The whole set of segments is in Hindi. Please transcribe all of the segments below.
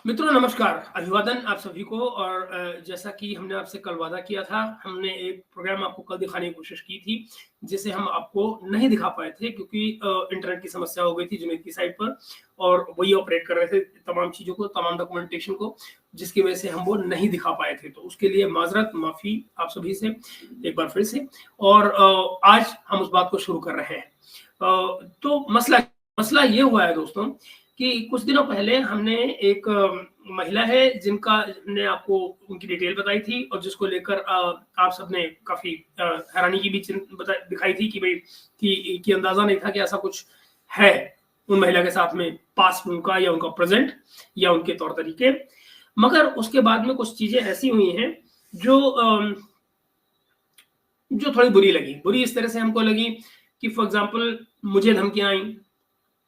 मित्रों नमस्कार, अभिवादन आप सभी को। और जैसा कि हमने आपसे कल वादा किया था, हमने एक प्रोग्राम आपको कल दिखाने की कोशिश की थी, जिसे हम आपको नहीं दिखा पाए थे क्योंकि इंटरनेट की समस्या हो गई थी जुनैद की साइड पर, और वही ऑपरेट कर रहे थे तमाम चीज़ों को, तमाम डॉक्यूमेंटेशन को, जिसकी वजह से हम वो नहीं दिखा पाए थे। तो उसके लिए माजरत, माफ़ी आप सभी से एक बार फिर से। और आज हम उस बात को शुरू कर रहे हैं। तो मसला मसला ये हुआ है दोस्तों कि कुछ दिनों पहले हमने एक महिला है जिनका ने आपको उनकी डिटेल बताई थी, और जिसको लेकर आप सबने काफी हैरानी की भी दिखाई थी कि भाई कि अंदाजा नहीं था कि ऐसा कुछ है उन महिला के साथ में, पास उनका या उनका प्रेजेंट या उनके तौर तरीके। मगर उसके बाद में कुछ चीजें ऐसी हुई हैं जो जो थोड़ी बुरी इस तरह से हमको लगी कि फॉर एग्जाम्पल मुझे धमकियां आई।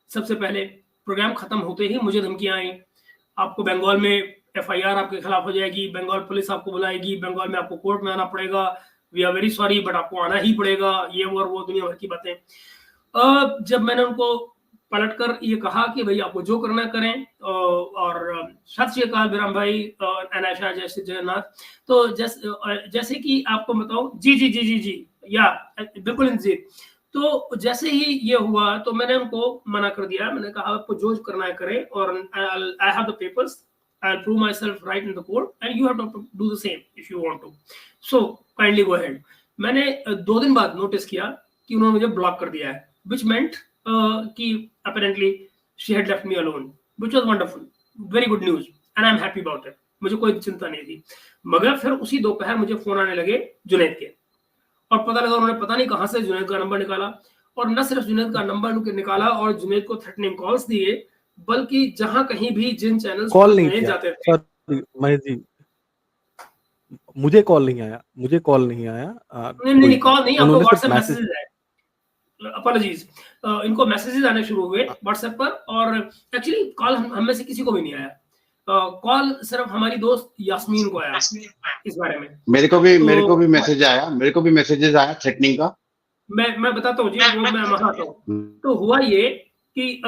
सबसे पहले प्रोग्राम खत्म होते ही मुझे धमकियां आई, आपको बंगाल में एफआईआर आपके खिलाफ हो जाएगी, बंगाल पुलिस आपको बुलाएगी, बंगाल में आपको कोर्ट में आना पड़ेगा, we are very sorry but आपको आना ही पड़ेगा, ये वो दुनिया भर की बातें। जब मैंने उनको पलट कर ये कहा कि भाई आपको जो करना करें, और सत श्री अकाल विराम भाई, अनाशा, जैसे जगन्नाथ। तो जैसे कि आपको बताऊं, जी जी जी जी जी, या बिल्कुल जी। तो जैसे ही ये हुआ तो मैंने उनको मना कर दिया। मैंने कहा आपको जो करना है करें, और I have the papers, I will prove myself right in the court and you have to do the same if you want to, so kindly go ahead. मैंने 2 दिन बाद नोटिस किया कि उन्होंने मुझे ब्लॉक कर दिया है, विच मेंट कि apparently she had left me alone, which was wonderful, very good news and I'm happy about it। मुझे कोई चिंता नहीं थी। मगर फिर उसी दोपहर मुझे फोन आने लगे जुनैद के, और पता लगा उन्होंने पता नहीं कहां से जुनैद का नंबर निकाला, और न सिर्फ जुनैद का नंबर निकाला और जुनैद को थ्रेटनिंग कॉल्स दिए, बल्कि जहां कहीं भी जिन चैनल्स कॉल नहीं किया जाते थे। सॉरी महेश जी, मुझे कॉल नहीं आया। नहीं कॉल नहीं, आपको व्हाट्सएप मैसेजेस आए। अपॉलॉजीज, इनको मैसेजेस आने शुरू हुए व्हाट्सएप पर, और एक्चुअली कॉल हम में से किसी को भी नहीं आया। कॉल सिर्फ हमारी दोस्त यास्मीन को आया इस बारे में। मेरे को भी मैसेज आया, मेरे को भी मैसेजेस आया थ्रेटनिंग का। मैं बताता हूँ जी, वो मैं बताता हूँ। तो हुआ ये कि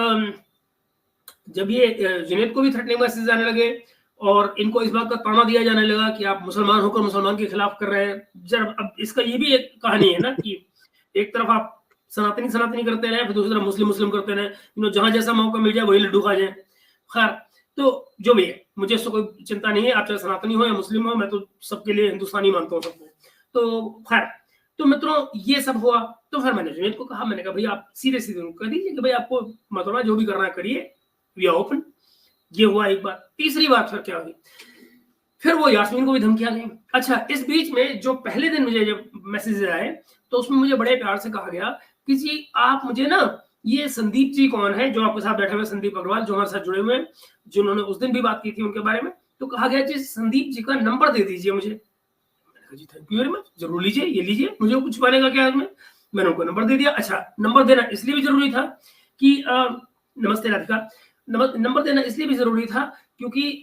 जब ये जुनैद को भी थ्रेटनिंग मैसेज आने लगे, और इनको इस बात का ताना दिया जाने लगा कि आप मुसलमान होकर मुसलमान के खिलाफ कर रहे हैं। जब अब इसका ये भी एक कहानी है ना कि एक तरफ आप सनातनी करते रहे, फिर दूसरी तरफ मुस्लिम करते रहे, जहां जैसा मौका मिल जाए वही लड्डू खा जाए। खैर, तो जो भी है, मुझे इससे कोई चिंता नहीं है, आप चाहे सनातनी हो या मुस्लिम हो, मैं तो सबके लिए हिंदुस्तानी मानता हूँ सबको। तो खैर, तो मित्रों ये सब हुआ। तो फिर मैंने जुनैद को कहा, मैंने कहा भाई आप सीधे कह दीजिए कि भाई आपको मतलब जो भी करना है करिए, वी आर ओपन। ये हुआ एक बार। तीसरी बात फिर क्या हुई, फिर वो यास्मीन को भी धमकियां गई। अच्छा, इस बीच में जो पहले दिन मुझे जब मैसेजेस आए, तो उसमें मुझे बड़े प्यार से कहा गया कि जी आप मुझे ना, ये संदीप जी कौन है जो आपके साथ बैठे हुए, संदीप अग्रवाल जो हमारे साथ जुड़े हुए हैं, जिन्होंने उस दिन भी बात की थी उनके बारे में। तो कहा गया जी संदीप जी का नंबर दे दीजिए मुझे। मैंने कहा जी थैंक यू वेरी मच, जरूर लीजिए, ये लीजिए, मुझे कुछ छुपाने का क्या है। मैंने उनको नंबर दे दिया। अच्छा, नंबर देना इसलिए भी जरूरी था कि नमस्ते राधिका, नंबर देना इसलिए भी जरूरी था क्योंकि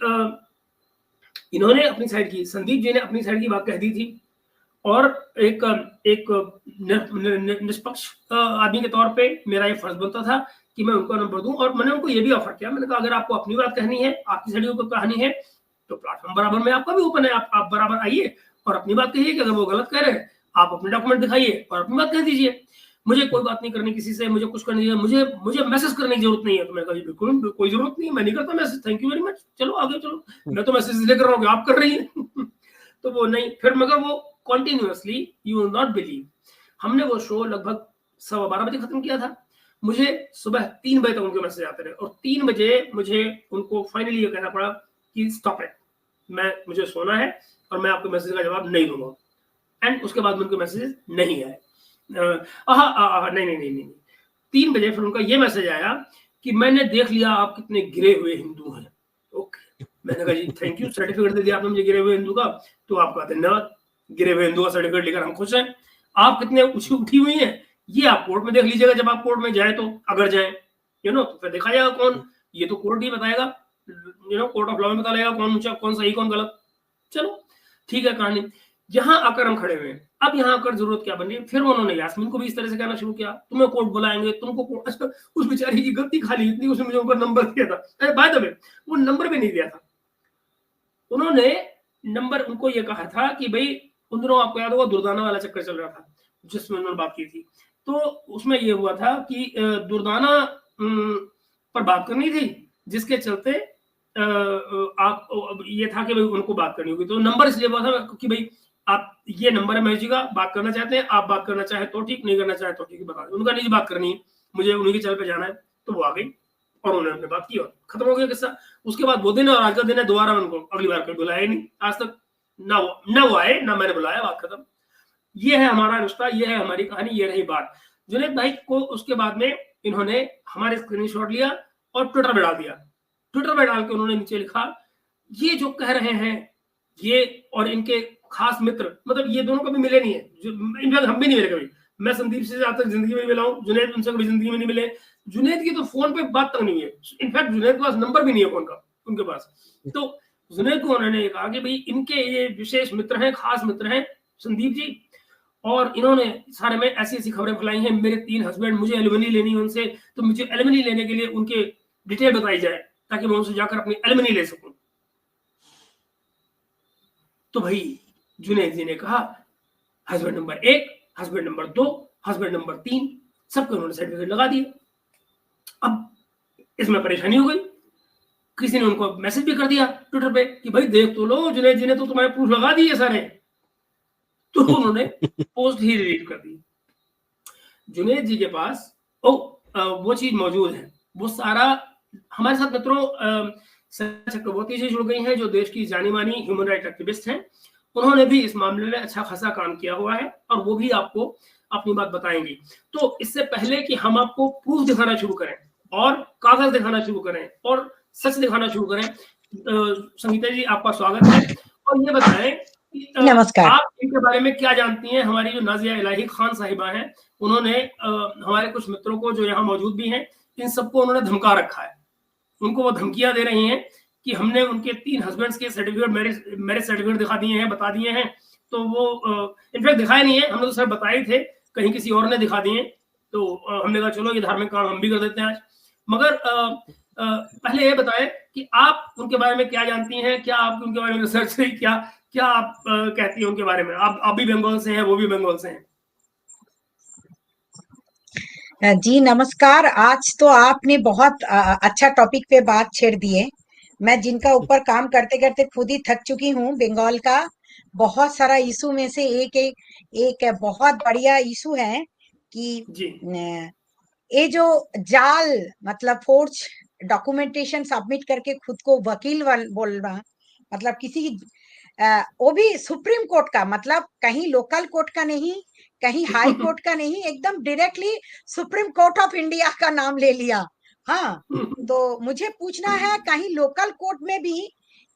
इन्होंने अपनी साइड की, संदीप जी ने अपनी साइड की बात कह दी थी, और एक निष्पक्ष आदमी के तौर पे मेरा ये फर्ज बनता था कि मैं उनको नंबर दूं। और मैंने उनको ये भी ऑफर किया, मैंने कहा अगर आपको अपनी बात कहनी है, आपकी साइड की कहानी है, तो प्लेटफॉर्म बराबर में आपका भी ओपन है, आप बराबर आइए और अपनी बात कहिए कि अगर वो गलत कह रहे हैं आप अपने डॉक्यूमेंट दिखाइए और अपनी बात कह दीजिए। मुझे कोई बात नहीं करनी किसी से, मुझे कुछ करनी है, मुझे मैसेज करने की जरूरत नहीं है। तो मैं कहा बिल्कुल कोई जरूरत नहीं, मैं नहीं करता message, thank you very much, चलो आगे चलो, मैं तो मैसेज लेकर रहा हूँ आप कर रही है। तो वो नहीं, फिर मगर वो continuously, you will not believe, हमने वो शो लगभग 12:15 बजे खत्म किया था। मुझे सुबह 3 बजे तक उनके मैसेज आते रहे, और 3 बजे मुझे उनको फाइनली ये कहना पड़ा कि स्टॉप इट, मुझे सोना है और मैं आपके मैसेज का जवाब नहीं दूंगा। एंड उसके बाद उनके मैसेज नहीं आए। नहीं। 3 बजे फिर उनका ये मैसेज आया कि मैंने देख लिया आप कितने गिरे हुए हिंदू हैं। ओके, मैंने कहा जी थैंक यू, सर्टिफिकेट दे दिया आपने मुझे गिरे हुए हिंदू का, तो आपका धन्यवाद, गिरे हुए हिंदू का सर्टिफिकेट लेकर हम खुश हैं। आप कितने उठी हुई हैं ये आप कोर्ट में देख लीजिएगा, जब आप कोर्ट में जाए, तो अगर जाए तो फिर देखा जाएगा कौन, ये तो कोर्ट ही बताएगा, कोर्ट ऑफ लॉ में बता लेगा कौन ऊंचा, कौन सही, कौन गलत। चलो ठीक है कहानी, यहाँ आकर हम खड़े हुए हैं। अब यहाँ आकर जरूरत क्या बनी, फिर उन्होंने यास्मीन को भी इस तरह से कहना शुरू किया, तुम्हें कोर्ट बुलाएंगे, तुमको कोर्ट। अच्छा, उस बेचारी की गलती खाली इतनी, उसने मुझे ऊपर नंबर दिया था, अरे बाय द वे वो नंबर भी नहीं दिया था, उन्होंने नंबर उनको ये कहा था कि भाई उन दिनों आपको याद होगा दुर्दाना वाला चक्कर चल रहा था जिसमें उन्होंने बात की थी, तो उसमें ये हुआ था कि दुर्दाना पर बात करनी थी, जिसके चलते आप ये था कि भाई उनको बात करनी होगी, तो नंबर इसलिए हुआ था कि भाई आप ये नंबर है महेश जी का, बात करना चाहते हैं आप, बात करना चाहे तो ठीक, नहीं करना चाहे तो ठीक, बता दें। उनका नहीं बात करनी है, मुझे उन्हीं के चल पे जाना है, तो वो आ गई और उन्होंने बात की और खत्म हो गया किस्सा। उसके बाद वो दिन और आज का दिन है, दोबारा उनको अगली बार कभी बुलाया नहीं आज तक, ना वो आए ना मैंने बुलाया, बात खत्म। ये है हमारा रिश्ता, ये है हमारी कहानी, ये रही बात। जुनैद भाई को उसके बाद में इन्होंने हमारे स्क्रीनशॉट लिया और ट्विटर पे डाल दिया। ट्विटर पे डाल के उन्होंने नीचे लिखा, ये जो कह रहे हैं ये और इनके खास मित्र, मतलब ये दोनों कभी मिले नहीं है, इनफैक्ट हम भी नहीं मिले कभी। मैं संदीप से आज तक जिंदगी में मिला हूँ, जुनैद उनसे कभी जिंदगी में नहीं मिले। जुनैद की तो फोन पे बात तक नहीं है, इनफैक्ट जुनैद के पास नंबर भी नहीं है फोन का उनके पास। तो जुनैद को उन्होंने कहा कि भाई इनके ये विशेष मित्र हैं, खास मित्र हैं संदीप जी, और इन्होंने सारे में ऐसी ऐसी खबरें फैलाई हैं, मेरे 3 हस्बैंड, मुझे एलिमनी लेनी है उनसे, तो मुझे एलिमनी लेने के लिए उनके डिटेल बताई जाए ताकि मैं उनसे जाकर अपनी एलिमनी ले सकूं। तो भाई जुनैद जी ने कहा husband number 1, husband number 2, husband number 3 सबको उन्होंने सर्टिफिकेट लगा दिए। अब इसमें परेशानी हो गई, किसी ने उनको मैसेज भी कर दिया ट्विटर पे कि भाई देख तो लो, जुनैद जी ने तो तुम्हारे प्रूफ लगा दिए सारे, तो उन्होंने पोस्ट ही डिलीट कर दी। जुनैद जी के पास वो चीज मौजूद है, वो सारा हमारे साथ मित्रों चक्रवर्ती जी जुड़ गई हैं जो देश की जानी मानी ह्यूमन राइट एक्टिविस्ट हैं, उन्होंने भी इस मामले में अच्छा खासा काम किया हुआ है और वो भी आपको अपनी बात बताएंगी। तो इससे पहले कि हम आपको प्रूफ दिखाना शुरू करें और कागज दिखाना शुरू करें और सच दिखाना शुरू करें, संगीता जी आपका स्वागत है और ये बताएं नमस्कार। आप इनके बारे में क्या जानती हैं। हमारी जो नाजिया इलाही खान साहिबा हैं, उन्होंने हमारे कुछ मित्रों को जो यहाँ मौजूद भी हैं, इन सबको उन्होंने धमका रखा है, उनको वो धमकियां दे रही हैं कि हमने उनके 3 हस्बैंड्स के सर्टिफिकेट मैरिज सर्टिफिकेट दिखा दिए हैं, बता दिए हैं, तो वो इनफैक्ट दिखाए नहीं है, हमने तो सर बताए थे, कहीं किसी और ने दिखा दिए, तो हमने कहा चलो ये धार्मिक काम हम भी कर देते हैं आज। मगर पहले ये बताएं कि आप उनके बारे में क्या जानती हैं, क्या आप उनके बारे में रिसर्च है, क्या आप कहती हैं उनके बारे में। आप भी बंगाल से हैं, वो भी बंगाल से हैं। जी नमस्कार। आज तो आपने बहुत अच्छा टॉपिक पे बात छेड़ दिए। मैं जिनका ऊपर काम करते करते खुद ही थक चुकी हूँ। बंगाल का बहुत सारा इशू में से एक बहुत बढ़िया इशू है कि ये जो जाल मतलब फोर्ज डॉक्यूमेंटेशन सबमिट करके खुद को वकील बोलना, मतलब किसी वो भी सुप्रीम कोर्ट का, मतलब कहीं लोकल कोर्ट का नहीं, कहीं हाई कोर्ट का नहीं, एकदम directly supreme court of India का नाम ले लिया। हाँ, तो मुझे पूछना है कहीं लोकल कोर्ट में भी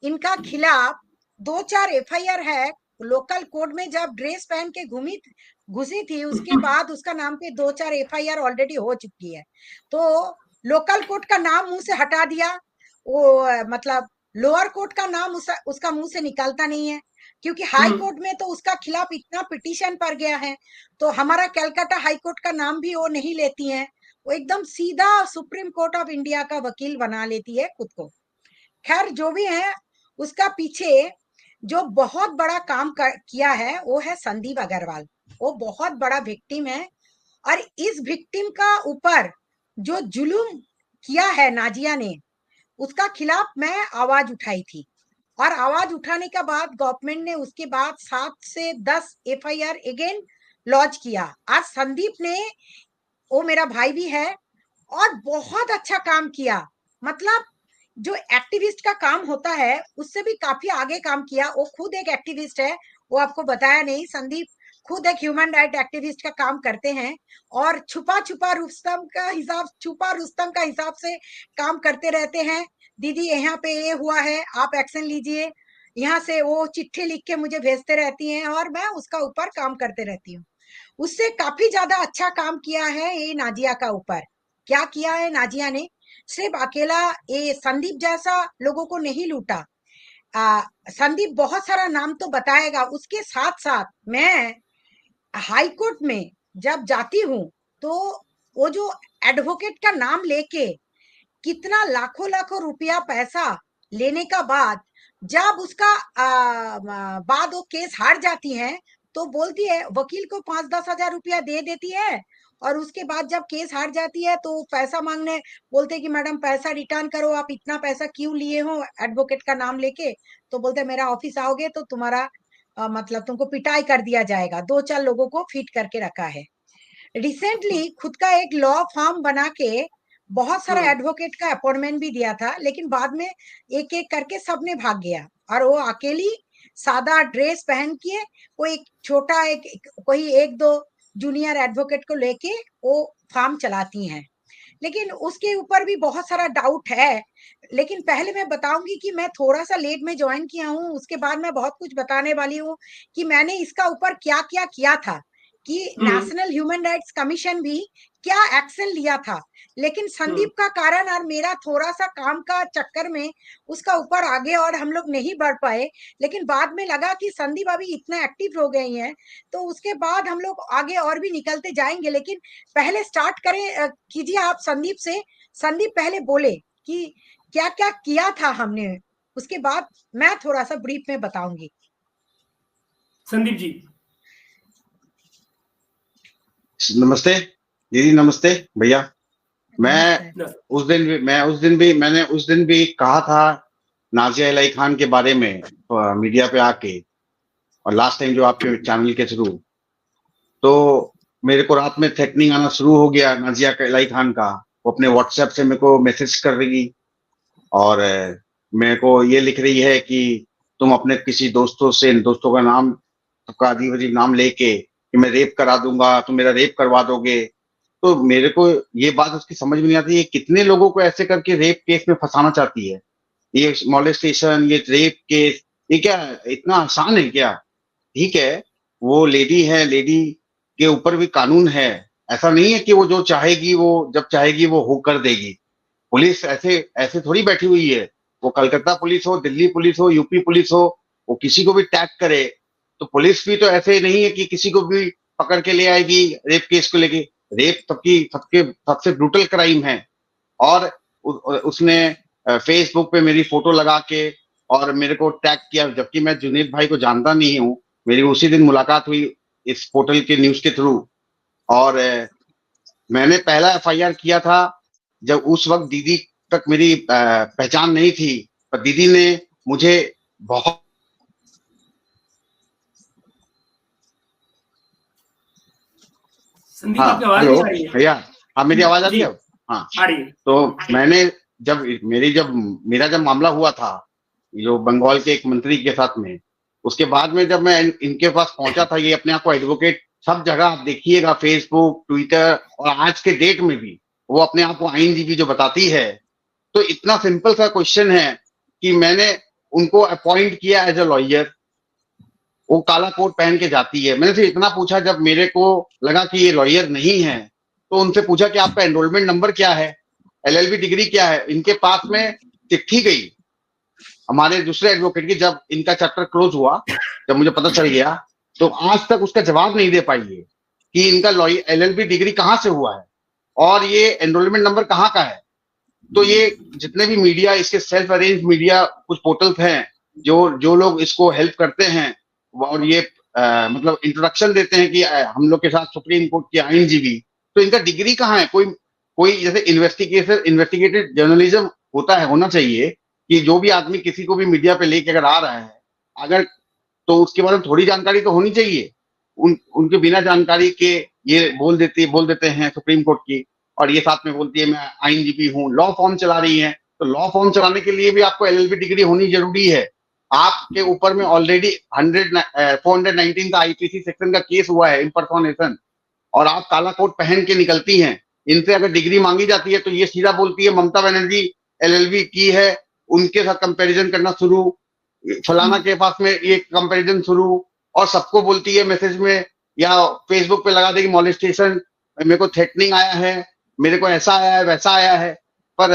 इनका खिलाफ 2-4 एफआईआर है। लोकल कोर्ट में जब ड्रेस पहन के घुसी थी उसके बाद उसका नाम पे 2-4 एफआईआर ऑलरेडी हो चुकी है। तो लोकल कोर्ट का नाम मुंह से हटा दिया, वो मतलब लोअर कोर्ट का नाम उसका मुंह से निकलता नहीं है, क्योंकि हाई कोर्ट में तो उसका खिलाफ इतना पिटीशन पड़ गया है, तो हमारा कलकत्ता हाई कोर्ट का नाम भी वो नहीं लेती है, वो एकदम सीधा सुप्रीम कोर्ट ऑफ इंडिया का वकील बना लेती है खुद को। खैर जो भी है, उसका पीछे जो बहुत बड़ा काम किया है वो है संदीप अग्रवाल। वो बहुत बड़ा विक्टिम है और इस विक्टिम का ऊपर जो जुल्म किया है नाजिया ने, उसका खिलाफ मैं आवाज उठाई थी और आवाज उठाने के बाद गवर्नमेंट ने उसके बाद 7 से 10 एफआईआर अगेन लॉन्च किया। आज संदीप ने, वो मेरा भाई भी है और बहुत अच्छा काम किया, मतलब जो एक्टिविस्ट का काम होता है उससे भी काफी आगे काम किया। वो खुद एक एक्टिविस्ट है, वो आपको बताया नहीं, संदीप खुद एक ह्यूमन राइट एक्टिविस्ट का काम करते हैं और छुपा रुस्तम का हिसाब से काम करते रहते हैं। दीदी यहाँ पे ये हुआ है, आप एक्शन लीजिए, यहाँ से वो चिट्ठी लिख के मुझे भेजते रहती हैं और मैं उसका ऊपर काम करते रहती हूँ। उससे काफी ज्यादा अच्छा काम किया है ये नाजिया का ऊपर। क्या किया है नाजिया ने, सिर्फ अकेला ये संदीप जैसा लोगों को नहीं लूटा। संदीप बहुत सारा नाम तो बताएगा, उसके साथ साथ मैं हाई कोर्ट में जब जाती हूँ तो वो जो एडवोकेट का नाम लेके कितना लाखों रुपया पैसा लेने का बाद जब उसका बाद वो केस हार जाती है तो बोलती है वकील को 5-10 हजार रुपया दे देती है, और उसके बाद जब केस हार जाती है तो पैसा मांगने बोलते कि मैडम पैसा रिटर्न करो, आप इतना पैसा क्यों लिए हो एडवोकेट का नाम लेके। तो बोलते मेरा ऑफिस आओगे तो तुम्हारा मतलब तुमको पिटाई कर दिया जाएगा। 2-4 लोगों को फिट करके रखा है। रिसेंटली खुद का एक लॉ फर्म बना के बहुत सारा एडवोकेट का अपॉइंटमेंट भी दिया था, लेकिन बाद में एक एक करके सबने भाग गया और वो अकेली सादा ड्रेस पहन के वो एक छोटा कोई 1-2 जूनियर एडवोकेट को लेके वो फार्म चलाती हैं। लेकिन उसके ऊपर भी बहुत सारा डाउट है। लेकिन पहले मैं बताऊंगी कि मैं थोड़ा सा लेट में ज्वाइन किया हूँ, उसके बाद मैं बहुत कुछ बताने वाली हूँ कि मैंने इसका ऊपर क्या क्या किया था, कि नेशनल ह्यूमन राइट्स कमीशन भी क्या एक्शन लिया था। लेकिन संदीप का कारण और मेरा थोड़ा सा काम का चक्कर में उसका ऊपर आगे और हम लोग नहीं बढ़ पाए। लेकिन बाद में लगा कि संदीप अभी इतना एक्टिव हो गई हैं तो उसके बाद हम लोग आगे और भी निकलते जाएंगे। लेकिन पहले स्टार्ट करें, कीजिए आप संदीप से। संदीप पहले बोले कि क्या क्या किया था हमने, उसके बाद मैं थोड़ा सा ब्रीफ में बताऊंगी। संदीप जी नमस्ते। दीदी नमस्ते भैया। मैंने उस दिन भी कहा था नाजिया इलाही खान के बारे में मीडिया पे आके, और लास्ट टाइम जो आपके चैनल के थ्रू, तो मेरे को रात में थ्रेटनिंग आना शुरू हो गया नाजिया इलाही खान का। वो अपने व्हाट्सएप से मेरे को मैसेज कर रही और मेरे को ये लिख रही है कि तुम अपने किसी दोस्तों का नाम, का अजीब नाम लेके कि मैं रेप करा दूंगा, तुम मेरा रेप करवा दोगे। तो मेरे को ये बात उसकी समझ में नहीं आती है, कितने लोगों को ऐसे करके रेप केस में फंसाना चाहती है। ये मॉलेस्टेशन, ये रेप केस, ये क्या इतना आसान है क्या? ठीक है, वो लेडी है, लेडी के ऊपर भी कानून है। ऐसा नहीं है कि वो जो चाहेगी वो जब चाहेगी वो हो कर देगी। पुलिस ऐसे थोड़ी बैठी हुई है। वो कलकत्ता पुलिस हो, दिल्ली पुलिस हो, यूपी पुलिस हो, वो किसी को भी टैग करे। तो पुलिस भी तो ऐसे नहीं है कि किसी को भी पकड़ के ले आएगी रेप केस को लेके। रेप सबसे ब्रूटल क्राइम है। और उसने फेसबुक पे मेरी फोटो लगा के और मेरे को टैग किया, जबकि मैं जुनेद भाई को जानता नहीं हूँ। मेरी उसी दिन मुलाकात हुई इस पोर्टल के न्यूज के थ्रू, और मैंने पहला एफआईआर किया था जब उस वक्त दीदी तक मेरी पहचान नहीं थी, पर दीदी ने मुझे बहुत हेलो भैया, हाँ मेरी आवाज आ रही है? हाँ आ रही है। तो मैंने मेरा जब मामला हुआ था जो बंगाल के एक मंत्री के साथ में, उसके बाद में जब मैं इनके पास पहुंचा था, ये अपने आप को एडवोकेट सब जगह आप देखिएगा, फेसबुक, ट्विटर, और आज के डेट में भी वो अपने आप को आईनजीबी जो बताती है। तो इतना सिंपल सा क्वेश्चन है कि मैंने उनको अपॉइंट किया एज अ लॉयर। वो काला कोट पहन के जाती है। मैंने सिर्फ इतना पूछा, जब मेरे को लगा कि ये लॉयर नहीं है, तो उनसे पूछा कि आपका एनरोलमेंट नंबर क्या है, एलएलबी डिग्री क्या है। इनके पास में चिट्ठी गई हमारे दूसरे एडवोकेट की, जब इनका चैप्टर क्लोज हुआ, जब मुझे पता चल गया, तो आज तक उसका जवाब नहीं दे पाई है कि इनका लॉयर एलएलबी डिग्री कहाँ से हुआ है और ये एनरोलमेंट नंबर कहाँ का है। तो ये जितने भी मीडिया, इसके सेल्फ अरेंज मीडिया कुछ पोर्टल्स हैं जो लोग इसको हेल्प करते हैं, और ये मतलब इंट्रोडक्शन देते हैं कि हम लोग के साथ सुप्रीम कोर्ट की आईनजीबी, तो इनका डिग्री कहाँ है? कोई जैसे इन्वेस्टिगेटिव जर्नलिज्म होना चाहिए कि जो भी आदमी किसी को भी मीडिया पे लेके अगर आ रहा है, अगर तो उसके बारे में थोड़ी जानकारी तो होनी चाहिए। उनके बिना जानकारी के ये बोल देते हैं सुप्रीम कोर्ट की, और ये साथ में बोलती है मैं आईनजीबी हूँ। लॉ फॉर्म चला रही है, तो लॉ फॉर्म चलाने के लिए भी आपको एलएलबी डिग्री होनी जरूरी है। आपके ऊपर में ऑलरेडी 419 का आईपीसी सेक्शन का केस हुआ है, इम्पर्सोनेशन, और आप काला कोट पहन के निकलती हैं। इनसे अगर डिग्री मांगी जाती है तो ये सीधा बोलती है ममता बनर्जी एलएलबी की है, उनके साथ कंपैरिजन करना शुरू, फलाना के पास में ये कंपैरिजन शुरू, और सबको बोलती है मैसेज में या फेसबुक पे लगा देगी मॉलेस्टेशन, मेरे को थ्रेटनिंग आया है, मेरे को ऐसा आया है, वैसा आया है। पर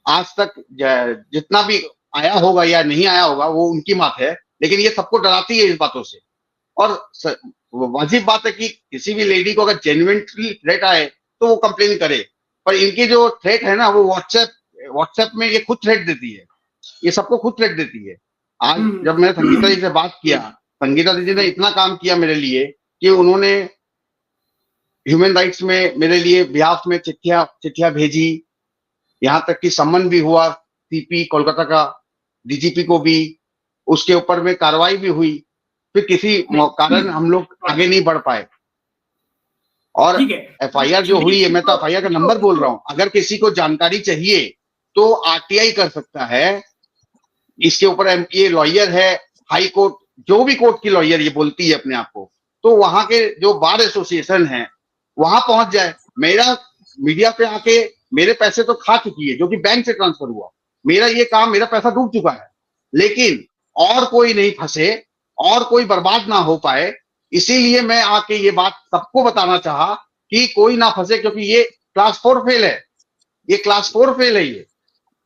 आज तक जितना भी आया होगा या नहीं आया होगा वो उनकी बात है, लेकिन ये सबको डराती है इस बातों से। और वाजिब बात है कि किसी भी लेडी को अगर जेन्युइनली थ्रेट आए तो वो कंप्लेन करे, पर इनकी जो थ्रेट है ना, वो व्हाट्सएप में ये खुद थ्रेट देती है ये सबको खुद थ्रेट देती है। आज जब मैंने संगीता जी से बात किया, संगीता दीदी ने इतना काम किया मेरे लिए कि उन्होंने ह्यूमन राइट्स में मेरे लिए बिहाफ में चिट्ठियां भेजी, यहाँ तक कि सम्मन भी हुआ सीपी कोलकाता का, डीजीपी को भी, उसके ऊपर में कार्रवाई भी हुई, फिर किसी कारण हम लोग आगे नहीं बढ़ पाए। और एफआईआर जो हुई है, मैं तो एफआईआर का नंबर बोल रहा हूं, अगर किसी को जानकारी चाहिए तो आरटीआई कर सकता है। इसके ऊपर ये लॉयर है, हाई कोर्ट, जो भी कोर्ट की लॉयर ये बोलती है अपने आप को, तो वहां के जो बार एसोसिएशन है वहां पहुंच जाए। मेरा मीडिया पे आके मेरे पैसे तो खा चुकी है, जो कि बैंक से ट्रांसफर हुआ, मेरा ये काम, मेरा पैसा डूब चुका है, लेकिन और कोई नहीं फंसे और कोई बर्बाद ना हो पाए, इसीलिए मैं आके ये बात सबको बताना चाहा कि कोई ना फंसे, क्योंकि ये क्लास 4 फेल है, ये क्लास 4 फेल है।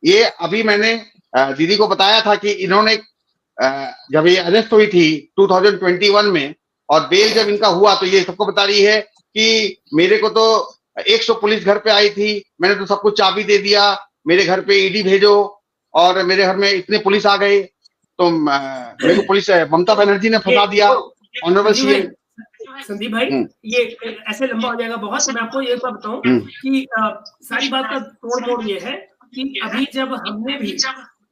ये अभी मैंने दीदी को बताया था कि इन्होंने जब ये अरेस्ट हुई थी 2021 में और बेल जब इनका हुआ, तो ये सबको बता रही है कि मेरे को तो 100 पुलिस घर पे आई थी, मैंने तो सबको चाबी दे दिया, मेरे घर पे ईडी भेजो, और मेरे घर में इतने पुलिस आ गए, तो मेरे को पुलिस ममता बनर्जी ने फंसा दिया। ऑनरेबल सीएम संदीप भाई, ये ऐसे लंबा हो जाएगा बहुत, तो मैं आपको ये बात बताऊं कि सारी बात का तोड़ मोड़ ये है कि अभी जब हमने भी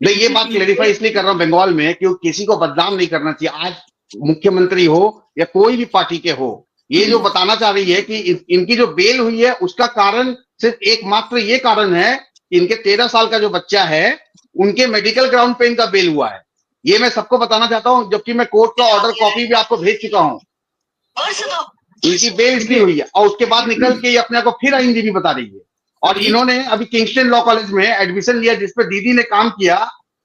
नहीं, ये बात क्लेरिफाई इसलिए कर रहा हूँ बंगाल में, क्योंकि किसी को बदनाम नहीं करना चाहिए। आज मुख्यमंत्री हो या कोई भी पार्टी के हो, ये जो बताना चाह रही है कि इनकी जो बेल हुई है उसका कारण सिर्फ एकमात्र ये कारण है कि इनके 13 साल का जो बच्चा है उनके मेडिकल ग्राउंड पे इनका बेल हुआ है। ये मैं सबको बताना चाहता हूँ, जबकि मैं कोर्ट का ऑर्डर कॉपी भी आपको भेज चुका हूँ। इनकी बेल इसलिए हुई है और उसके बाद निकल के ये अपने को फिर आईनजीबी बता रही है। और इन्होंने अभी किंगस्टन लॉ कॉलेज में एडमिशन लिया, जिसपे दीदी ने काम किया,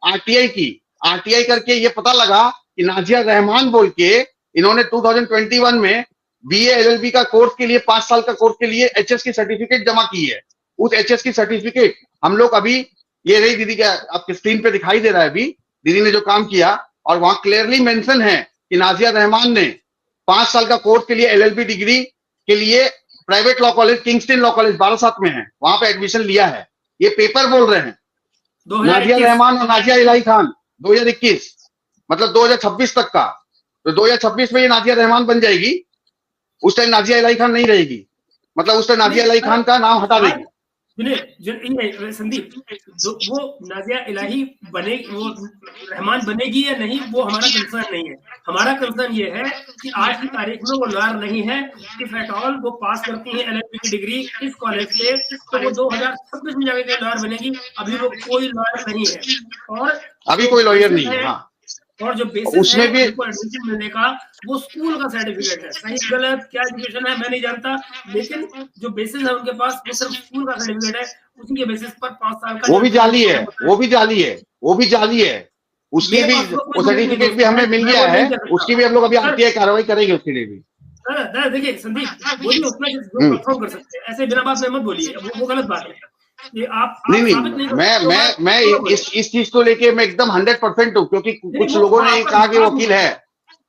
आरटीआई की। आरटीआई करके ये पता लगा कि नाजिया रहमान बोल के इन्होंने 2021 में बीए एलएलबी का कोर्स के लिए 5 साल का कोर्स के लिए एचएस की सर्टिफिकेट जमा की है। उस एचएस की सर्टिफिकेट हम लोग अभी, ये रही दीदी का आपकी स्क्रीन पे दिखाई दे रहा है, अभी दीदी ने जो काम किया, और वहां क्लियरली मेंशन है कि नाजिया रहमान ने 5 साल का कोर्स के लिए एलएलबी डिग्री के लिए private law college, Kingston law college Barasat में है, वहां पे एडमिशन लिया है। ये पेपर बोल रहे हैं। नाजिया रहमान और नाजिया इलाही खान 2021 मतलब 2026 तक का, तो 2026 में ये नाजिया रहमान बन जाएगी। उस टाइम नाजिया इलाही खान नहीं रहेगी, मतलब उस टाइम नाजिया इलाही खान का नाम हटा देगी। संदीप, वो नाजिया इलाही बने, वो रहमान बनेगी या नहीं, वो हमारा कंसर्न नहीं है। हमारा कंसर्न ये है कि आज की तारीख में वो लॉयर नहीं है। इफ एट ऑल वो पास करती है एलएलबी की डिग्री इस कॉलेज से, तो वो 2026 में जाके लॉयर बनेगी। अभी वो कोई लॉयर नहीं है, और अभी कोई लॉयर नहीं है। हाँ। और जो बेसिस उसमें है भी एडमिशन मिलने का, वो स्कूल का सर्टिफिकेट है। सही गलत क्या एजुकेशन है मैं नहीं जानता, लेकिन जो बेसिस है उनके पास वो सिर्फ स्कूल का सर्टिफिकेट है। उसी के बेसिस पर 5 साल का वो भी जाली है, वो भी जाली है, वो भी जाली है। उसकी भी वो सर्टिफिकेट भी हमें मिल गया है, उसकी भी हम लोग अभी आरटीआई कार्रवाई करेंगे उसके लिए भी। देखिए संदीप, बोलिए उतना कंफर्म कर सकते हैं, ऐसे बिना बात में मत बोलिए, वो गलत बात है। ये आप नहीं, मैं इस चीज को लेके मैं एकदम 100% हूँ, क्योंकि कुछ लोगों ने कहा कि वकील है।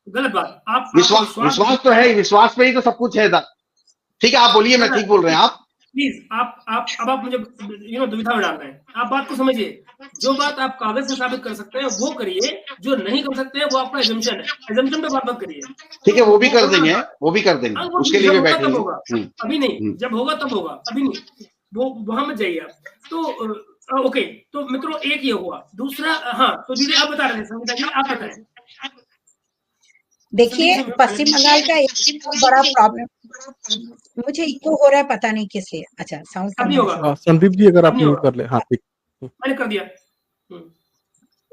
गलत बात। आप विश्वास तो है, विश्वास पे ही तो सब कुछ है। ठीक है, आप बोलिए, मैं ठीक बोल रहे हैं आप। प्लीज अब आप मुझे दुविधा में डाल रहे हैं। आप बात को समझिए। जो बात आप कागज से साबित कर सकते हैं वो करिए, जो नहीं कर सकते हैं वो आपका एजम्पशन है। एजम्पशन पे बात मत करिए। ठीक है, वो भी कर देंगे, वो भी कर देंगे, उसके लिए भी बैठेंगे। अभी नहीं, जब होगा तब होगा, अभी नहीं, वो वहां मत जाइए आप। तो ओके, तो मित्रों एक ये हुआ। दूसरा, हाँ, तो दीदी आप बता रहे थे, संगीता जी आप बताएं। देखिए, पश्चिम बंगाल का एक बड़ा प्रॉब्लम, मुझे इको हो रहा है, पता नहीं किस लिए। अच्छा, साउंड कम होगा। संदीप जी अगर आप म्यूट कर ले। हाँ ठीक, मैंने कर दिया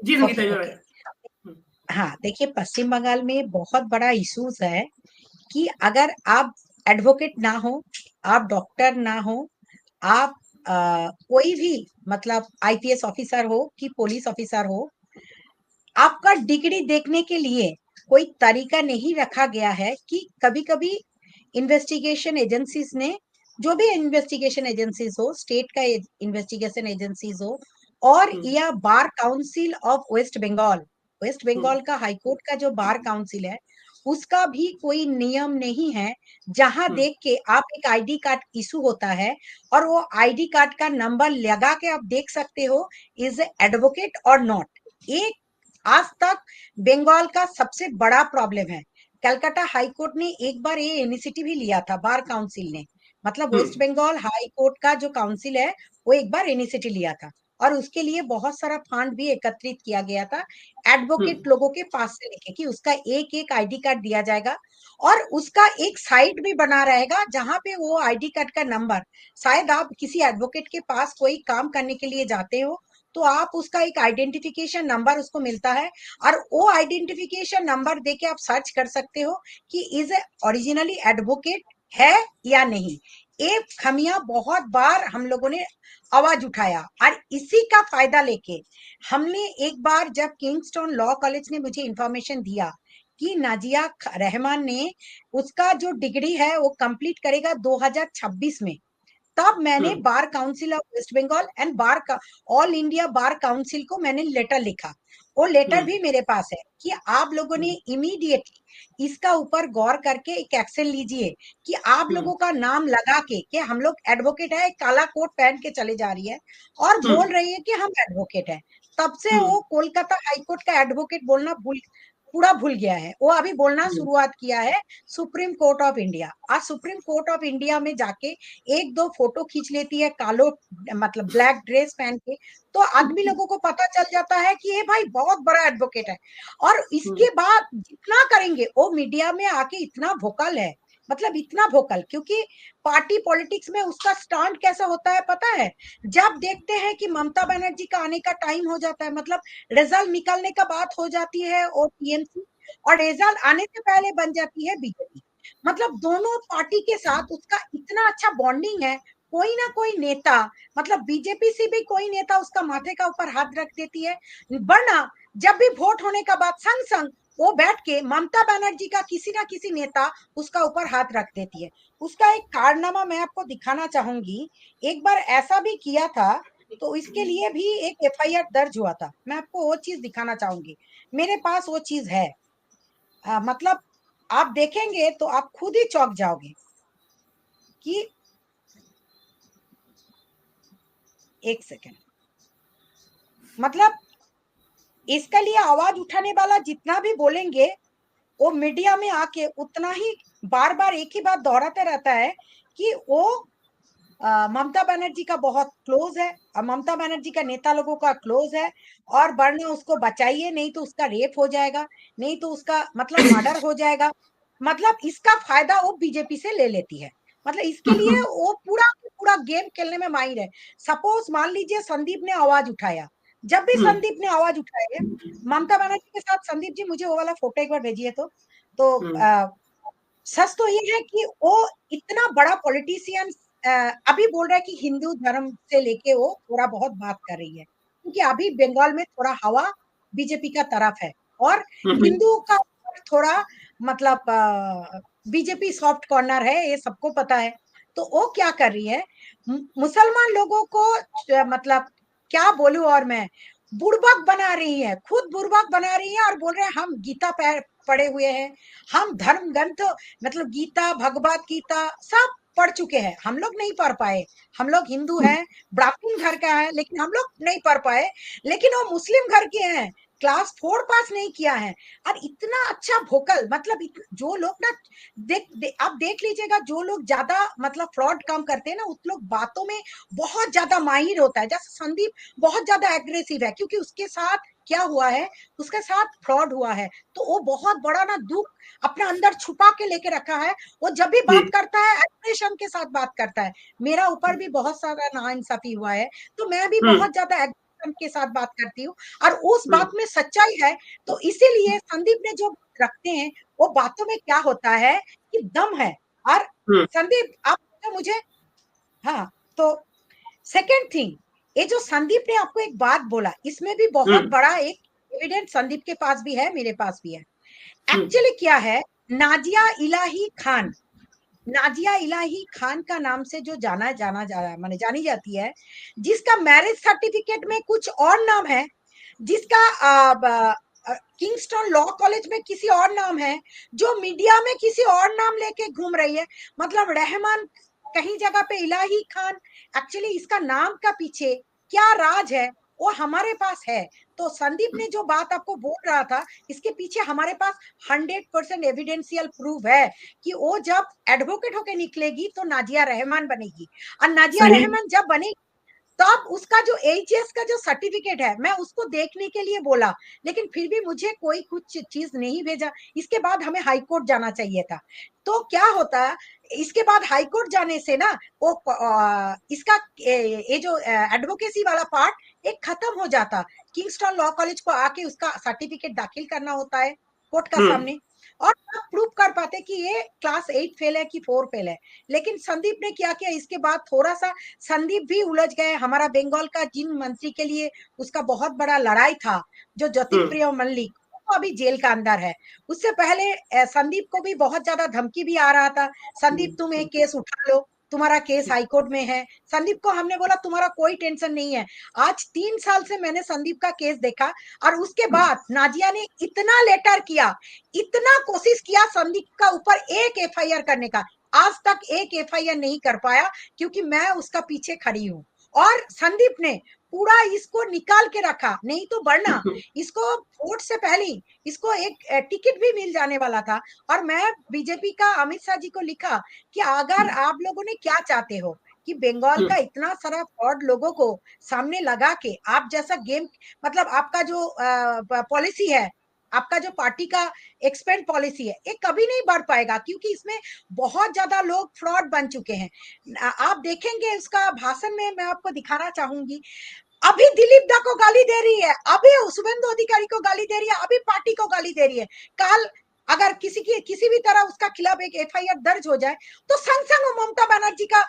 जी संगीता जी। हाँ, देखिए, पश्चिम बंगाल में बहुत बड़ा इश्यूज है कि अगर आप एडवोकेट ना हो, आप डॉक्टर ना हो, आप कोई भी मतलब आईपीएस ऑफिसर हो कि पुलिस ऑफिसर हो, आपका डिग्री देखने के लिए कोई तरीका नहीं रखा गया है। कि कभी कभी इन्वेस्टिगेशन एजेंसीज ने, जो भी इन्वेस्टिगेशन एजेंसीज हो, स्टेट का इन्वेस्टिगेशन एजेंसीज हो, और या bar council of West Bengal का हाईकोर्ट का जो बार काउंसिल है, उसका भी कोई नियम नहीं है जहां देख के आप एक आईडी कार्ड इशू होता है और वो आईडी कार्ड का नंबर लगा के आप देख सकते हो इज एडवोकेट और नॉट। एक आज तक बंगाल का सबसे बड़ा प्रॉब्लम है। कलकत्ता हाई कोर्ट ने एक बार ये इनिशिएटिव ही लिया था, बार काउंसिल ने, मतलब वेस्ट बंगाल हाई कोर्ट का जो काउंसिल है वो एक बार इनिशिएटिव लिया था और उसके लिए बहुत सारा फंड भी एकत्रित किया गया था एडवोकेट लोगों के पास से लेके कि उसका एक एक आईडी कार्ड दिया जाएगा और उसका एक साइट भी बना रहेगा जहां पे वो आईडी कार्ड का नंबर, शायद आप किसी एडवोकेट के पास कोई काम करने के लिए जाते हो तो आप उसका एक आइडेंटिफिकेशन नंबर उसको मिलता है और वो आइडेंटिफिकेशन नंबर देके आप सर्च कर सकते हो कि इज ओरिजिनली एडवोकेट है या नहीं। ये खमिया बहुत बार हम लोगों ने आवाज उठाया और इसी का फायदा लेके हमने एक बार जब किंगस्टन लॉ कॉलेज ने मुझे इंफॉर्मेशन दिया कि नाजिया रहमान ने उसका जो डिग्री है वो कंप्लीट करेगा 2026 में, तब मैंने bar council of West Bengal and bar all India bar council को मैंने लेटर लिखा। वो लेटर भी मेरे पास है कि आप लोगों ने इमीडिएटली इसका ऊपर गौर करके एक एक्शन लीजिए कि आप लोगों का नाम लगा के कि हम लोग एडवोकेट है, काला कोट पहन के चले जा रही है और बोल रही है कि हम एडवोकेट है। तब से वो कोलकाता हाईकोर्ट का एडवोकेट बोलना पूरा भूल गया है, वो अभी बोलना शुरुआत किया है सुप्रीम कोर्ट ऑफ इंडिया। आज सुप्रीम कोर्ट ऑफ इंडिया में जाके एक दो फोटो खींच लेती है कालो मतलब ब्लैक ड्रेस पहन के, तो आदमी लोगों को पता चल जाता है कि ये भाई बहुत बड़ा एडवोकेट है। और इसके बाद जितना करेंगे वो मीडिया में आके इतना वोकल है, मतलब इतना वोकल, क्योंकि पार्टी पॉलिटिक्स में उसका स्टैंड कैसा होता है पता है। जब देखते हैं कि ममता बनर्जी का आने का टाइम हो जाता है, मतलब रिजल्ट निकलने का बात हो जाती है और टीएमसी, और रिजल्ट आने से पहले बन जाती है बीजेपी। मतलब दोनों पार्टी के साथ उसका इतना अच्छा बॉन्डिंग है, कोई ना कोई नेता, मतलब बीजेपी से भी कोई नेता उसका माथे का ऊपर हाथ रख देती है, वरना जब भी वोट होने का बाद संग संग वो बैठ के ममता बनर्जी का किसी ना किसी नेता उसका ऊपर हाथ रख देती है। उसका एक कारनामा मैं आपको दिखाना चाहूंगी। एक बार ऐसा भी किया था तो इसके लिए भी एक एफआईआर दर्ज हुआ था, मैं आपको वो चीज दिखाना चाहूंगी, मेरे पास वो चीज है। मतलब आप देखेंगे तो आप खुद ही चौंक जाओगे कि एक सेकेंड, मतलब इसके लिए आवाज उठाने वाला जितना भी बोलेंगे वो मीडिया में आके उतना ही बार बार एक ही बात दोहराते रहता है कि वो ममता बनर्जी का बहुत क्लोज है, ममता बनर्जी का नेता लोगों का क्लोज है और वरना उसको बचाइए, नहीं तो उसका रेप हो जाएगा, नहीं तो उसका मतलब मर्डर हो जाएगा। मतलब इसका फायदा वो बीजेपी से ले लेती है, मतलब इसके लिए वो पूरा पूरा गेम खेलने में माहिर है। सपोज मान लीजिए संदीप ने आवाज उठाया, जब भी संदीप ने आवाज उठाई है ममता बनर्जी के साथ, संदीप जी मुझे वो वाला फोटो एक बार भेजिए तो सच तो ये है कि वो इतना बड़ा पॉलिटिशियन अभी बोल रहा है कि हिंदू धर्म से लेके वो थोड़ा बहुत बात कर रही है, क्योंकि अभी बंगाल में थोड़ा हवा बीजेपी का तरफ है और हिंदू का थोड़ा मतलब बीजेपी सॉफ्ट कॉर्नर है, ये सबको पता है। तो वो क्या कर रही है, मुसलमान लोगों को मतलब क्या बोलूं, और मैं बुड़बक बना रही है, खुद बुड़बक बना रही है और बोल रहे हैं हम गीता पढ़े हुए हैं, हम धर्म ग्रंथ मतलब गीता भगवत गीता सब पढ़ चुके हैं, हम लोग नहीं पढ़ पाए, हम लोग हिंदू हैं, ब्राह्मण घर का है, लेकिन हम लोग नहीं पढ़ पाए, लेकिन वो मुस्लिम घर के हैं, क्लास 4 पास नहीं किया है। और इतना अच्छा वोकल, मतलब जो लोग ना आप देख लीजिएगा, जो लोग ज्यादा मतलब फ्रॉड काम करते हैं ना, उस लोग बातों में बहुत ज्यादा माहिर होता है। जैसे संदीप बहुत ज्यादा एग्रेसिव है क्योंकि उसके साथ क्या हुआ है, उसके साथ फ्रॉड हुआ है, तो वो बहुत बड़ा ना दुख अपने अंदर छुपा के लेके रखा है। वो जब भी बात करता है एग्रेशन के साथ बात करता है। मेरा ऊपर भी बहुत सारा नाइंसाफी हुआ है तो मैं भी बहुत ज्यादा के साथ बात करती हूँ और उस बात में सच्चाई है। तो इसीलिए संदीप ने जो रखते हैं वो बातों में क्या होता है कि दम है। और संदीप आप तो मुझे, हाँ, तो सेकंड थिंग, ये जो संदीप ने आपको एक बात बोला, इसमें भी बहुत बड़ा एक एविडेंस संदीप के पास भी है, मेरे पास भी है। एक्चुअली क्या है, नाजिया इलाही खान, नाजिया इलाही खान का नाम से जो माने जानी जाती है, जिसका मैरिज सर्टिफिकेट में कुछ और नाम है, जिसका किंगस्टन लॉ कॉलेज में किसी और नाम है, जो मीडिया में किसी और नाम लेके घूम रही है, मतलब रहमान कहीं जगह पे इलाही खान। एक्चुअली इसका नाम का पीछे क्या राज है वो हमारे पास है। तो संदीप ने जो बात आपको बोल रहा था, इसके पीछे हमारे पास 100% एविडेंशियल प्रूफ है कि वो जब एडवोकेट होके निकलेगी तो नाजिया रहमान बनेगी, और नाजिया रहमान जब बनेगी तब उसका जो एचएस का जो सर्टिफिकेट है, मैं उसको देखने के लिए बोला, लेकिन फिर भी मुझे कोई कुछ चीज नहीं भेजा। इसके बाद हमें हाई कोर्ट जाना चाहिए था। तो क्या होता, इसके बाद हाई कोर्ट जाने से ना वो इसका ये जो एडवोकेसी वाला पार्ट एक खत्म हो जाता। किंगस्टन लॉ कॉलेज को आके उसका सर्टिफिकेट दाखिल करना होता है कोर्ट का सामने, और तब प्रूव कर पाते कि ये क्लास 8 फेल है कि 4 फेल है। लेकिन संदीप ने क्या किया, इसके बाद थोड़ा सा संदीप भी उलझ गए। हमारा बंगाल का जिन मंत्री के लिए उसका बहुत बड़ा लड़ाई था, जो ज्योतिप्रिय मल्लिक, वो अभी जेल का अंदर है। उससे पहले संदीप को भी बहुत ज्यादा धमकी भी आ रहा था, संदीप तुम एक केस उठा लो, तुम्हारा केस हाईकोर्ट में है। संदीप को हमने बोला तुम्हारा कोई टेंशन नहीं है। आज 3 साल से मैंने संदीप का केस देखा, और उसके बाद नाजिया ने इतना लेटर किया, इतना कोशिश किया संदीप का ऊपर एक एफआईआर करने का, आज तक एक एफआईआर नहीं कर पाया, क्योंकि मैं उसका पीछे खड़ी हूँ। और संदीप ने पूरा इसको निकाल के रखा, नहीं तो बढ़ना इसको वोट से पहले इसको एक टिकट भी मिल जाने वाला था। और मैं बीजेपी का अमित शाह जी को लिखा कि अगर आप लोगों ने क्या चाहते हो कि बंगाल का इतना सारा फ्रॉड लोगों को सामने लगा के आप जैसा गेम, मतलब आपका जो पॉलिसी है, आपका जो पार्टी का एक्सपेंड पॉलिसी है, ये कभी नहीं बढ़ पाएगा, क्योंकि इसमें बहुत ज्यादा लोग फ्रॉड बन चुके हैं। आप देखेंगे उसका भाषण में, मैं आपको दिखाना चाहूंगी, अभी दिलीप दा को गाली दे रही है, अभी शुभेंदु अधिकारी को गाली दे रही है, अभी पार्टी को गाली दे रही है। कल अगर किसी भी तरह उसका खिलाफ एक एफआईआर दर्ज हो जाए तो संग संग वो ममता बनर्जी का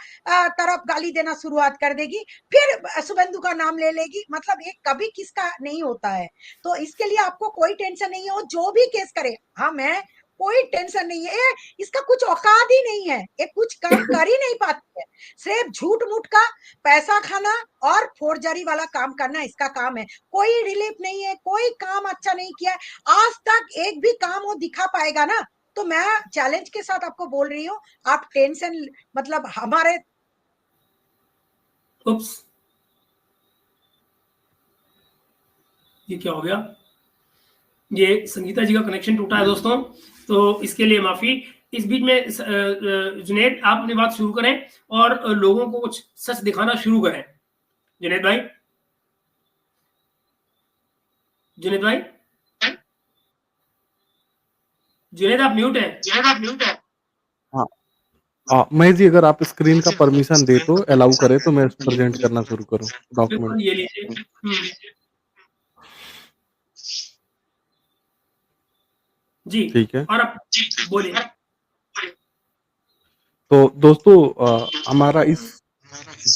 तरफ गाली देना शुरुआत कर देगी, फिर शुभेंदु का नाम ले लेगी। मतलब ये कभी किसका नहीं होता है। तो इसके लिए आपको कोई टेंशन नहीं है, वो जो भी केस करे, हाँ मैं कोई टेंशन नहीं है। इसका कुछ औकात ही नहीं है, ये कुछ काम कर ही नहीं पाती है, सिर्फ झूठ मूठ का पैसा खाना और फोर्जरी वाला काम करना इसका काम है। कोई रिलीफ नहीं है, कोई काम अच्छा नहीं किया आज तक, एक भी काम वो दिखा पाएगा ना, तो मैं चैलेंज के साथ आपको बोल रही हूँ, आप टेंशन, मतलब हमारे ये क्या हो गया, ये संगीता जी का कनेक्शन टूटा है दोस्तों, तो इसके लिए माफी। इस बीच में जुनैद आप अपनी बात शुरू करें और लोगों को कुछ सच दिखाना शुरू करें। जुनैद भाई, जुनैद भाई, जुनैद आप म्यूट है। हाँ महेश जी, अगर आप स्क्रीन का परमिशन दे तो अलाउ करे तो मैं प्रेजेंट करना शुरू करूँ डॉक्यूमेंट। ये लीजिए। जी ठीक है, और आप बोलिए। तो दोस्तों हमारा इस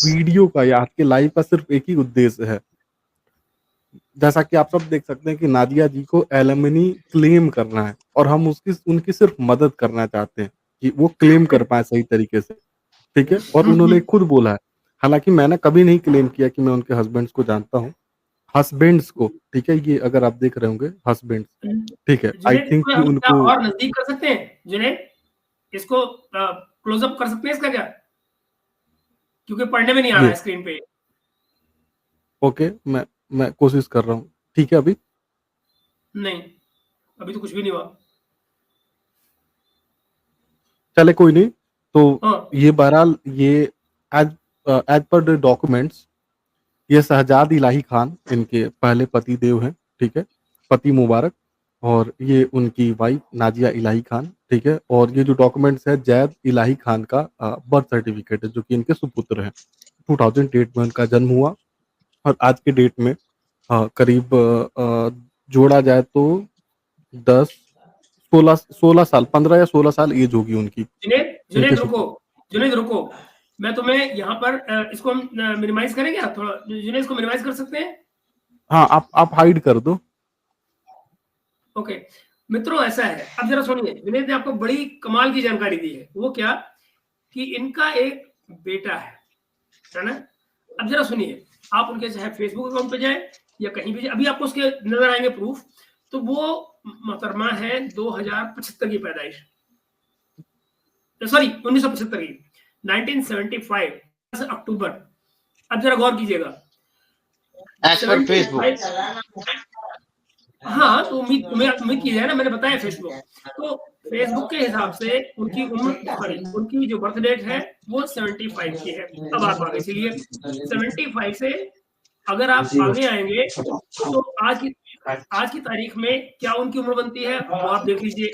वीडियो का या आज के लाइव का सिर्फ एक ही उद्देश्य है, जैसा कि आप सब देख सकते हैं कि नादिया जी को एलिमनी क्लेम करना है, और हम उनकी सिर्फ मदद करना चाहते हैं कि वो क्लेम कर पाए सही तरीके से। ठीक है, और उन्होंने खुद बोला है, हालांकि मैंने कभी नहीं क्लेम किया कि मैं उनके हस्बैंड्स को जानता हूँ, हस्बैंड्स को। ठीक है, ये अगर आप देख रहे होंगे हस्बैंड्स, ठीक है, आई थिंक कि उनको और नजदीक कर सकते हैं जुनैद, इसको क्लोज अप कर सकते हैं इसका क्या, क्योंकि पढ़ने में नहीं आ रहा है स्क्रीन पे। ओके, मैं कोशिश कर रहा हूँ। ठीक है, अभी नहीं, अभी तो कुछ भी नहीं हुआ। चले कोई नहीं। तो ये बहरहाल ये एज पर द डॉक्यूमेंट्स ये शहजाद इलाही खान इनके पहले पति देव हैं। ठीक है, पति मुबारक, और ये उनकी वाइफ नाजिया इलाही खान। ठीक है, और ये जो डॉक्यूमेंट्स है जैद इलाही खान का बर्थ सर्टिफिकेट है, जो कि इनके सुपुत्र हैं। 2008 में उनका जन्म हुआ, और आज के डेट में करीब जोड़ा जाए तो 16 साल, 15 या 16 साल एज होगी उनकी। जुनैद रुको, मैं तुम्हें यहाँ पर इसको हम मिनिमाइज करें क्या, थोड़ा जुनैद इसको मिनिमाइज कर सकते हैं? हाँ, आप हाइड कर दो। ओके मित्रों, ऐसा है, अब जरा सुनिए, जुनैद ने आपको बड़ी कमाल की जानकारी दी है। वो क्या कि इनका एक बेटा है ना। अब जरा सुनिए, आप उनके चाहे फेसबुक अकाउंट पे जाए या कहीं भी जाए, अभी आपको उसके नजर आएंगे प्रूफ। तो वो मोहतरमा है 2075 की पैदाइश, सॉरी 1975 की, 1975 अक्टूबर। अब जरा गौर कीजिएगा, एज पर फेसबुक। हाँ, तो उम्मीद की जाए ना, मैंने बताया फेसबुक, तो फेसबुक के हिसाब से उनकी उम्र, सॉरी, उनकी जो बर्थ डेट है वो 75 की है। अब आप आगे चलिए, 75 से अगर आप आगे आएंगे तो आज की तारीख में क्या उनकी उम्र बनती है वो आप देख लीजिए।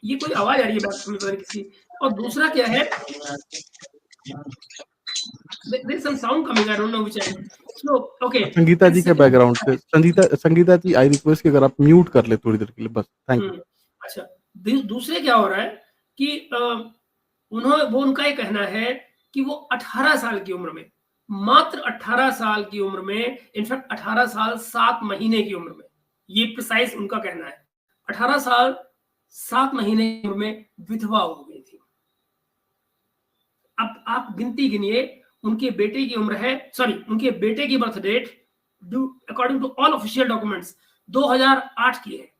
ये कोई आवाज आ रही है बैक में पता नहीं किसी। और दूसरा क्या है, there is some sound coming, I don't know which end. So okay, Sangeeta जी के बैकग्राउंड से, संगीता जी आई रिक्वेस्ट कि अगर आप म्यूट कर ले थोड़ी देर के लिए बस, थैंक यू। अच्छा, दूसरे क्या हो रहा है कि उनका ये कहना है कि वो 18 साल की उम्र में, मात्र 18 साल की उम्र में, इनफैक्ट 18 साल 7 महीने की उम्र में, ये प्रिसाइज उनका कहना है, 18 साल 7 महीने की उम्र में विधवा हो गई थी। अब आप गिनती गिनिए, उनके बेटे की उम्र है, सॉरी, उनके बेटे की birth date according to all official documents 2008 की है।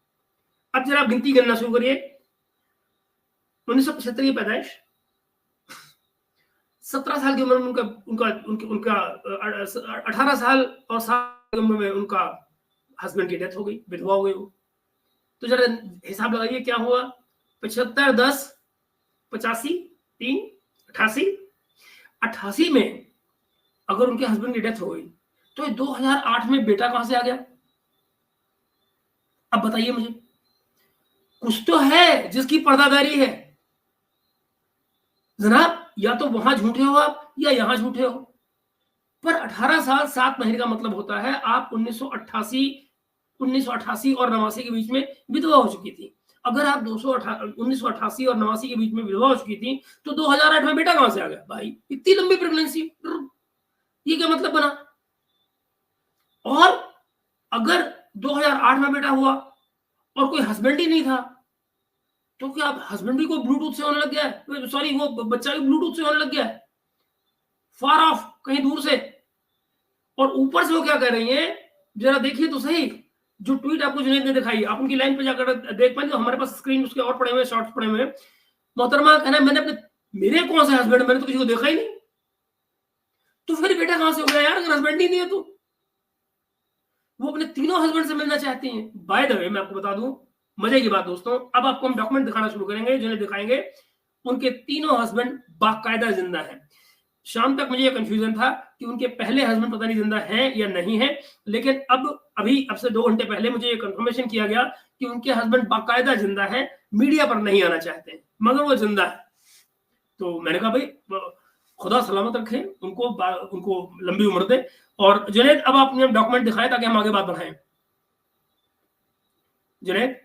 अब जरा आप गिनती गिनना शुरू करिए, 1975 की पैदाइश, 17 साल की उम्र में उनका 18 साल और 7 की उम्र में उनका हस्बैंड की डेथ हो गई, विधवा हो गई वो। तो जरा हिसाब लगाइए क्या हुआ, 75 10 85 3 88, 88 में अगर उनके हस्बैंड की डेथ हो गई तो 2008 में बेटा कहां से आ गया? अब बताइए मुझे, कुछ तो है जिसकी पर्दादारी है जनाब, या तो वहां झूठे हो आप या यहां झूठे हो। पर 18 साल 7 महीने का मतलब होता है आप 1988 और 89 के बीच में विधवा हो चुकी थी। अगर आप 1988 और 89 के बीच में विधवा हो चुकी थी तो 2008 में बेटा कहां से आ गया भाई? इतनी लंबी प्रेगनेंसी, ये क्या मतलब बना? और अगर 2008 में बेटा हुआ और कोई हस्बैंड ही नहीं था तो क्या हस्बैंड भी को ब्लूटूथ से होने लग गया है? सॉरी, वो बच्चा भी ब्लूटूथ से होने लग गया है, फार ऑफ, कहीं दूर से। और ऊपर से वो क्या कह रही है, जरा देखिए तो सही, जो ट्वीट आपको जुनैद ने दिखाई, आप उनकी लाइन पे जाकर देख पाएंगे, हमारे पास स्क्रीन उसके और पड़े हुए, शॉर्ट्स पड़े हुए। मोहतरमा कहना, मेरे कौन से हस्बैंड, मैंने तो किसी को देखा ही नहीं, तो फिर बेटा कहां से हो गया यार अगर हस्बैंड ही नहीं है तो? वो अपने तीनों हस्बैंड से मिलना चाहती हैं। बाय द वे मैं आपको बता दूं, मजे की बात दोस्तों, अब आपको हम डॉक्यूमेंट दिखाना शुरू करेंगे, जिन्हें दिखाएंगे उनके तीनों हस्बैंड बाकायदा जिंदा हैं। शाम तक मुझे ये कंफ्यूजन था कि उनके पहले हस्बैंड पता नहीं जिंदा हैं या नहीं है, लेकिन अब से 2 घंटे पहले मुझे ये कंफर्मेशन किया गया कि उनके हस्बैंड बाकायदा जिंदा है, मीडिया पर नहीं आना चाहते हैं मगर वो जिंदा है। तो मैंने कहा भाई खुदा सलामत रखे उनको लंबी उम्र दे। और जुनैद, अब आपने डॉक्यूमेंट दिखाए ताकि हम आगे बात बढ़ाएं। जुनैद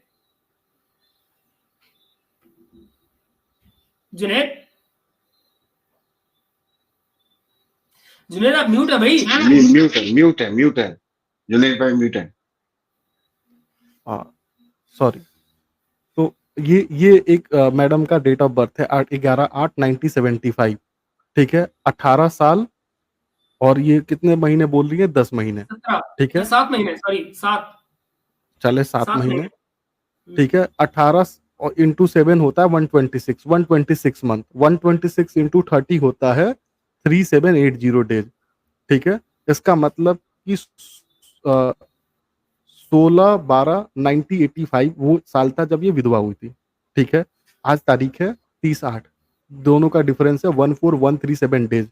आप म्यूट है भाई। म्यूट है जुनैद भाई, म्यूट है। सॉरी, तो ये एक मैडम का डेट ऑफ बर्थ है 11/8/1975, ठीक है, 18 साल और ये कितने महीने बोल रही है? 10 महीने, ठीक है, 7 महीने, सॉरी 7, चले 7 महीने, ठीक है। 18 और इंटू 7 होता है 126 मंथ, 126 इंटू 30 होता है 3780 डेज, ठीक है। इसका मतलब कि 16/12/1985 वो साल था जब ये विधवा हुई थी, ठीक है। आज तारीख है 30/8, दोनों का डिफरेंस है 14137 days,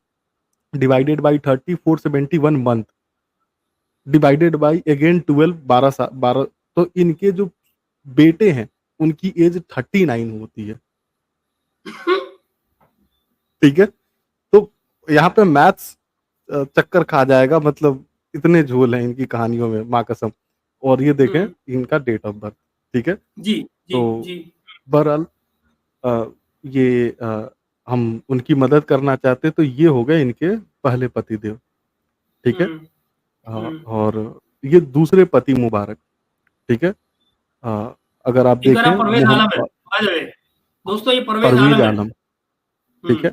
divided by 30 471 month, divided by again 12, तो इनके जो बेटे हैं उनकी एज 39 होती है, ठीक है। तो यहाँ पे मैथ्स चक्कर खा जाएगा, मतलब इतने झोल हैं इनकी कहानियों में, माँ कसम। और ये देखें इनका डेट ऑफ बर्थ, ठीक है जी। तो बहरहाल ये हम उनकी मदद करना चाहते तो ये हो गए इनके पहले पतिदेव, ठीक है। और ये दूसरे पति मुबारक, ठीक है। अगर आप देखें दोस्तों, ये परवेज आलम, ठीक है,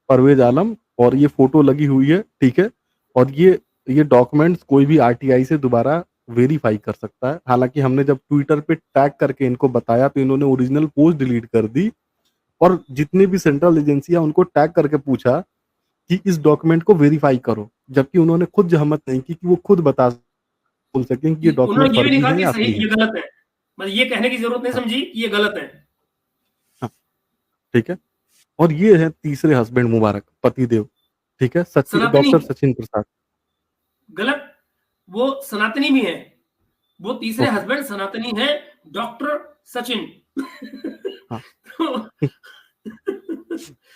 परवेज आलम, और ये फोटो लगी हुई है, ठीक है। और ये डॉक्यूमेंट्स कोई भी आरटीआई से दोबारा वेरीफाई कर सकता है। हालांकि हमने जब ट्विटर पे टैग करके इनको बताया तो इन्होंने ओरिजिनल पोस्ट डिलीट कर दी, और जितने भी सेंट्रल एजेंसियां उनको टैग करके पूछा कि इस डॉक्यूमेंट को वेरीफाई करो, जबकि उन्होंने खुद जहमत नहीं की कि वो खुद बोल सकें कि ये डॉक्यूमेंट उन्होंने ये भी फर्जी नहीं कहा है कि या सही असली है। ये गलत है, मतलब ये कहने की जरूरत नहीं हाँ, समझी कि ये गलत है। हाँ, ठीक है। और ये है तीसरे हस्बैंड मुबारक, पतिदेव, ठीक है, सनातनी डॉक्टर सचिन प्रसाद। गलत, वो सनातनी भी है, वो तीसरे ओके, हस्बैंड सनातनी है, डॉक्टर सचिन। हाँ। तो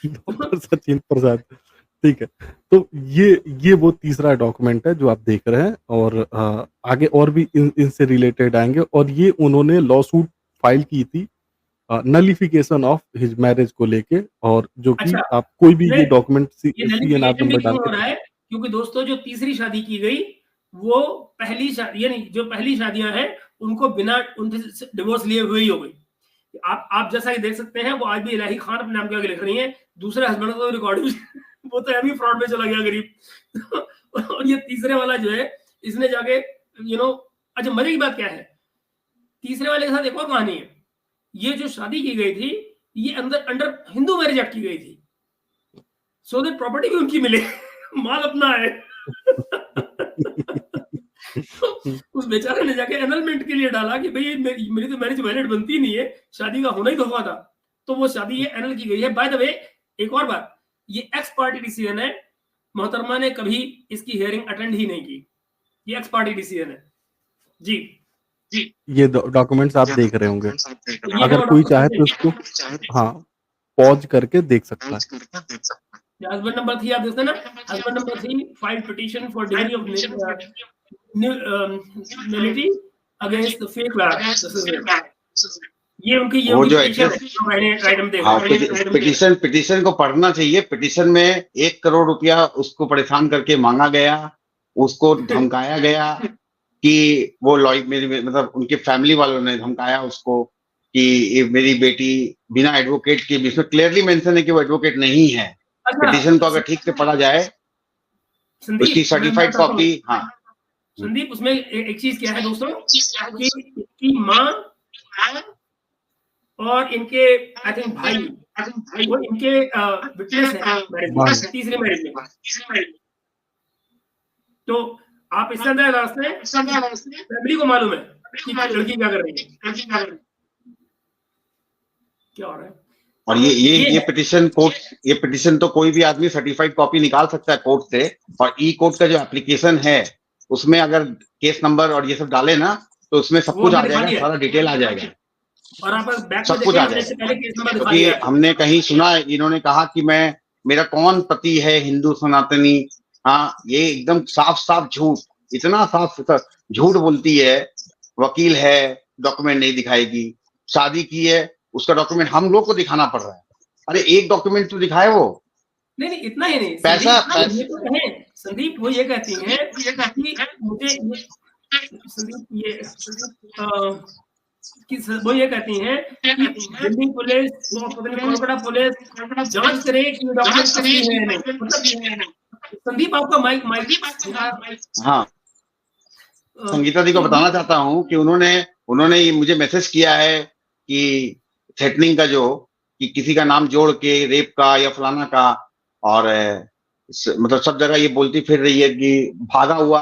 डॉक्टर सचिन प्रसाद, ठीक है। तो ये वो तीसरा डॉक्यूमेंट है जो आप देख रहे हैं, और आगे और भी इनसे रिलेटेड आएंगे। और ये उन्होंने लॉ सूट फाइल की थी नलिफिकेशन ऑफ हिज मैरिज को लेके, और जो कि अच्छा, आप कोई भी ये ये डॉक्यूमेंट ये CNR नलिफिकेशन भी नंबर डाल क्यों हो के रहा है? क्योंकि दोस्तों जो तीसरी शादी की गई वो पहली शादी, यानी जो पहली शादियां हैं उनको बिना उनसे डिवोर्स लिए हुए ही हो गई। आप जैसा कि देख सकते हैं वो आज भी इलाही खान अपने नाम के आगे लिख रही हैं, दूसरे हस्बैंड का तो रिकॉर्ड वो तो अभी फ्रॉड में चला गया गरीब। और ये तीसरे वाला जो है इसने जाके अच्छा मजे की बात क्या है, तीसरे वाले के साथ एक और कहानी है। ये जो शादी की गई थी ये अंडर हिंदू मैरिज एक्ट की गई थी, सो दैट प्रॉपर्टी भी उनकी मिले। माल अपना है। उस बेचारे ने जाके एनलमेंट के लिए डाला कि भाई मेरी तो मैरिज वैलिड बनती नहीं है, शादी का होना ही धोखा था, तो वो शादी ये एनल की गई है। बाय द वे एक और बात, ये एक्स पार्टी डिसीजन है, मोहतरमा ने कभी इसकी हियरिंग अटेंड ही नहीं की, ये एक्स पार्टी डिसीजन है जी। ये डॉक्यूमेंट्स आप देख रहे होंगे, तो ये अगर कोई चाहे तो इसको हाँ पॉज करके देख सकता है। हस्बैंड नंबर 3 आप देखते हैं ना, husband number 3 file petition for degree of nullity against the fake marriage। ये उनकी ये वो उनकी जो पिटीशन को पढ़ना चाहिए। पिटीशन में 1 करोड़ रुपया उसको परेशान करके मांगा गया, उसको धमकाया गया कि वो मेरी मतलब उनके फैमिली वालों ने धमकाया उसको कि मेरी बेटी बिना एडवोकेट के, इसमें क्लियरली मेंशन है कि वो एडवोकेट नहीं है। पिटीशन को अगर ठीक से पढ़ा जाए, उसकी सर्टिफाइड कॉपी। हाँ संदीप, उसमें एक चीज क्या है दोस्तों कि इसकी माँ और इनके आई थिंक भाई वो इनके विटनेस है मैरिज, तीसरी मैरिज में। तो आप इससे फैमिली को मालूम है कि लड़की क्या कर रही है, क्या हो रहा है। और ये पिटीशन कोर्ट, ये पिटीशन तो कोई भी आदमी सर्टिफाइड कॉपी निकाल सकता है कोर्ट से। और ई कोर्ट का जो एप्लीकेशन है उसमें अगर केस नंबर और ये सब डाले ना तो उसमें सब कुछ आ जाएगा, सारा डिटेल आ जाएगा, और आप बैक सब कुछ आ जाएगा। क्योंकि हमने कहीं सुना है, इन्होंने कहा कि मेरा कौन पति है हिंदू सनातनी। हाँ, ये एकदम साफ साफ झूठ, इतना साफ झूठ बोलती है। वकील है, डॉक्यूमेंट नहीं दिखाएगी, शादी की है उसका डॉक्यूमेंट हम लोग को दिखाना पड़ रहा है। अरे एक डॉक्यूमेंट तो दिखाए वो। नहीं, इतना ही नहीं, पैसा संदीप वो ये कहती हैं कि मुझे संदीप वो ये कहती हैं कि दिल्ली पुलिस कोलकाता पुलिस जांच करे कि डॉक्यूमेंट सही है या नहीं। मतलब संदीप आपका माइक हाँ, संगीता जी को बताना चाहता हूँ कि उन्होंने मुझे मैसेज किया है कि थ्रेटनिंग का, जो कि किसी का नाम जोड़ के रेप का या फलाना का, और मतलब सब जगह ये बोलती फिर रही है कि भागा हुआ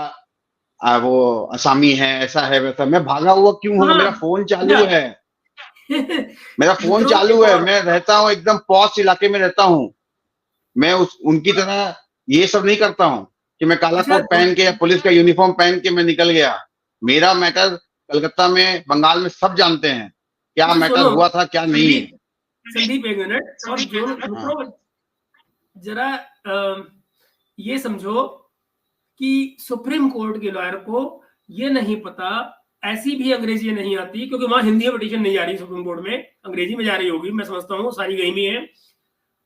वो असामी है, ऐसा है वैसा। मैं भागा हुआ क्यों हूँ? मेरा फोन चालू है, मेरा फोन चालू है, मैं रहता हूँ एकदम पॉश इलाके में रहता हूँ। मैं उनकी तरह ये सब नहीं करता हूँ कि मैं काला कोट पहन के या पुलिस का यूनिफॉर्म पहन के मैं निकल गया। मेरा मैटर कलकत्ता में, बंगाल में सब जानते हैं क्या मैटर हुआ था क्या नहीं। संदीप एक मिनट, और जरा ये समझो कि सुप्रीम कोर्ट के लॉयर को ये नहीं पता, ऐसी भी अंग्रेजी नहीं आती, क्योंकि वहां हिंदी में पिटीशन नहीं जा रही सुप्रीम कोर्ट में, अंग्रेजी में जा रही होगी मैं समझता हूँ, सारी गई है।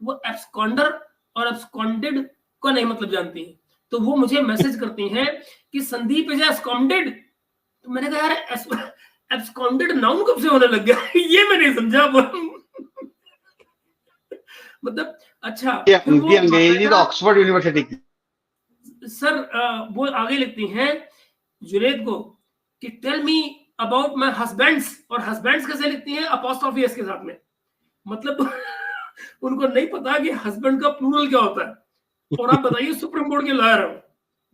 वो एब्सकॉन्डर और एब्सकॉन्डेड का नहीं मतलब जानती है, तो वो मुझे मैसेज करती हैं कि संदीप इज एब्सकॉन्डेड। तो मैंने कहा यार एब्सकॉन्डेड नाउन कब से होने लग गया? ये मैं नहीं समझा। मतलब अच्छा, उनकी अंग्रेजी तो ऑक्सफोर्ड यूनिवर्सिटी की। सर वो आगे लिखती हैं जुनैद को कि tell me about my husbands, और हस्बैंड्स कैसे लिखती हैं? अपॉस्ट्रोफी एस के साथ में। मतलब उनको नहीं पता कि हस्बैंड का प्लूरल क्या होता है। और आप बताइए सुप्रीम कोर्ट के लॉयर हो,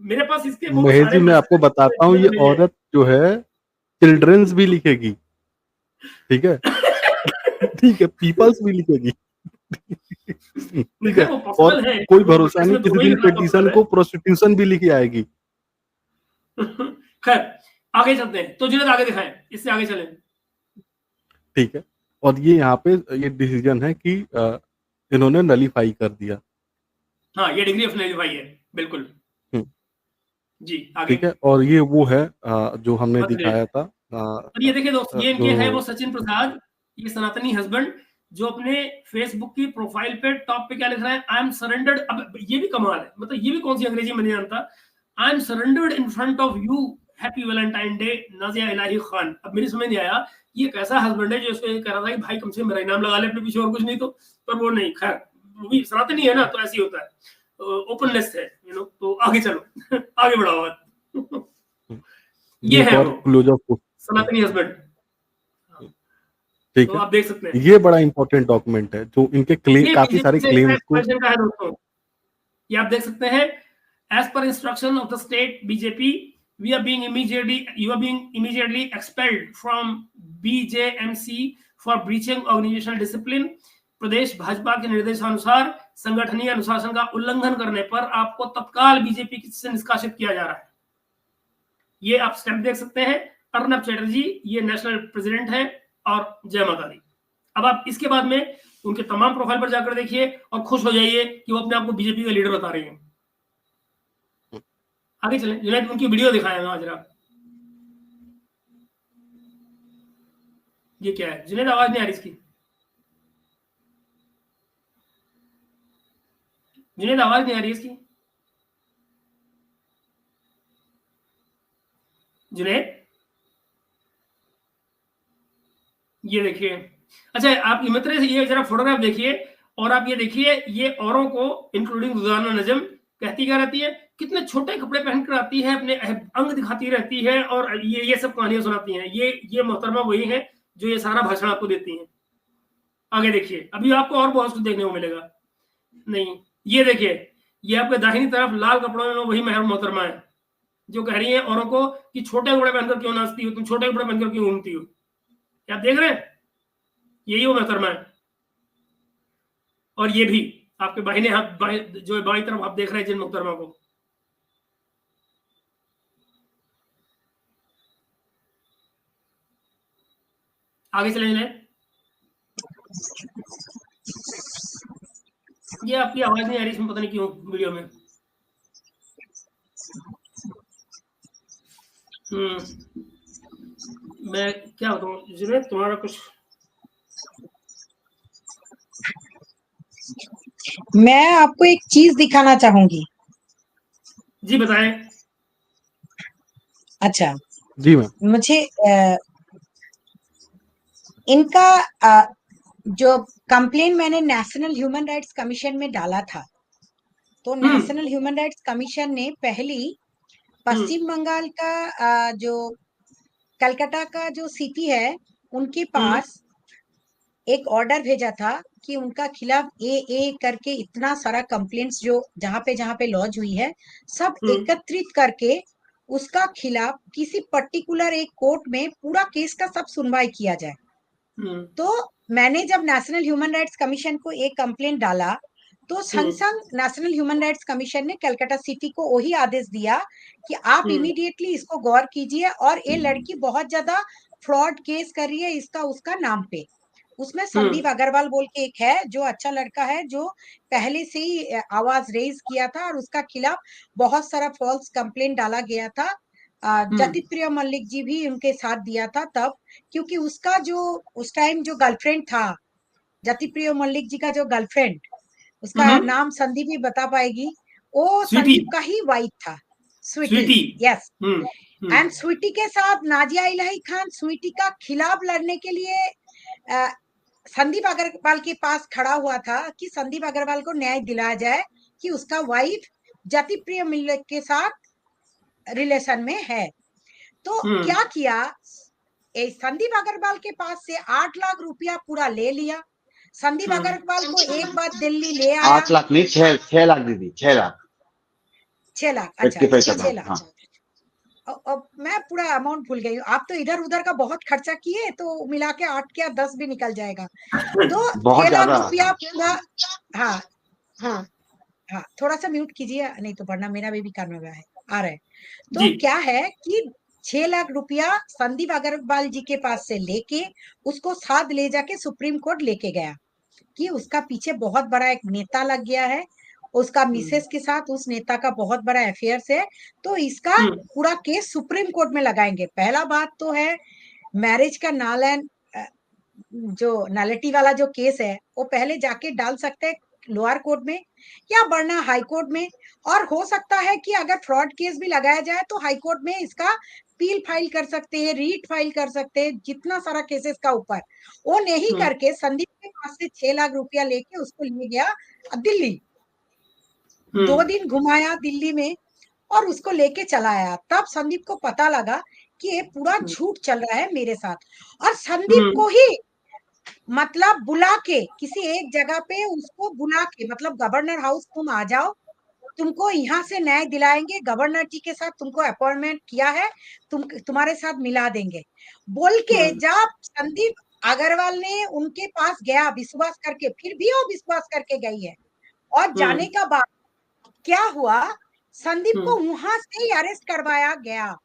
मेरे पास इसके बहुत महेश सारे जी, मैं आपको बताता हूँ, ये नहीं है। औरत जो है चिल्ड्रंस भी लिखेगी, ठीक है? ठीक है, पीपल्स भी लिखेगी। ठीक है, वो और पॉसिबल है, कोई वो भरोसा प्रोसेस नहीं, में किसी दोनों ही दिन लिखना पिटीशन पॉसिबल को प्रोस्टिट्यूशन भी लिखी आएगी। है। खैर आगे चलते हैं, तो जुनेद आगे दिखाएं, इससे आगे चलें। ठीक है, और ये यहाँ पे ये डिसीजन है कि इन्होंने नलीफाई कर दिया। हाँ, ये डिग्री ऑफ नलीफाई है, बिल्कुल जी। आगे ठीक है, और ये वो है जो हमने बहुत ग्रेट। दिखाया था। और ये देखिए दोस्त, ये इनके हैं वो जो सचिन प्रसाद, ये सनातनी हस्बैंड, जो अपने फेसबुक की प्रोफाइल पे टॉप पे क्या लिख रहा है, आई एम सरेंडर्ड। अब ये भी कमाल है, मतलब ये भी कौन सी अंग्रेजी में नहीं जानता। I am surrendered in front of you, happy Valentine day, Nazia Elahi Khan. अब मेरी समझ नहीं आया ये कैसा हस्बैंड है जो इसको कह रहा था कि भाई कम से कम मेरा नाम लगा ले अपने पीछे, और कुछ नहीं तो। पर वो नहीं, खैर वो भी सनातनी है ना, तो ऐसे ही होता है, ओपननेस है, तो आगे चलो आगे बढ़ाओ। ये है वो क्लोजर सनातनी हस्बैंड, ठीक तो है, आप देख सकते हैं। ये बड़ा इंपॉर्टेंट डॉक्यूमेंट है जो इनके क्लेम, काफी सारे क्लेम्स को, का है दोस्तों, ये आप देख सकते हैं। As per instruction of the state BJP, you are being immediately expelled from BJMC for breaching organizational discipline। प्रदेश भाजपा के निर्देशानुसार संगठनीय अनुशासन का उल्लंघन करने पर आपको तत्काल बीजेपी से निष्कासित किया जा रहा है। ये आप स्टेप देख सकते हैं। अर्नब चैटर्जी ये नेशनल प्रेसिडेंट है, और जय माता दी। अब आप इसके बाद में उनके तमाम प्रोफाइल पर जाकर देखिए और खुश हो जाइए कि वो अपने आप को बीजेपी का लीडर बता रही है। आगे चलें, जुनैद उनकी वीडियो दिखाएंगे आज रात। ये क्या है जुनैद, आवाज नहीं आ रही इसकी। जुनैद आवाज नहीं आ रही इसकी। जुनैद, ये देखिए। अच्छा, आप मित्र ये जरा फोटोग्राफ देखिए, और आप ये देखिए, ये औरों को इंक्लूडिंग रुज़ाना नजम कहती क्या रहती है, कितने छोटे कपड़े पहनकर आती है, अपने अंग दिखाती रहती है, और ये सब कहानियां सुनाती हैं। ये मोहतरमा वही है जो ये सारा भाषण आपको देती हैं। आगे देखिए, अभी आपको और बहुत कुछ देखने को मिलेगा। नहीं, ये देखिए, ये आपके दाहिनी तरफ लाल कपड़ों में वही मोहतरमा है जो कह रही है औरों को कि छोटे कपड़े पहनकर क्यों नाचती हो तुम, छोटे कपड़े पहनकर क्यों घूमती हो। क्या आप देख रहे हैं, यही वो मोहतरमा है। और ये भी आपके बाहिने हाथ, जो बाई तरफ आप देख रहे हैं जिन मोहतरमा को, आगे चले जाए। ये आपकी आवाज नहीं आ रही इसमें, पता नहीं क्यों वीडियो में। मैं क्या बताऊं जुनैद, तुम्हारा कुछ। मैं आपको एक चीज दिखाना चाहूंगी। जी बताएं। अच्छा जी मैम, मुझे इनका जो कंप्लेन मैंने नेशनल ह्यूमन राइट्स कमीशन में डाला था, तो नेशनल ह्यूमन राइट्स कमीशन ने पहली पश्चिम बंगाल का जो कलकत्ता का जो सिटी है उनके पास एक ऑर्डर भेजा था कि उनका खिलाफ ए करके इतना सारा कंप्लेंट्स जो जहां पे लॉन्च हुई है सब एकत्रित करके उसका खिलाफ किसी पर्टिकुलर एक कोर्ट में पूरा केस का सब सुनवाई किया जाए। तो मैंने जब नेशनल ह्यूमन राइट्स कमीशन को एक कंप्लेंट डाला, तो संग नेशनल ह्यूमन राइट्स कमीशन ने कलकत्ता सिटी को वही आदेश दिया कि आप इमीडिएटली इसको गौर कीजिए, और ये लड़की बहुत ज्यादा फ्रॉड केस कर रही है इसका उसका नाम पे। उसमें संदीप अग्रवाल बोल के एक है जो अच्छा लड़का है, जो पहले से ही आवाज रेज किया था और उसका खिलाफ बहुत सारा फॉल्स कंप्लेंट डाला गया था। जतिप्रिया मल्लिक जी भी उनके साथ दिया था तब, क्योंकि उसका जो उस टाइम जो गर्लफ्रेंड था, जतिप्रिया मल्लिक जी का जो गर्लफ्रेंड, उसका नाम संदीप ही बता पाएगी, वो संदीप का ही वाइफ था, स्वीटी। यस, एंड स्वीटी के साथ नाजिया इलाही खान स्वीटी का खिलाफ लड़ने के लिए संदीप अग्रवाल के पास खड़ा हुआ था कि संदीप अग्रवाल को न्याय दिलाया जाए कि उसका वाइफ जतिप्रिया मल्लिक के साथ रिलेशन में है। तो क्या किया, संदीप अग्रवाल के पास से 8 लाख रुपया पूरा ले लिया। संदीप अग्रवाल को एक बार दिल्ली ले आया। 8 लाख नहीं, 6 लाख दीदी, 6 लाख। 6 लाख, अच्छा 85 6 करोड़, लाख। हाँ। अब मैं पूरा अमाउंट भूल गई हूँ। आप तो इधर उधर का बहुत खर्चा किए, तो मिला के 8 या 10 भी निकल जाएगा। तो 6 बहुत लाख ज्यादा, रुपया हाँ। पूरा। हाँ हाँ हाँ, थोड़ा सा म्यूट कीजिए, नहीं तो वरना मेरा भी कान में आ रहा है। तो जी क्या है कि 6 लाख रुपया संदीप अग्रवाल जी के पास से लेके उसको साथ ले जाके सुप्रीम कोर्ट लेके गया कि उसका पीछे बहुत बड़ा एक नेता लग गया है, उसका मिसेस के साथ उस नेता का बहुत बड़ा अफेयर्स है, तो इसका पूरा केस सुप्रीम कोर्ट में लगाएंगे। पहला बात तो है मैरिज का नाल एंड जो नलिटी वाला जो केस है वो पहले जाके डाल सकते हैं लोअर कोर्ट में या वरना हाई कोर्ट में, और हो सकता है कि अगर फ्रॉड केस भी लगाया जाए तो हाई कोर्ट में इसका पील फाइल कर सकते हैं, रीट फाइल कर सकते हैं, जितना सारा केसेस का ऊपर। वो नहीं करके संदीप के पास से 6 लाख रुपया लेके उसको ले गया दिल्ली, 2 दिन घुमाया दिल्ली में और उसको लेके चला आया। तब संदीप को पता लगा कि ये पूरा झूठ चल रहा है मेरे साथ, और संदीप को ही मतलब बुला के किसी एक जगह पे उसको बुला के, मतलब गवर्नर हाउस तुम आ जाओ, तुमको यहाँ से न्याय दिलाएंगे, गवर्नर जी के साथ तुमको अपॉइंटमेंट किया है, तुम्हारे साथ मिला देंगे बोल के। जब संदीप अग्रवाल ने उनके पास गया विश्वास करके, फिर भी वो विश्वास करके गई है, और जाने का बाद क्या हुआ, संदीप को वहां से ही अरेस्ट करवाया गया।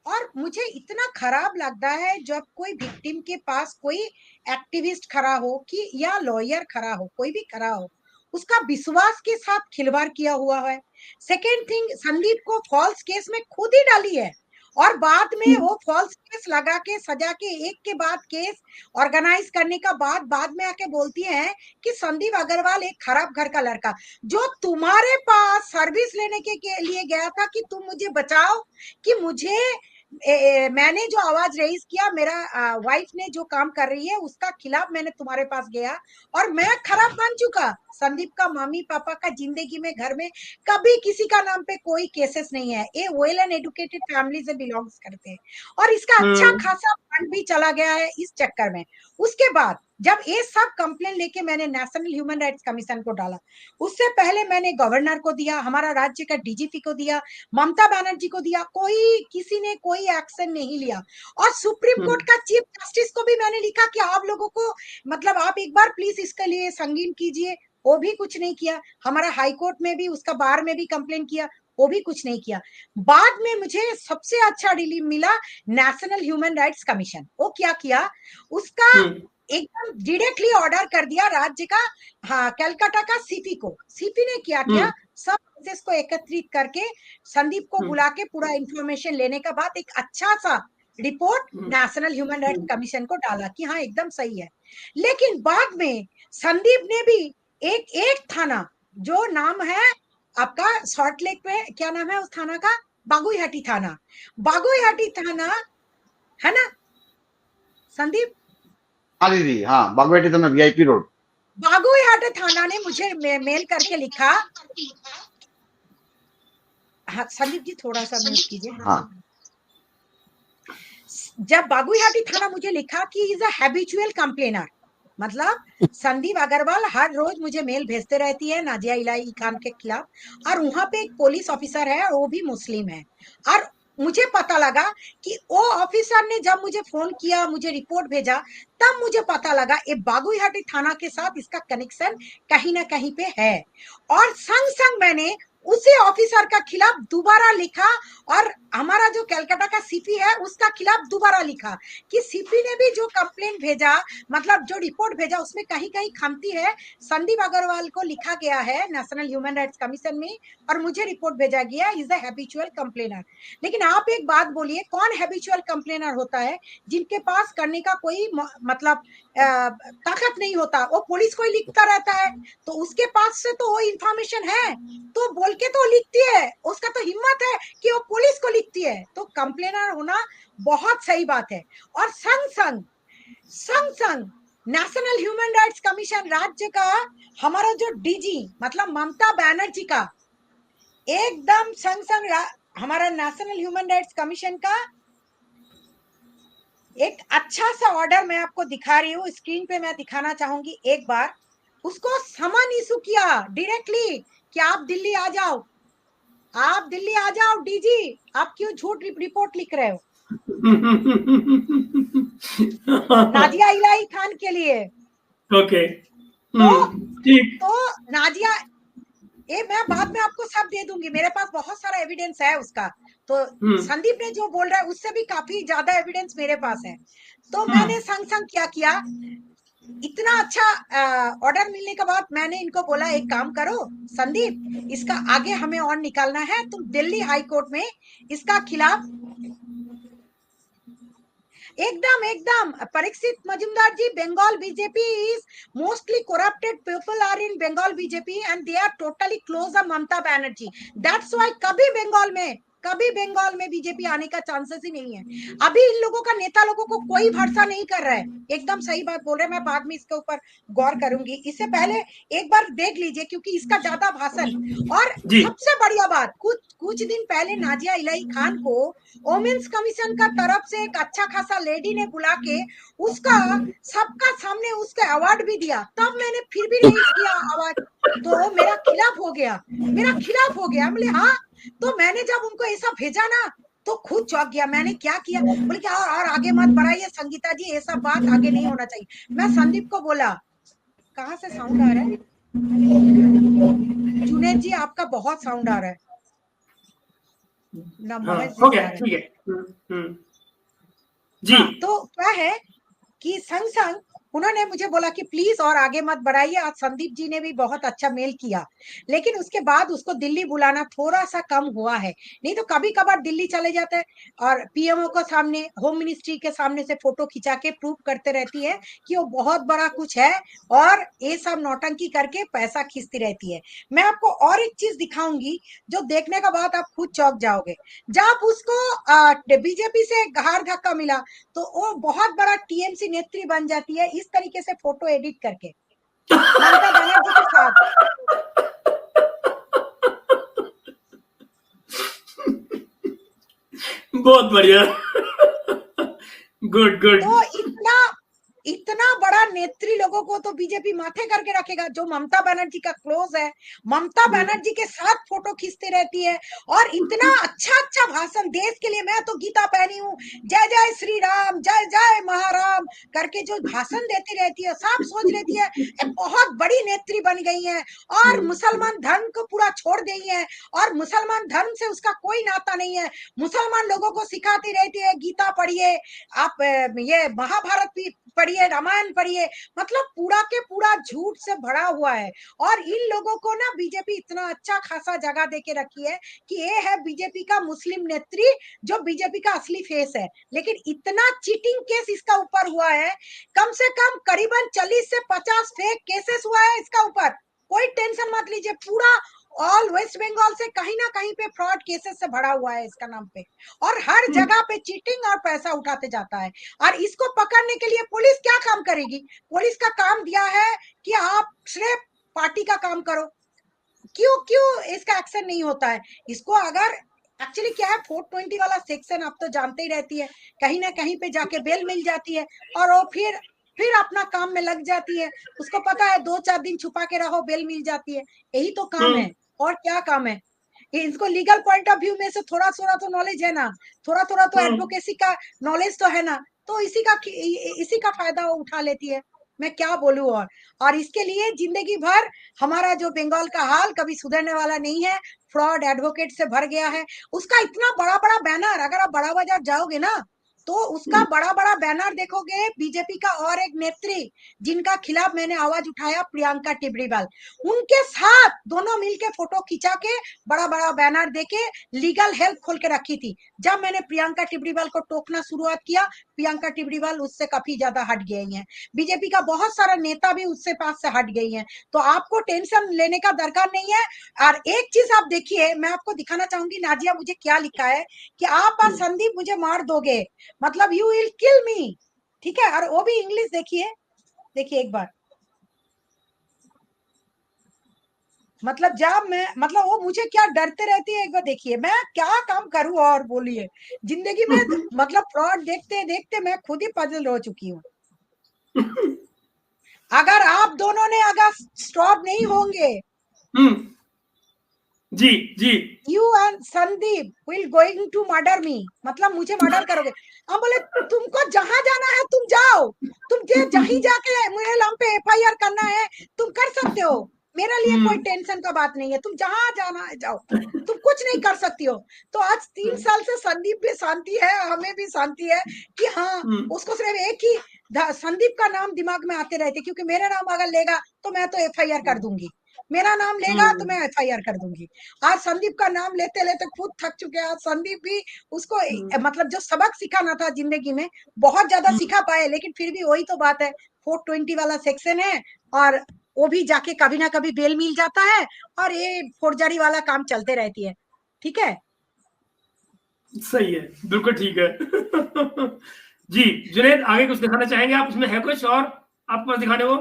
और मुझे इतना खराब लगता है जब कोई विक्टिम के पास कोई एक्टिविस्ट खड़ा हो कि या लॉयर खड़ा हो, कोई भी खड़ा हो, उसका विश्वास के साथ खिलवाड़ किया हुआ है। सेकेंड थिंग, संदीप को फॉल्स केस में खुद ही डाली है, और बाद में वो फॉल्स केस लगा के सजा के एक के बाद केस ऑर्गेनाइज करने का बाद में आके बोलती है कि संदीप अग्रवाल एक खराब घर का लड़का, जो तुम्हारे पास सर्विस लेने के लिए गया था कि तुम मुझे बचाओ, कि मुझे मैंने जो आवाज रेज किया, मेरा वाइफ ने जो काम कर रही है उसका खिलाफ मैंने तुम्हारे पास गया, और मैं खराब बन चुका। संदीप का मम्मी पापा का जिंदगी में घर में कभी किसी का नाम पे कोई केसेस नहीं है, ये वेल एंड एजुकेटेड फैमिली से बिलोंग्स करते हैं, और इसका अच्छा खासा फंड भी चला गया है इस चक्कर में। उसके बाद जब ये सब कंप्लेन लेके मैंने नेशनल ह्यूमन राइट्स कमीशन को डाला, उससे पहले मैंने गवर्नर को दिया, हमारा राज्य का डीजीपी को दिया, ममता बनर्जी को दिया, किसी ने कोई एक्शन नहीं लिया। और सुप्रीम कोर्ट का चीफ जस्टिस को भी मैंने लिखा कि आप लोगों को मतलब आप एक बार प्लीज इसके लिए संगीन कीजिए, वो भी कुछ नहीं किया। हमारा हाई कोर्ट में भी उसका बार में भी कंप्लेन किया, वो भी कुछ नहीं किया। बाद में मुझे सबसे अच्छा रिलीफ मिला नेशनल ह्यूमन राइट्स कमीशन। वो क्या किया, उसका एकदम डायरेक्टली ऑर्डर कर दिया राज्य का, हाँ, कलकत्ता का सीपी को। सीपी ने क्या किया, सब केसेस को एकत्रित करके संदीप को बुला के पूरा इंफॉर्मेशन लेने के बाद एक अच्छा सा report national human rights commission को डाला कि हाँ एकदम सही है। लेकिन बाद में संदीप ने भी एक थाना जो नाम है आपका सॉल्ट लेक पे, क्या नाम है उस थाना का, बागुईहाटी थाना, बागुईहाटी थाना है ना संदीप? हाँ दीदी, हाँ, बागुईहाटी थाना, वीआईपी रोड। बागुईहाटी थाना ने मुझे मेल करके लिखा, हाँ संदीप जी थोड़ा सा म्यूट कीजिए। हाँ। जब बागुईहाटी थाना मुझे लिखा कि इज अ हैबिचुअल कंप्लेनर, मतलब संदीप अग्रवाल हर रोज मुझे मेल भेजते रहती है नाजिया इलाही खान के खिलाफ, और वहां पे एक पुलिस ऑफिसर है वो भी मुस्लिम है। और मुझे पता लगा कि वो ऑफिसर ने जब मुझे फोन किया, मुझे रिपोर्ट भेजा, तब मुझे पता लगा ये बागुईहाटी थाना के साथ इसका कनेक्शन कहीं ना कहीं पे है। और संग संग मैंने उसी ऑफिसर का खिलाफ दोबारा लिखा, और हमारा जो कलकत्ता का सीपी है उसका खिलाफ दोबारा लिखा कि सीपी ने भी जो कंप्लेंट भेजा, मतलब जो रिपोर्ट भेजा, उसमें कहीं कहीं खामती है। संदीप अग्रवाल को लिखा गया है नेशनल ह्यूमन राइट्स कमीशन में, और मुझे रिपोर्ट भेजा गया इज अ हैबिचुअल कंप्लेनर। लेकिन आप एक बात बोलिए, कौन हैबिचुअल कंप्लेनर होता है जिनके पास करने का कोई मतलब ताकत नहीं होता, वो पुलिस को ही लिखता रहता है, तो उसके पास से तो वो इंफॉर्मेशन है तो बोल के तो लिखती है, उसका तो हिम्मत है कि वो पुलिस को लिखती है, तो कंप्लेनर होना बहुत सही बात है। और संग संग नेशनल ह्यूमन राइट्स कमीशन राज्य का, हमारा जो डीजी मतलब ममता बनर्जी का, एकदम संग हमारा नेशनल ह्यूमन राइट्स कमीशन का एक अच्छा सा ऑर्डर मैं आपको दिखा रही हूँ, स्क्रीन पे मैं दिखाना चाहूंगी एक बार। उसको समन इशू किया डायरेक्टली कि आप दिल्ली आ जाओ, आप दिल्ली आ जाओ डीजी, आप क्यों झूठ रिपोर्ट लिख रहे हो नादिया इलाही खान के लिए? ओके तो नादिया, ये मैं बाद में आपको सब दे दूंगी, मेरे पास बहुत सारा एविडेंस है उसका। तो संदीप ने जो बोल रहा है उससे भी काफी ज्यादा एविडेंस मेरे पास है। तो मैंने संग संग क्या किया, इतना अच्छा ऑर्डर मिलने के बाद मैंने इनको बोला एक काम करो संदीप, इसका आगे हमें और निकालना है, तुम दिल्ली हाई कोर्ट में इसका खिलाफ एकदम Parikshit Majumdar ji, Bengal BJP is mostly corrupted people are in Bengal BJP and they are totally close of Mamata Banerjee, that's why कभी बंगाल में बीजेपी आने का चांसेस ही नहीं है। अभी इन लोगों का नेता लोगों को कोई भरोसा नहीं कर रहा है, एकदम सही बात बोल रहे हैं। मैं बाद में इसके ऊपर गौर करूंगी, इससे पहले एक बार देख लीजिए क्योंकि इसका ज्यादा भाषण। और सबसे बढ़िया बात, कुछ दिन पहले नाजिया इलाही खान को वोमेन्स कमीशन का तरफ से एक अच्छा खासा लेडी ने बुला के उसका सबका सामने उसका अवार्ड भी दिया, तब मैंने फिर भी नहीं किया आवाज, तो मेरा खिलाफ हो गया। बोले हाँ, तो मैंने जब उनको ऐसा भेजा ना तो खुद चौंक गया। मैंने क्या किया, बोले क्या और आगे मत बढ़ाइए संगीता जी, ऐसा बात आगे नहीं होना चाहिए। मैं संदीप को बोला, कहाँ से साउंड आ रहा है जुनेद जी, आपका बहुत साउंड आ रहा है ना, हो गया, ठीक है जी। हाँ, तो क्या है कि संग संग उन्होंने मुझे बोला कि प्लीज और आगे मत बढ़ाइए। आज संदीप जी ने भी बहुत अच्छा मेल किया, लेकिन उसके बाद उसको दिल्ली बुलाना थोड़ा सा कम हुआ है। नहीं तो कभी कभार दिल्ली चले जाते हैं और पीएमओ को सामने, होम मिनिस्ट्री के सामने से फोटो खिंचा के प्रूव करते रहती है कि वो बहुत बड़ा कुछ है, और ये सब नौटंकी करके पैसा खींचती रहती है। मैं आपको और एक चीज दिखाऊंगी जो देखने के बाद आप खुद चौंक जाओगे। जब उसको बीजेपी से हार धक्का मिला तो वो बहुत बड़ा टीएमसी नेत्री बन जाती है, इस तरीके से फोटो एडिट करके ममता बनर्जी के साथ। बहुत बढ़िया गुड। तो इतना बड़ा नेत्री लोगों को तो बीजेपी माथे करके रखेगा, जो ममता बनर्जी का क्लोज है, ममता बनर्जी के साथ फोटो खींचती रहती है, और इतना अच्छा भाषण देश के लिए। मैं तो गीता पहनी हूँ, जय जय श्री राम, जय जय महाराम करके जो भाषण देती रहती है, सब सोच लेती है बहुत बड़ी नेत्री बन गई है, और मुसलमान धर्म को पूरा छोड़ गई है, और मुसलमान धर्म से उसका कोई नाता नहीं है। मुसलमान लोगों को सिखाती रहती है गीता पढ़िए, आप ये महाभारत भी पढ़िए, रामायण पढ़िए, मतलब पूरा के पूरा झूठ से भरा हुआ है। और इन लोगों को ना बीजेपी इतना अच्छा खासा जगह देके रखी है कि ये है बीजेपी का मुस्लिम नेत्री, जो बीजेपी का असली फेस है। लेकिन इतना चीटिंग केस इसका ऊपर हुआ है, कम से कम करीबन 40 से 50 फेक केसेस हुआ है इसका ऊपर। कोई टेंशन मत लीजिए, पूरा ऑल वेस्ट बंगाल से कहीं ना कहीं पे फ्रॉड केसेस से भरा हुआ है इसका नाम पे, और हर जगह पे चीटिंग और पैसा उठाते जाता है। और इसको पकड़ने के लिए पुलिस क्या काम करेगी? पुलिस का काम दिया है कि आप सिर्फ पार्टी का काम करो। क्यों इसका एक्शन नहीं होता है? इसको अगर एक्चुअली क्या है, 420 वाला सेक्शन आप तो जानते ही रहती है, कहीं ना कहीं पे जाके बेल मिल जाती है, और वो फिर अपना काम में लग जाती है। उसको पता है 2-4 दिन छुपा के रहो, बेल मिल जाती है, यही तो काम है। और क्या काम है? इसको लीगल पॉइंट ऑफ व्यू में से थोड़ा तो नॉलेज है ना, थोड़ा तो एडवोकेसी का नॉलेज तो है ना, तो इसी का फायदा वो उठा लेती है। मैं क्या बोलूं। और इसके लिए जिंदगी भर हमारा जो बंगाल का हाल कभी सुधरने वाला नहीं है, फ्रॉड एडवोकेट से भर गया है। उसका इतना बड़ा बड़ा बैनर, अगर आप बड़ा बाजार जाओगे ना तो उसका बड़ा बड़ा बैनर देखोगे बीजेपी का, और एक नेत्री जिनका खिलाफ मैंने आवाज उठाया, प्रियंका टिब्रीवाल, उनके साथ दोनों मिलके फोटो खिंचा के बड़ा बड़ा बैनर देके लीगल हेल्प खोल के रखी थी। जब मैंने प्रियंका टिब्रीवाल को टोकना शुरुआत किया, प्रियंका टिब्रीवाल उससे काफी ज्यादा हट गई हैं। बीजेपी का बहुत सारा नेता भी उससे पास से हट गई हैं। तो आपको टेंशन लेने का दरकार नहीं है। और एक चीज आप देखिए, मैं आपको दिखाना चाहूंगी नाजिया मुझे क्या लिखा है कि आप आज संदीप मुझे मार दोगे, मतलब यू विल किल मी, ठीक है। और वो भी इंग्लिश देखिए एक बार, मतलब जब मैं, मतलब वो मुझे क्या डरते रहती है, एक बार देखिए मैं क्या काम करूं। और बोलिए, जिंदगी में मतलब फ्रॉड देखते देखते मैं खुद ही पजल हो चुकी हूँ। अगर आप दोनों ने अगर स्टॉप नहीं होंगे जी जी you and Sandeep will going to murder me, मतलब मुझे मर्डर करोगे। हम बोले तुमको जहां जाना है तुम जाओ, तुम जहीं जाके मेरे नाम पे एफआईआर करना है तुम कर सकते हो, मेरे लिए कोई टेंशन का बात नहीं है, तुम जहां जाना है जाओ, तुम कुछ नहीं कर सकती हो। तो आज 3 साल से संदीप भी शांति है, हमें भी शांति है कि हाँ उसको सिर्फ एक ही संदीप का नाम दिमाग में आते रहते, क्योंकि मेरा नाम अगर लेगा तो मैं तो एफआईआर कर दूंगी, मेरा नाम लेगा तो मैं एफआईआर कर दूंगी। आज संदीप का नाम लेते लेते खुद थक चुके हैं। आज संदीप भी उसको मतलब जो सबक सिखाना था जिंदगी में बहुत ज्यादा सिखा पाए, लेकिन फिर भी वही तो बात है, 420 वाला सेक्शन है और वो भी जाके कभी ना कभी बेल मिल जाता है और ये फोर्जरी वाला काम चलते रहती है। ठीक है, सही है, बिल्कुल ठीक है। जी जुनेद, आगे कुछ दिखाना चाहेंगे आप? उसमें है कुछ और आपके पास दिखाने को?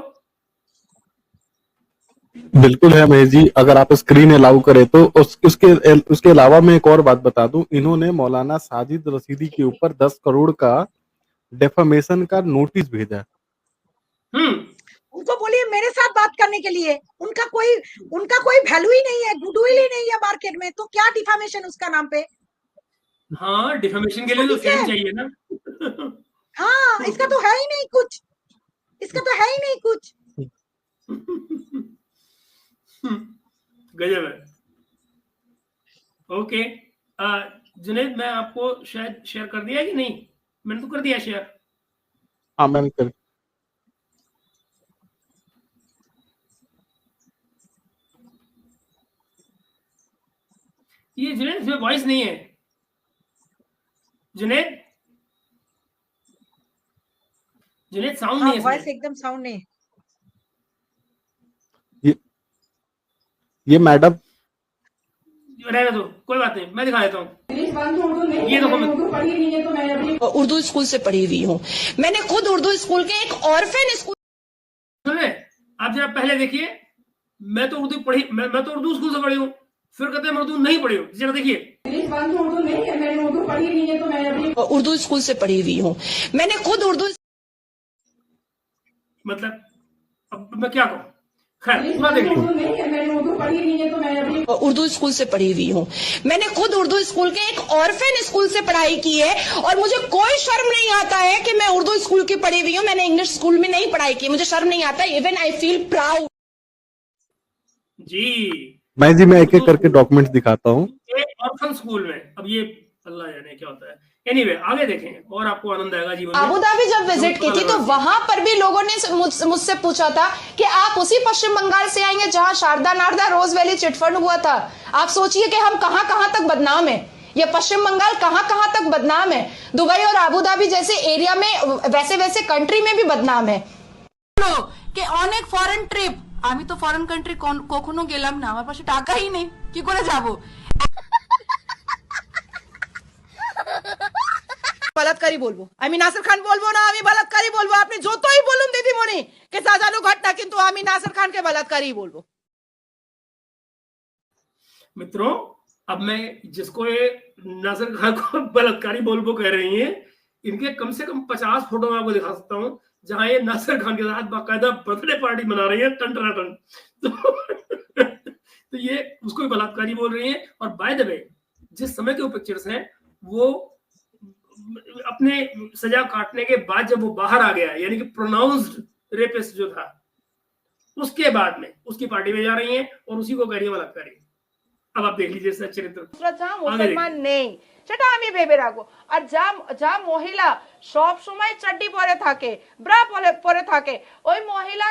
बिल्कुल है महेश जी, अगर आप स्क्रीन अलाउ करें तो। उसके अलावा मैं एक और बात बता दूं, इन्होंने मौलाना साजिद रशीदी के ऊपर 10 करोड़ का डेफामेशन का नोटिस भेजा। उनको बोलिए मेरे साथ बात करने के लिए, उनका कोई वैल्यू ही नहीं है, गुडविल ही नहीं है मार्केट में, तो क्या डिफामेशन उसका नाम पे। हाँ, डिफामेशन के लिए तो फेम चाहिए ना। हाँ, इसका तो है ही नहीं कुछ, इसका तो है ही नहीं कुछ। गजब है। ओके, जुनेद मैं आपको शायद शेयर कर दिया कि नहीं? मैंने तो कर दिया शेयर। हाँ मैंने कर। ये जुनेद इसमें वॉइस नहीं है। जुनेद साउंड नहीं है, वॉइस एकदम साउंड नहीं। ये मैडम रहने दो, कोई बात नहीं, मैं दिखा देता हूँ। ये देखो, उर्दू स्कूल से पढ़ी हुई हूँ, मैंने खुद उर्दू स्कूल के एक ऑर्फन स्कूल। सुने, आप जरा पहले देखिए, मैं तो उर्दू पढ़ी, मैं तो उर्दू स्कूल से पढ़ी हूँ, फिर कहते हैं मैं उर्दू नहीं पढ़ी हूँ। जरा देखिए, उर्दू स्कूल से पढ़ी हुई हूँ, मैंने खुद उर्दू। मतलब अब मैं क्या कहूँ, खैर पूरा देखिए। उर्दू स्कूल से पढ़ी हुई हूँ, मैंने खुद उर्दू स्कूल के एक ऑर्फन स्कूल से पढ़ाई की है और मुझे कोई शर्म नहीं आता है कि मैं उर्दू स्कूल की पढ़ी हुई हूँ, मैंने इंग्लिश स्कूल में नहीं पढ़ाई की, मुझे शर्म नहीं आता, इवन आई फील प्राउड। जी मैं एक एक करके डॉक्यूमेंट्स दिखाता हूँ। ऑर्फन स्कूल में, अब ये अल्लाह जाने क्या होता है। एनीवे, आगे देखेंगे और आपको आनंद आएगा जीवन में। अबू धाबी जब विजिट की थी तो वहां पर भी लोगों ने मुझसे पूछा था कि आप उसी पश्चिम बंगाल से आएंगे जहां शारदा नारदा रोज वैली चिटफंड हुआ था। आप सोचिए कि हम कहां कहां तक बदनाम है, ये पश्चिम बंगाल कहां कहां तक बदनाम है। दुबई और अबू धाबी जैसे एरिया में, वैसे कंट्री में भी बदनाम है कि অনেক ফরেন ট্রিপ, আমি তো ফরেন কান্ট্রি কখনো গেলাম না, আমার পাশে টাকাই নেই, কি করে যাব। বলাৎকারী বলবো আমি, নাসির খান বলবো না, আমি বলাৎকারী বলবো। আপনি যতই বলুন দিদিমণি কে সাজানো ঘটনা, কিন্তু আমি নাসির খানকে বলাৎকারী বলবো। मित्रों, अब मैं जिसको ये नासिर खान को बलात्कारी बोलबो कह रही हैं, इनके कम से कम 50 फोटो मैं आपको दिखा सकता हूँ जहां ये नासिर खान के साथ बाकायदा बर्थडे पार्टी मना रही है, टन टन टन। तो ये उसको भी बलात्कारी बोल रही है। और बाय द वे, जिस समय के वो पिक्चर्स हैं, वो अपने सजा काटने के बाद जब वो बाहर आ गया, यानी कि प्रोनाउंस्ड रेपिस्ट जो था, उसके बाद में उसकी पार्टी में जा रही हैं और उसी को कह रही है बलात्कारी। अब आप देख लीजिए इसका चरित्र। मुसलमान नहीं সেটা আমি ভেবে রাখবো। আর যা মহিলা সব সময় চাড্ডি পরে থাকে, ব্রা পরে থাকে, ওই মহিলা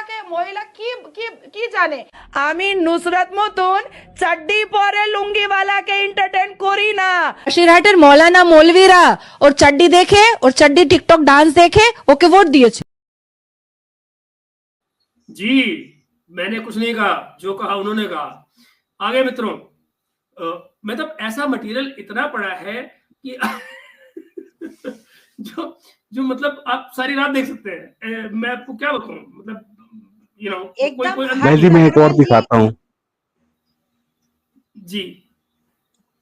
কি জানে। আমি নুসরাত মতন চাড্ডি পরে লুঙ্গিওয়ালাকে এন্টারটেইন করি না। সিরাটের মৌলানা মৌলভীরা ওর চাড্ডি দেখে, ওর চাড্ডি টিকটক ডান্স দেখে ওকে ভোট দিয়েছে। जी, मैंने कुछ नहीं कहा, जो कहा उन्होंने कहा। आगे मित्रों, मतलब ऐसा मटेरियल इतना पड़ा है कि जो मतलब आप सारी रात देख सकते हैं। मैं आपको क्या बताऊं, मतलब कोई मैं एक और दिखाता हूँ। जी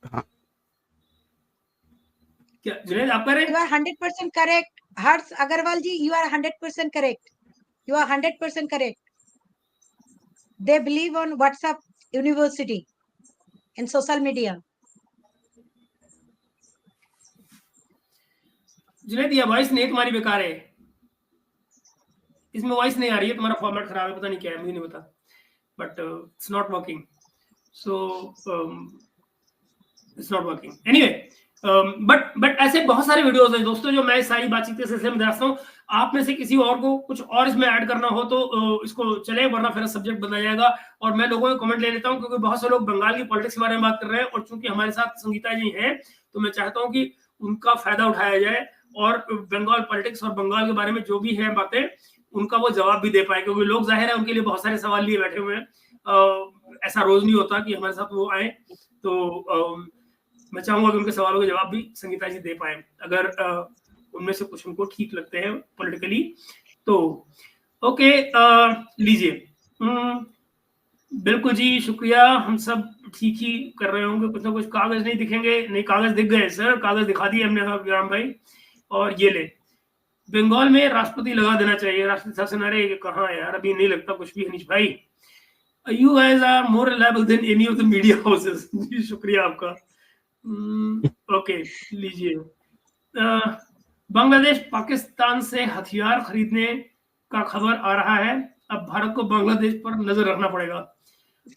हाँ। क्या जुनैद आप कह रहे हैं? You are 100% correct, Harsh Agarwal ji, you are 100% correct. You are 100% correct. They believe on WhatsApp University. in social media? Junaid, ये वॉइस नहीं तुम्हारी बेकार है, इसमें वॉइस नहीं आ रही है, तुम्हारा फॉर्मेट खराब है, पता नहीं क्या है, मुझे नहीं पता, but it's not working, so it's not working anyway. But ऐसे बहुत सारे वीडियोस हैं दोस्तों जो मैं सारी बातचीत के सिलसिले में दर्शाता हूँ। आप में से किसी और को कुछ और इसमें ऐड करना हो तो इसको चले, वरना फिर सब्जेक्ट बदला जाएगा। और मैं लोगों के कमेंट ले लेता हूँ, क्योंकि बहुत से लोग बंगाल की पॉलिटिक्स के बारे में बात कर रहे हैं, और चूंकि हमारे साथ संगीता जी हैं तो मैं चाहता हूँ कि उनका फायदा उठाया जाए और बंगाल पॉलिटिक्स और बंगाल के बारे में जो भी है बातें उनका वो जवाब भी दे पाए, क्योंकि लोग जाहिर है उनके लिए बहुत सारे सवाल लिए बैठे हुए हैं। ऐसा रोज नहीं होता कि हमारे साथ वो आए, तो मैं चाहूंगा कि उनके सवालों के जवाब भी संगीता जी दे पाए, अगर उनमें से कुछ उनको ठीक लगते हैं पॉलिटिकली तो। ओके, लीजिए। बिल्कुल जी, शुक्रिया, हम सब ठीक ही कर रहे होंगे, कुछ ना कुछ कागज नहीं दिखेंगे, नहीं कागज दिख गए सर, कागज दिखा दिए हमने राम भाई। और ये ले, बंगाल में राष्ट्रपति लगा देना चाहिए, राष्ट्रपति शासन। अरे कहाँ यार, अभी नहीं लगता कुछ भी हनीश भाई, you guys are more reliable than any of the media houses. जी शुक्रिया आपका। ओके, लीजिए। बांग्लादेश पाकिस्तान से हथियार खरीदने का खबर आ रहा है, अब भारत को बांग्लादेश पर नजर रखना पड़ेगा।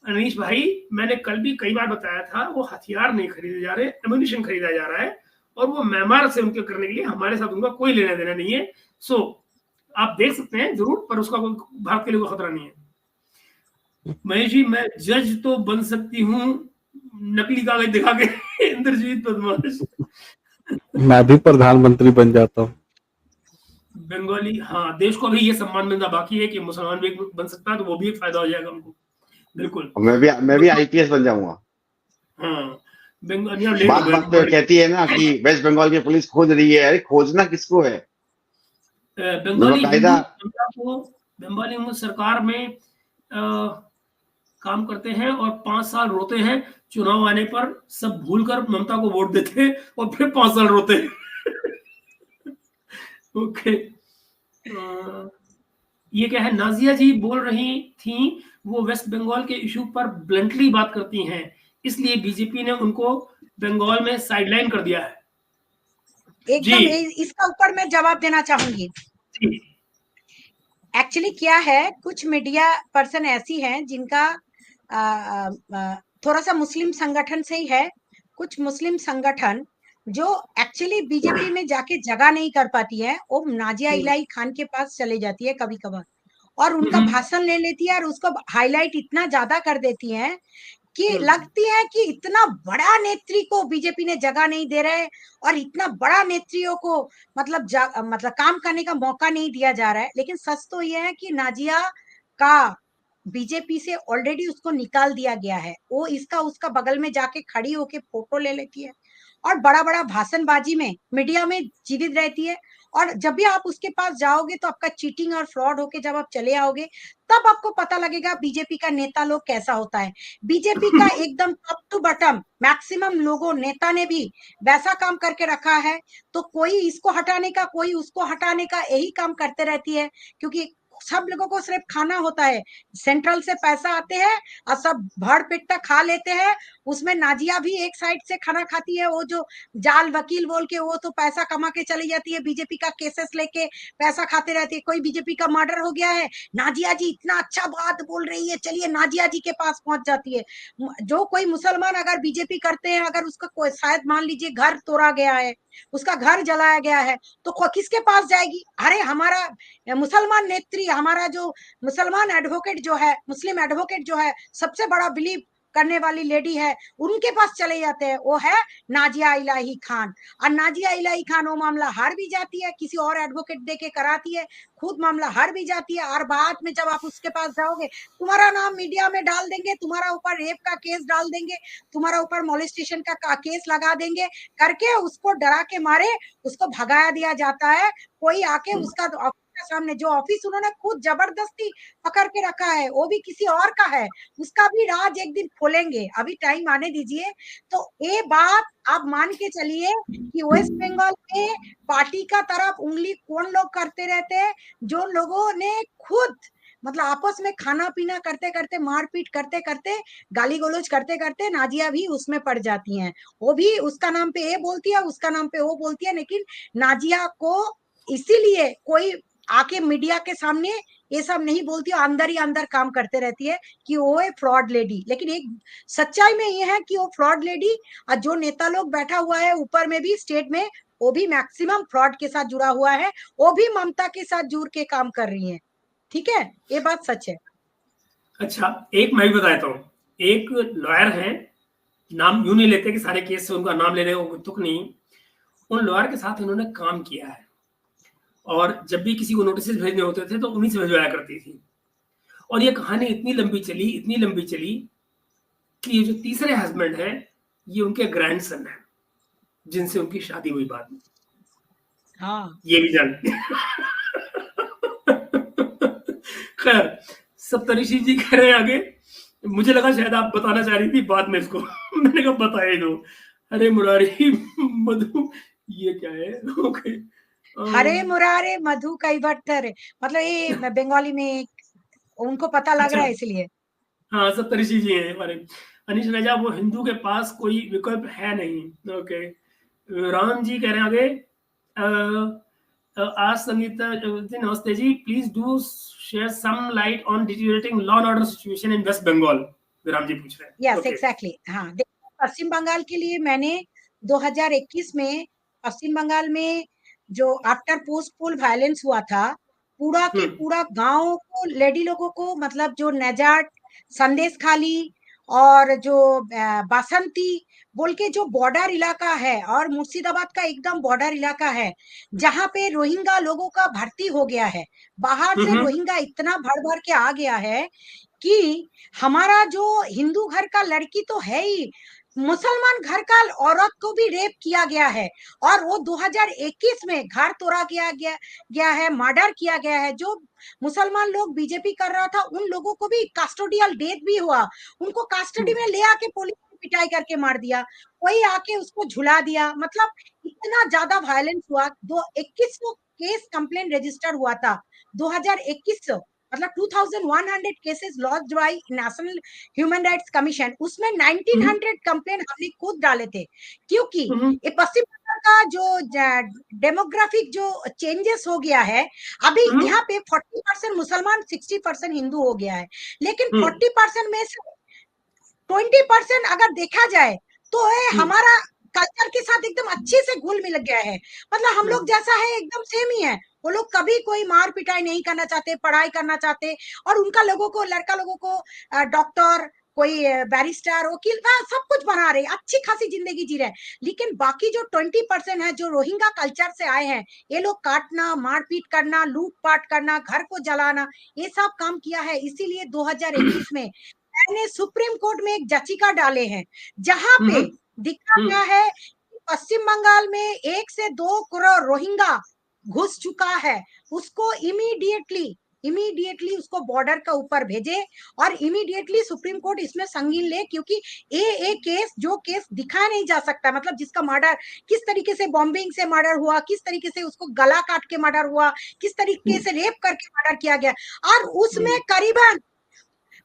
अनीश भाई, मैंने कल भी कई बार बताया था, वो हथियार नहीं खरीदे जा रहे, एम्यूनिशन खरीदा जा रहा है, और वो म्यांमार से उनके करने के लिए हमारे साथ उनका कोई लेना देना नहीं है। सो आप देख सकते हैं जरूर, पर उसका भारत के लिए कोई खतरा नहीं है। महेश जी, मैं जज तो बन सकती हूँ नकली कागज दिखा के। इंद्रजीत बदमाश। मैं भी प्रधानमंत्री बन जाता हूँ। बंगाली, हाँ, देश को भी ये सम्मान मिलना बाकी है कि मुसलमान भी बन सकता है, तो वो भी एक फायदा हो जाएगा हमको। बिल्कुल, मैं भी आईपीएस बन जाऊंगा। हाँ, बात तो कहती है ना कि वेस्ट बंगाल की पुलिस खोज रही है, अरे खोजना किसको है? बंगाली सरकार में काम करते हैं और 5 साल रोते हैं, चुनाव आने पर सब भूलकर ममता को वोट देते हैं और फिर 5 साल रोते हैं। ओके, ये क्या है, नाजिया जी बोल रही थी वो वेस्ट बंगाल के इशू पर ब्लंटली बात करती हैं, इसलिए बीजेपी ने उनको बंगाल में साइडलाइन कर दिया है। एकदम, इसका ऊपर मैं जवाब देना चाहूंगी। एक्चुअली क्या है, कुछ मीडिया पर्सन ऐसी हैं जिनका थोड़ा सा मुस्लिम संगठन से ही है, कुछ मुस्लिम संगठन जो एक्चुअली बीजेपी में जाके जगह नहीं कर पाती है, वो नाजिया इलाही खान के पास चले जाती है कभी कभार, और उनका भाषण ले लेती है और उसको हाईलाइट इतना ज्यादा कर देती है कि लगती है कि इतना बड़ा नेत्री को बीजेपी ने जगह नहीं दे रहे, और इतना बड़ा नेत्रियों को मतलब काम करने का मौका नहीं दिया जा रहा है। लेकिन सच तो यह है कि नाजिया का बीजेपी से ऑलरेडी उसको निकाल दिया गया है। वो इसका उसका बगल में जाके खड़ी होके फोटो ले लेती है और बड़ा बड़ा भाषणबाजी में मीडिया में जीवित रहती है, और जब भी आप उसके पास जाओगे तो आपका चीटिंग और फ्रॉड होके जब आप चले आओगे तब आपको पता लगेगा बीजेपी का नेता लोग कैसा होता है। बीजेपी का एकदम टॉप टू बॉटम मैक्सिमम लोगों नेता ने भी वैसा काम करके रखा है, तो कोई इसको हटाने का कोई उसको हटाने का यही काम करते रहती है, क्योंकि सब लोगों को सिर्फ खाना होता है, सेंट्रल से पैसा आते हैं और सब भर पेट खा लेते हैं। उसमें नाजिया भी एक साइड से खाना खाती है, वो जो जाल वकील बोल के वो तो पैसा कमा के चली जाती है, बीजेपी का केसेस लेके पैसा खाते रहती है। कोई बीजेपी का मर्डर हो गया है, नाजिया जी इतना अच्छा बात बोल रही है, चलिए नाजिया जी के पास पहुंच जाती है। जो कोई मुसलमान अगर बीजेपी करते हैं, अगर उसका कोई शायद मान लीजिए घर तोड़ा गया है, उसका घर जलाया गया है, तो किसके पास जाएगी? अरे हमारा मुसलमान नेत्री, हमारा जो मुसलमान एडवोकेट जो है, मुस्लिम एडवोकेट जो है, सबसे बड़ा बिलीव करने वाली लेडी है, उनके पास चले जाते हैं, वो है नाजिया इलाही खान। और नाजिया इलाही खान वो मामला हार भी जाती है, किसी और एडवोकेट देके कराती है, खुद मामला हार भी जाती है, और बाद में जब आप उसके पास जाओगे तुम्हारा नाम मीडिया में डाल देंगे, तुम्हारा ऊपर रेप का केस डाल देंगे, तुम्हारा ऊपर मोलेस्टेशन का केस लगा देंगे, करके उसको डरा के मारे उसको भगाया दिया जाता है। कोई आके उसका सामने जो ऑफिस उन्होंने खुद जबरदस्ती पकड़ के रखा है वो भी किसी और का है, उसका भी राज एक दिन खोलेंगे, अभी टाइम आने दीजिए। तो ये बात आप मान के चलिए कि वेस्ट बंगाल में पार्टी का तरफ उंगली कौन लोग करते रहते हैं? जो लोगों ने खुद मतलब आपस में खाना पीना करते करते, मारपीट करते करते, गाली गलौज करते करते नाजिया भी उसमें पड़ जाती हैं। वो भी उसका नाम पे ये बोलती है, उसका नाम पे वो बोलती है, लेकिन नाजिया को इसीलिए कोई आके मीडिया के सामने ये सब नहीं बोलती, अंदर ही अंदर काम करते रहती है कि वो है फ्रॉड लेडी। लेकिन एक सच्चाई में ये है कि वो फ्रॉड लेडी, और जो नेता लोग बैठा हुआ है ऊपर में भी, स्टेट में, वो भी मैक्सिमम फ्रॉड के साथ जुड़ा हुआ है, वो भी ममता के साथ जुड़ के काम कर रही है। ठीक है, ये बात सच है। अच्छा, एक मैं भी बताता हूँ। एक लॉयर है, नाम यूं नहीं लेते कि सारे केस से उनका नाम ले रहे हो, तुक नहीं। उन लॉयर के साथ इन्होंने काम किया है, और जब भी किसी को नोटिस भेजने होते थे तो उन्हीं से भेजवाया करती थी। और ये कहानी इतनी लंबी चली कि ये जो तीसरे हस्बैंड है, ये उनके ग्रैंडसन है, जिनसे उनकी शादी हुई बाद में। हाँ, ये भी जानते हैं। खैर, सप्तऋषि जी कह रहे हैं आगे, मुझे लगा शायद आप बताना चाह रही थी बाद में इसको। मैंने कहा बताए दो। अरे मुरारी मधु, ये क्या है? ओके, हरे मुरारे मधु कैवर्तर, मतलब ये बंगाली में उनको पता लग रहा है इसलिए। हाँ, सप्तऋषि जी हैं हमारे। अनिश राजा, वो हिंदू के पास कोई विकल्प है नहीं। ओके, राम जी कह रहे हैं आगे, आज संगीता नमस्ते ji, please do share some light on deteriorating law and order situation in West Bengal. Ram ji पूछ रहे हैं। Yes, exactly. हाँ, देखो, पश्चिम बंगाल के लिए मैंने 2021 में पश्चिम बंगाल में जो आफ्टर पोस्ट पोल वायलेंस हुआ था, पूरा के पूरा गांव को, लेडी लोगों को, मतलब जो नेजाट, संदेश खाली और जो बासंती बोल के जो बॉर्डर इलाका है, और मुर्शिदाबाद का एकदम बॉर्डर इलाका है, जहां पे रोहिंगा लोगों का भर्ती हो गया है। बाहर से रोहिंगा इतना भर भर के आ गया है कि हमारा जो हिंदू घर का लड़की तो है ही, मुसलमान घर का औरत को भी रेप किया गया है, और वो 2021 में घर तोड़ा गया है, मर्डर किया गया है। जो मुसलमान लोग बीजेपी कर रहा था, उन लोगों को भी कस्टोडियल डेथ भी हुआ, उनको कस्टडी में ले आके पुलिस ने पिटाई करके मार दिया, कोई आके उसको झुला दिया। मतलब इतना ज्यादा वायलेंस हुआ। 2100 केस कंप्लेन रजिस्टर हुआ था 2021, मतलब 2100 cases launch by national human rights commission. उसमें 1900 कंप्लेन हमने खुद डाले थे, क्योंकि ये पश्चिम बंगाल का जो डेमोग्राफिक जो चेंजेस हो गया है, अभी यहाँ पे 40% मुसलमान, 60% हिंदू हो गया है। लेकिन 40% में से 20% अगर देखा जाए तो हमारा कल्चर के साथ एकदम अच्छे से घुल मिल गया है। मतलब हम लोग जैसा है एकदम सेम ही है। वो लोग कभी कोई मार पिटाई नहीं करना चाहते, पढ़ाई करना चाहते, और उनका लोगों को, लड़का लोगों को डॉक्टर, कोई बैरिस्टर, वकील, सब कुछ बना रहे, अच्छी खासी जिंदगी जी रहे। लेकिन बाकी जो 20% है, जो रोहिंगा कल्चर से आए हैं, ये लोग काटना, मारपीट करना, लूटपाट करना, घर को जलाना, ये सब काम किया है। इसीलिए 2021 में मैंने सुप्रीम कोर्ट में एक याचिका डाले हैं, जहां पे दिखा गया है कि पश्चिम बंगाल में 1 से 2 करोड़ रोहिंगा घुस चुका है। उसको इमीडिएटली उसको बॉर्डर का ऊपर भेजे, और इमीडिएटली सुप्रीम कोर्ट इसमें संगीन ले, क्योंकि ये केस, जो केस दिखाया नहीं जा सकता, मतलब जिसका मर्डर किस तरीके से, बॉम्बिंग से मर्डर हुआ, किस तरीके से उसको गला काट के मर्डर हुआ, किस तरीके से रेप करके मर्डर किया गया, और उसमें करीबन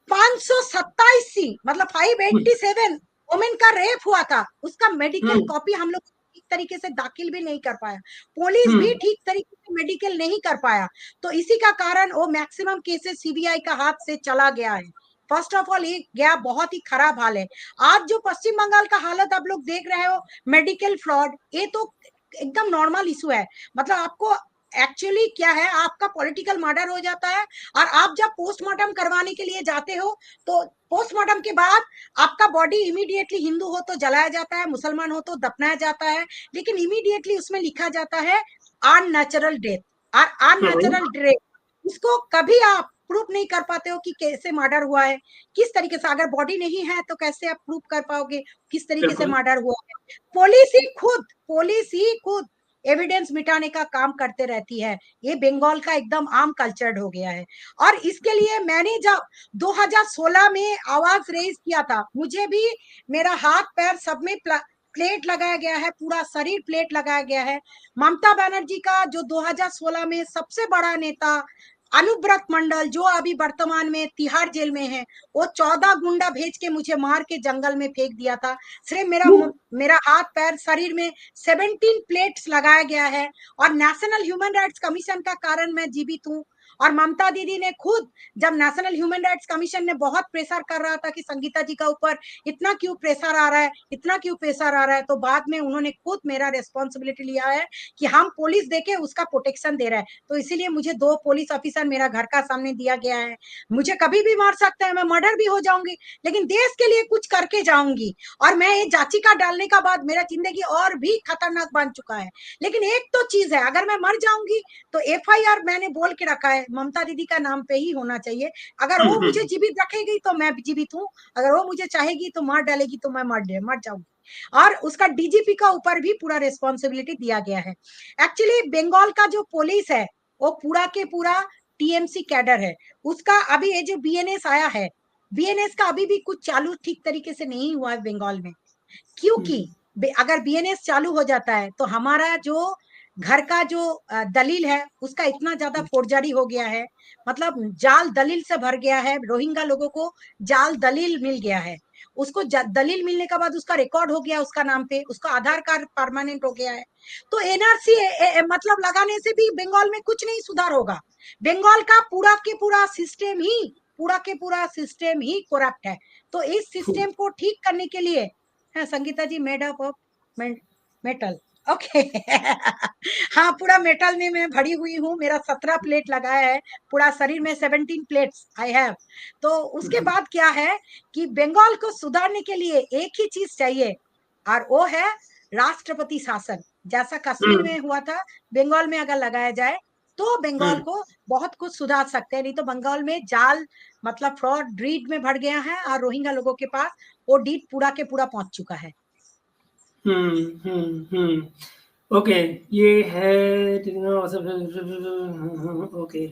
527, मतलब 587 वुमेन का रेप हुआ था। उसका मेडिकल कॉपी हम लोग ठीक तरीके से दाखिल भी नहीं कर पाया, पुलिस भी ठीक तरीके से मेडिकल नहीं कर पाया। तो इसी का कारण वो मैक्सिमम केसेस सीबीआई का हाथ से चला गया है। फर्स्ट ऑफ ऑल ये गया, बहुत ही खराब हाल है। आज जो पश्चिम बंगाल का हालत आप लोग देख रहे हो, मेडिकल फ्रॉड, ये तो एकदम नॉर्मल इशू है। मतलब आपको एक्चुअली क्या है, आपका पॉलिटिकल मर्डर हो जाता है, और आप जब पोस्टमार्टम करवाने के लिए जाते हो, तो पोस्टमार्टम के बाद आपका बॉडी इमीडिएटली, हिंदू हो तो जलाया जाता है, मुसलमान हो तो दफनाया जाता है, लेकिन इमीडिएटली उसमें लिखा जाता है अननेचुरल डेथ। और अननेचुरल डेथ इसको कभी आप प्रूफ नहीं कर पाते हो कि कैसे मर्डर हुआ है, किस तरीके से। अगर बॉडी नहीं है तो कैसे आप प्रूफ कर पाओगे किस तरीके से मर्डर हुआ है। पुलिस ही खुद एविडेंस मिटाने का काम करते रहती है। ये बंगाल का एकदम आम कल्चर हो गया है। और इसके लिए मैंने जब 2016 में आवाज रेज किया था, मुझे भी मेरा हाथ पैर सब में प्लेट लगाया गया है, पूरा शरीर प्लेट लगाया गया है। ममता बनर्जी का जो 2016 में सबसे बड़ा नेता अनुव्रत मंडल जो अभी वर्तमान में तिहाड़ जेल में है, वो 14 गुंडा भेज के मुझे मार के जंगल में फेंक दिया था। सिर्फ मेरा हाथ पैर शरीर में 17 प्लेट्स लगाया गया है, और नेशनल ह्यूमन राइट्स कमीशन का कारण मैं जीवित हूँ। और ममता दीदी ने खुद, जब नेशनल ह्यूमन राइट्स कमीशन ने बहुत प्रेशर कर रहा था कि संगीता जी का ऊपर इतना क्यों प्रेशर आ रहा है, इतना क्यों प्रेशर आ रहा है, तो बाद में उन्होंने खुद मेरा रेस्पॉन्सिबिलिटी लिया है कि हम पुलिस देके उसका प्रोटेक्शन दे रहे हैं। तो इसीलिए मुझे 2 पुलिस ऑफिसर मेरा घर का सामने दिया गया है। मुझे कभी भी मार सकते हैं, मैं मर्डर भी हो जाऊंगी, लेकिन देश के लिए कुछ करके जाऊंगी। और मैं ये याचिका डालने का बाद मेरा जिंदगी और भी खतरनाक बन चुका है। लेकिन एक तो चीज है, अगर मैं मर जाऊंगी तो FIR मैंने बोल के रखा है ममता दीदी का नाम पे ही होना चाहिए। अगर वो मुझे जीवित रखेगी तो मैं जीवित हूँ, अगर वो मुझे चाहेगी तो मार डालेगी तो मैं मर जाऊंगी। और उसका DGP का ऊपर भी पूरा रिस्पॉन्सिबिलिटी दिया गया है। एक्चुअली बंगाल का जो पुलिस है वो पूरा के पूरा TMC कैडर है। उसका अभी ये जो BNS आया है, BNS का अभी भी कुछ चालू ठीक तरीके से नहीं हुआ है बंगाल में, क्योंकि अगर BNS चालू हो जाता है तो हमारा जो घर का जो दलील है उसका इतना ज्यादा फोर्जरी हो गया है, मतलब जाल दलील से भर गया है। रोहिंग्या लोगों को जाल दलील मिल गया है, उसको दलील मिलने के बाद उसका रिकॉर्ड हो गया उसका नाम पे, उसका आधार कार्ड परमानेंट हो गया है। तो NRC मतलब लगाने से भी बंगाल में कुछ नहीं सुधार होगा। बंगाल का पूरा के पूरा सिस्टम ही करप्ट है। तो इस सिस्टम को ठीक करने के लिए, हाँ Sangeeta ji, made up of metal, okay हाँ पूरा मेटल में मैं भरी हुई हूँ। मेरा 17 प्लेट लगाया है, पूरा शरीर में 17 प्लेट्स आई हैव। तो उसके बाद क्या है कि बंगाल को सुधारने के लिए एक ही चीज चाहिए, और वो है राष्ट्रपति शासन। जैसा कश्मीर में हुआ था, बंगाल में अगर लगाया जाए तो बंगाल को बहुत कुछ सुधार सकते हैं। नहीं तो बंगाल में जाल मतलब फ्रॉड डीड में भर गया है, और रोहिंग्या लोगों के पास वो डीड पूरा के पूरा पहुंच चुका है। ओके, ये है ओके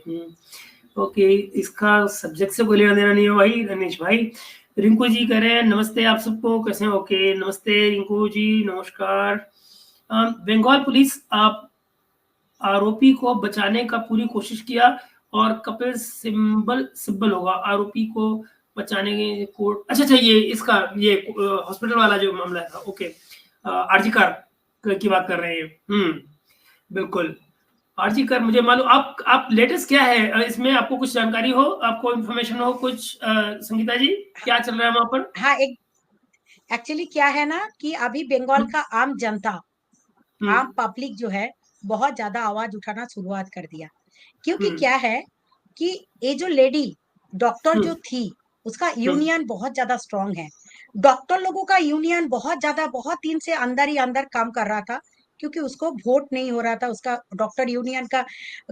ओके, इसका सब्जेक्ट से कोई लेना देना नहीं है भाई रमेश भाई। रिंकू जी कह रहे हैं नमस्ते आप सबको, कैसे हैं? ओके, नमस्ते रिंकू जी, नमस्कार। बंगाल पुलिस आप आरोपी को बचाने का पूरी कोशिश किया, और कपिल सिब्बल होगा आरोपी को बचाने के कोर्ट। अच्छा, ये इसका ये हॉस्पिटल वाला जो मामला था, ओके, आरजी कार की बात कर रहे हैं। बिल्कुल, आरजी कार मुझे मालूम। आप लेटेस्ट क्या है इसमें, आपको कुछ जानकारी हो, आपको इन्फॉर्मेशन हो कुछ संगीता जी, क्या चल रहा है वहां पर? हाँ, एक एक्चुअली क्या है ना कि अभी बंगाल का आम जनता, आम पब्लिक जो है बहुत ज्यादा आवाज उठाना शुरुआत कर दिया। क्योंकि क्या है कि ये जो लेडी डॉक्टर जो थी, उसका यूनियन बहुत ज्यादा स्ट्रांग है। डॉक्टर लोगों का यूनियन बहुत दिन से अंदर ही अंदर काम कर रहा था, क्योंकि उसको वोट नहीं हो रहा था। उसका डॉक्टर यूनियन का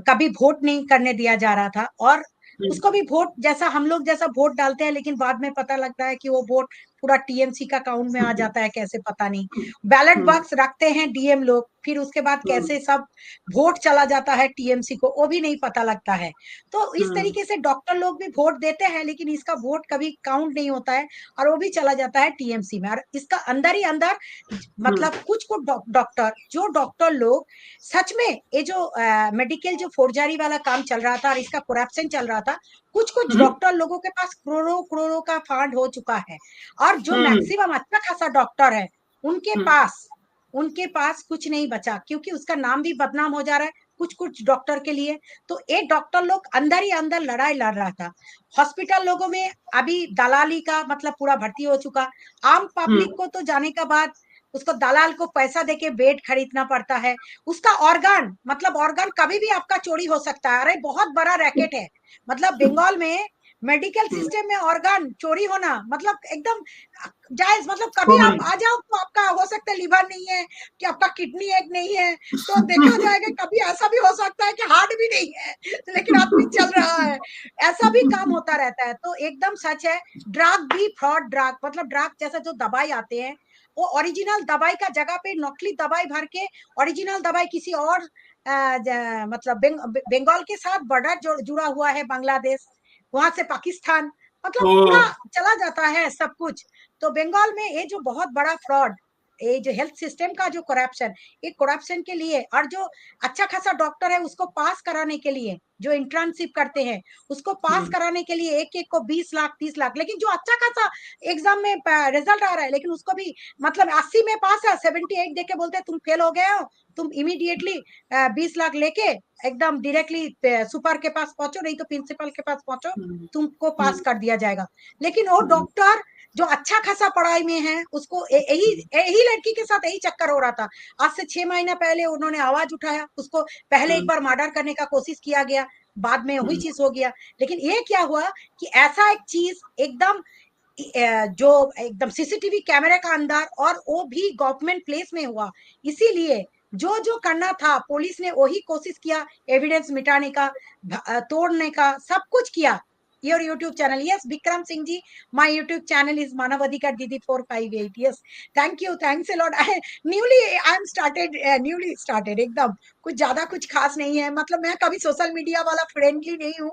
कभी वोट नहीं करने दिया जा रहा था, और उसको भी वोट जैसा हम लोग जैसा वोट डालते हैं, लेकिन बाद में पता लगता है कि वो वोट पूरा TMC का अकाउंट में आ जाता है, कैसे पता नहीं। बैलेट बॉक्स रखते हैं DM लोग, फिर उसके बाद कैसे सब वोट चला जाता है TMC को, वो भी नहीं पता लगता है। तो इस तरीके से डॉक्टर लोग भी वोट देते हैं, लेकिन इसका वोट कभी काउंट नहीं होता है, और वो भी चला जाता है TMC में। और इसका अंदर ही अंदर मतलब कुछ जो डॉक्टर लोग सच में ये जो मेडिकल जो फोर्जरी वाला काम चल रहा था और इसका करप्शन चल रहा था, कुछ डॉक्टर लोगों के पास करोड़ों का फंड हो चुका है। और जो मैक्सिमम अच्छा खासा डॉक्टर है उनके पास कुछ नहीं बचा, क्योंकि उसका नाम भी बदनाम हो जा रहा है कुछ डॉक्टर के लिए। तो एक डॉक्टर लोग अंदर ही अंदर लड़ाई लड़ रहा था। हॉस्पिटल लोगों में अभी दलाली का मतलब पूरा भर्ती हो चुका। आम पब्लिक को तो जाने के बाद उसको दलाल को पैसा देके बेड खरीदना पड़ता है। उसका ऑर्गन मतलब ऑर्गन कभी भी आपका चोरी हो सकता है। अरे बहुत बड़ा रैकेट है, मतलब बंगाल में मेडिकल सिस्टम में ऑर्गन चोरी होना मतलब एकदम जायज। मतलब कभी आप आ जाओ तो आपका हो सकता है लिवर नहीं है, कि आपका किडनी एक नहीं है, तो देखा जाएगा कभी ऐसा भी हो सकता है कि हार्ट भी नहीं है, लेकिन आदमी चल रहा है। ऐसा भी काम होता रहता है। तो एकदम सच है, ड्रग भी फ्रॉड ड्रग मतलब ड्रग जैसा जो दवाई आते हैं, वो ओरिजिनल दवाई का जगह पे नकली दवाई भर के ओरिजिनल दवाई किसी और मतलब बंगाल के साथ बॉर्डर जुड़ा हुआ है, बांग्लादेश, वहां से पाकिस्तान, मतलब पूरा चला जाता है सब कुछ। तो बंगाल में ये जो बहुत बड़ा फ्रॉड, ये जो हेल्थ सिस्टम का जो करप्शन, ये करप्शन के लिए, और जो अच्छा खासा डॉक्टर है उसको पास कराने के लिए, जो इंटर्नशिप करते हैं उसको पास कराने के लिए एक एक को 20 लाख 30 लाख, लेकिन जो अच्छा खासा एग्जाम में रिजल्ट आ रहा है लेकिन उसको भी मतलब 80 में पास है, 78 देके बोलते हैं तुम फेल हो गए हो, तुम इमीडिएटली 20 लाख लेके एकदम डायरेक्टली सुपर के पास पहुंचो, नहीं तो प्रिंसिपल के पास पहुंचो, तुमको पास कर दिया जाएगा। लेकिन वो डॉक्टर जो अच्छा खासा पढ़ाई में है उसको यही लड़की के साथ यही चक्कर हो रहा था। आज से 6 महीना पहले उन्होंने आवाज उठाया, उसको पहले एक बार मर्डर करने का कोशिश किया गया, बाद में वही चीज हो गया। लेकिन ये क्या हुआ कि ऐसा एक चीज एकदम जो एकदम सीसीटीवी कैमरे का अंदर, और वो भी गवर्नमेंट प्लेस में हुआ, इसीलिए जो जो करना था पुलिस ने वही कोशिश किया, एविडेंस मिटाने का, तोड़ने का, सब कुछ किया। Your YouTube channel, yes, Vikram Singh ji, my YouTube channel is Manav Adhikar Didi 458. Yes, thank you, thanks a lot. I'm newly started एकदम, कुछ ज्यादा कुछ खास नहीं है, मतलब मैं कभी सोशल मीडिया वाला फ्रेंडली नहीं हूँ,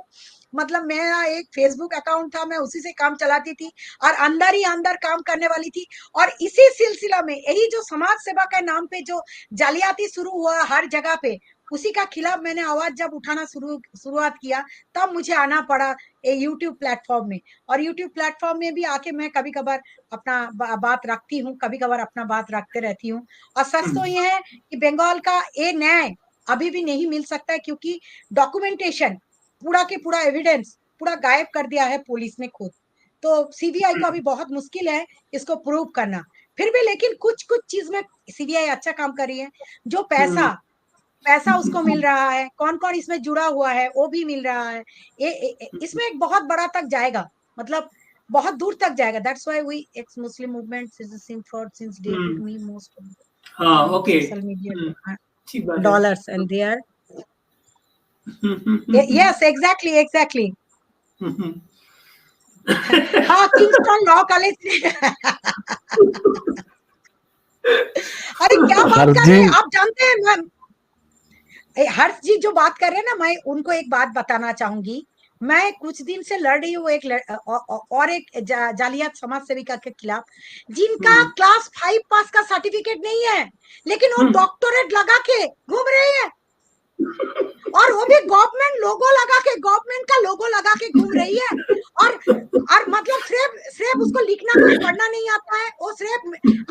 मतलब मेरा एक फेसबुक अकाउंट था, मैं उसी से काम चलाती थी और अंदर ही अंदर काम करने वाली थी। और इसी सिलसिला में यही जो समाज सेवा के नाम पे जो जालियाती शुरू हुआ हर जगह पे, उसी का खिलाफ मैंने आवाज जब उठाना शुरुआत किया, तब मुझे आना पड़ा यूट्यूब प्लेटफॉर्म में। और यूट्यूब प्लेटफॉर्म में भी आके मैं कभी कभार अपना बात रखती हूँ, कभी कभार अपना बात रखते रहती हूँ। और सच तो ये है कि बंगाल का ये न्याय अभी भी नहीं मिल सकता है, क्योंकि डॉक्यूमेंटेशन पूरा के पूरा एविडेंस पूरा गायब कर दिया है पुलिस ने खुद। तो सीबीआई को अभी बहुत मुश्किल है इसको प्रूव करना। फिर भी लेकिन कुछ कुछ चीज में सीबीआई अच्छा काम कर रही है। जो पैसा उसको मिल रहा है, कौन कौन इसमें जुड़ा हुआ है वो भी मिल रहा है। इसमें एक बहुत बड़ा तक जाएगा, मतलब बहुत दूर तक जाएगा। That's why we ex Muslim movement is seen fraud since day to me most okay social media dollars and they are yes exactly हाँ, किंगस्टन लॉ कॉलेज अरे क्या बात कर रहे हैं आप, जानते हैं मैम हर्ष जी जो बात कर रहे हैं ना, मैं उनको एक बात बताना चाहूंगी। मैं कुछ दिन से लड़ रही हूँ एक जालियात समाज सेविका के खिलाफ, जिनका क्लास 5 पास का सर्टिफिकेट नहीं है, लेकिन वो डॉक्टरेट लगा के घूम रही है, और वो भी गवर्नमेंट का लोगो लगा के घूम रही है। और मतलब सिर्फ उसको लिखना कुछ पढ़ना नहीं आता है, वो सिर्फ